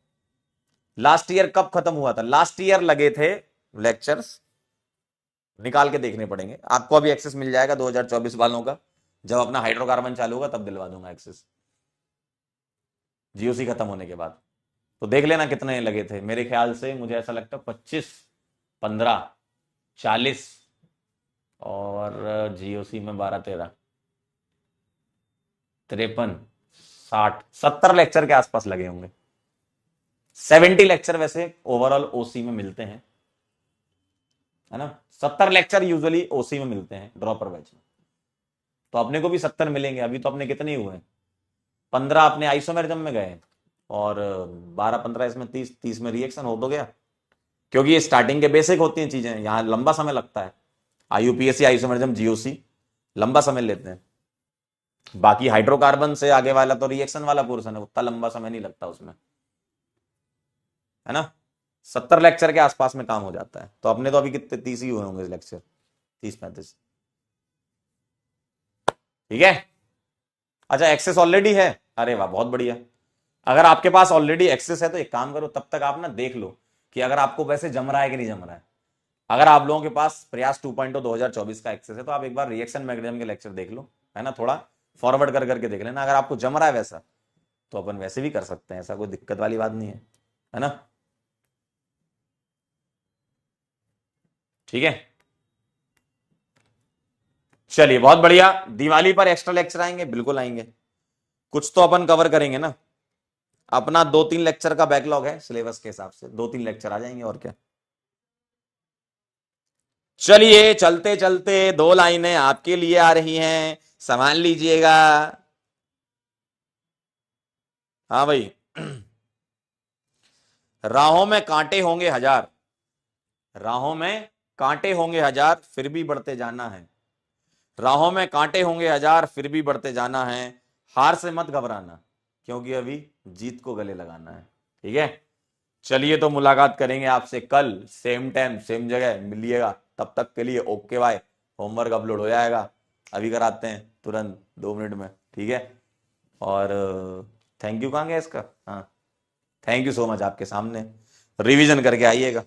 लास्ट ईयर कब खत्म हुआ था, लास्ट ईयर लगे थे लेक्चर्स, निकाल के देखने पड़ेंगे आपको, अभी एक्सेस मिल जाएगा 2024 वालों का, जब अपना हाइड्रोकार्बन चालू होगा तब दिलवा दूंगा एक्सेस, जीओसी खत्म होने के बाद। तो देख लेना कितने लगे थे, मेरे ख्याल से मुझे ऐसा लगता है 25 15 40, और जीओसी में 12 13 53 60 70 लेक्चर के आसपास लगे होंगे। 70 लेक्चर वैसे ओवरऑल ओसी में मिलते हैं, है ना। 70 लेक्चर यूजुअली ओसी में मिलते हैं ड्रॉपर बैच में, तो अपने को भी 70 मिलेंगे। अभी तो अपने कितने हुए, 15 अपने आइसोमेरिज्म में गए, और 12-15 इसमें 30 में रिएक्शन हो तो गया, क्योंकि ये स्टार्टिंग के बेसिक होती हैं चीजें, यहाँ लंबा समय लगता है। आईयूपीएसी, आइसोमेरिज्म, जीओसी लंबा समय लेते हैं। बाकी हाइड्रोकार्बन से आगे वाला तो रिएक्शन वाला पोर्शन है, उतना लंबा समय नहीं लगता उसमें, है ना। 70 लेक्चर के आसपास में काम हो जाता है। तो अपने तो अभी कितने 30 ही हुए होंगे लेक्चर, 30-35। ठीक है। अच्छा, एक्सेस ऑलरेडी है, अरे वाह बहुत बढ़िया। अगर आपके पास ऑलरेडी एक्सेस है तो एक काम करो, तब तक आप ना देख लो कि अगर आपको वैसे जम रहा है कि नहीं जम रहा है। अगर आप लोगों के पास प्रयास 2.0 2024 का एक्सेस है तो आप एक बार रिएक्शन मैकेनिज्म के लेक्चर देख लो, है ना, थोड़ा फॉरवर्ड कर करके देख लेना। अगर आपको जम रहा है वैसा तो अपन वैसे भी कर सकते हैं, ऐसा कोई दिक्कत वाली बात नहीं है ना। ठीक है, चलिए बहुत बढ़िया। दिवाली पर एक्स्ट्रा लेक्चर आएंगे, बिल्कुल आएंगे। कुछ तो अपन कवर करेंगे ना। अपना 2-3 लेक्चर का बैकलॉग है सिलेबस के हिसाब से, 2-3 लेक्चर आ जाएंगे और क्या। चलिए चलते चलते 2 लाइनें आपके लिए आ रही हैं, संभाल लीजिएगा। हाँ भाई। राहों में कांटे होंगे हजार, राहों में कांटे होंगे हजार, फिर भी बढ़ते जाना है। राहों में कांटे होंगे हजार, फिर भी बढ़ते जाना है। हार से मत घबराना, क्योंकि अभी जीत को गले लगाना है। ठीक है। चलिए तो मुलाकात करेंगे आपसे कल, सेम टाइम सेम जगह मिलिएगा। तब तक के लिए ओके बाय। होमवर्क अपलोड हो जाएगा, अभी कराते हैं तुरंत 2 मिनट में। ठीक है। और थैंक यू कहाँ गया इसका, हाँ, थैंक यू सो मच, आपके सामने रिवीजन करके आइएगा।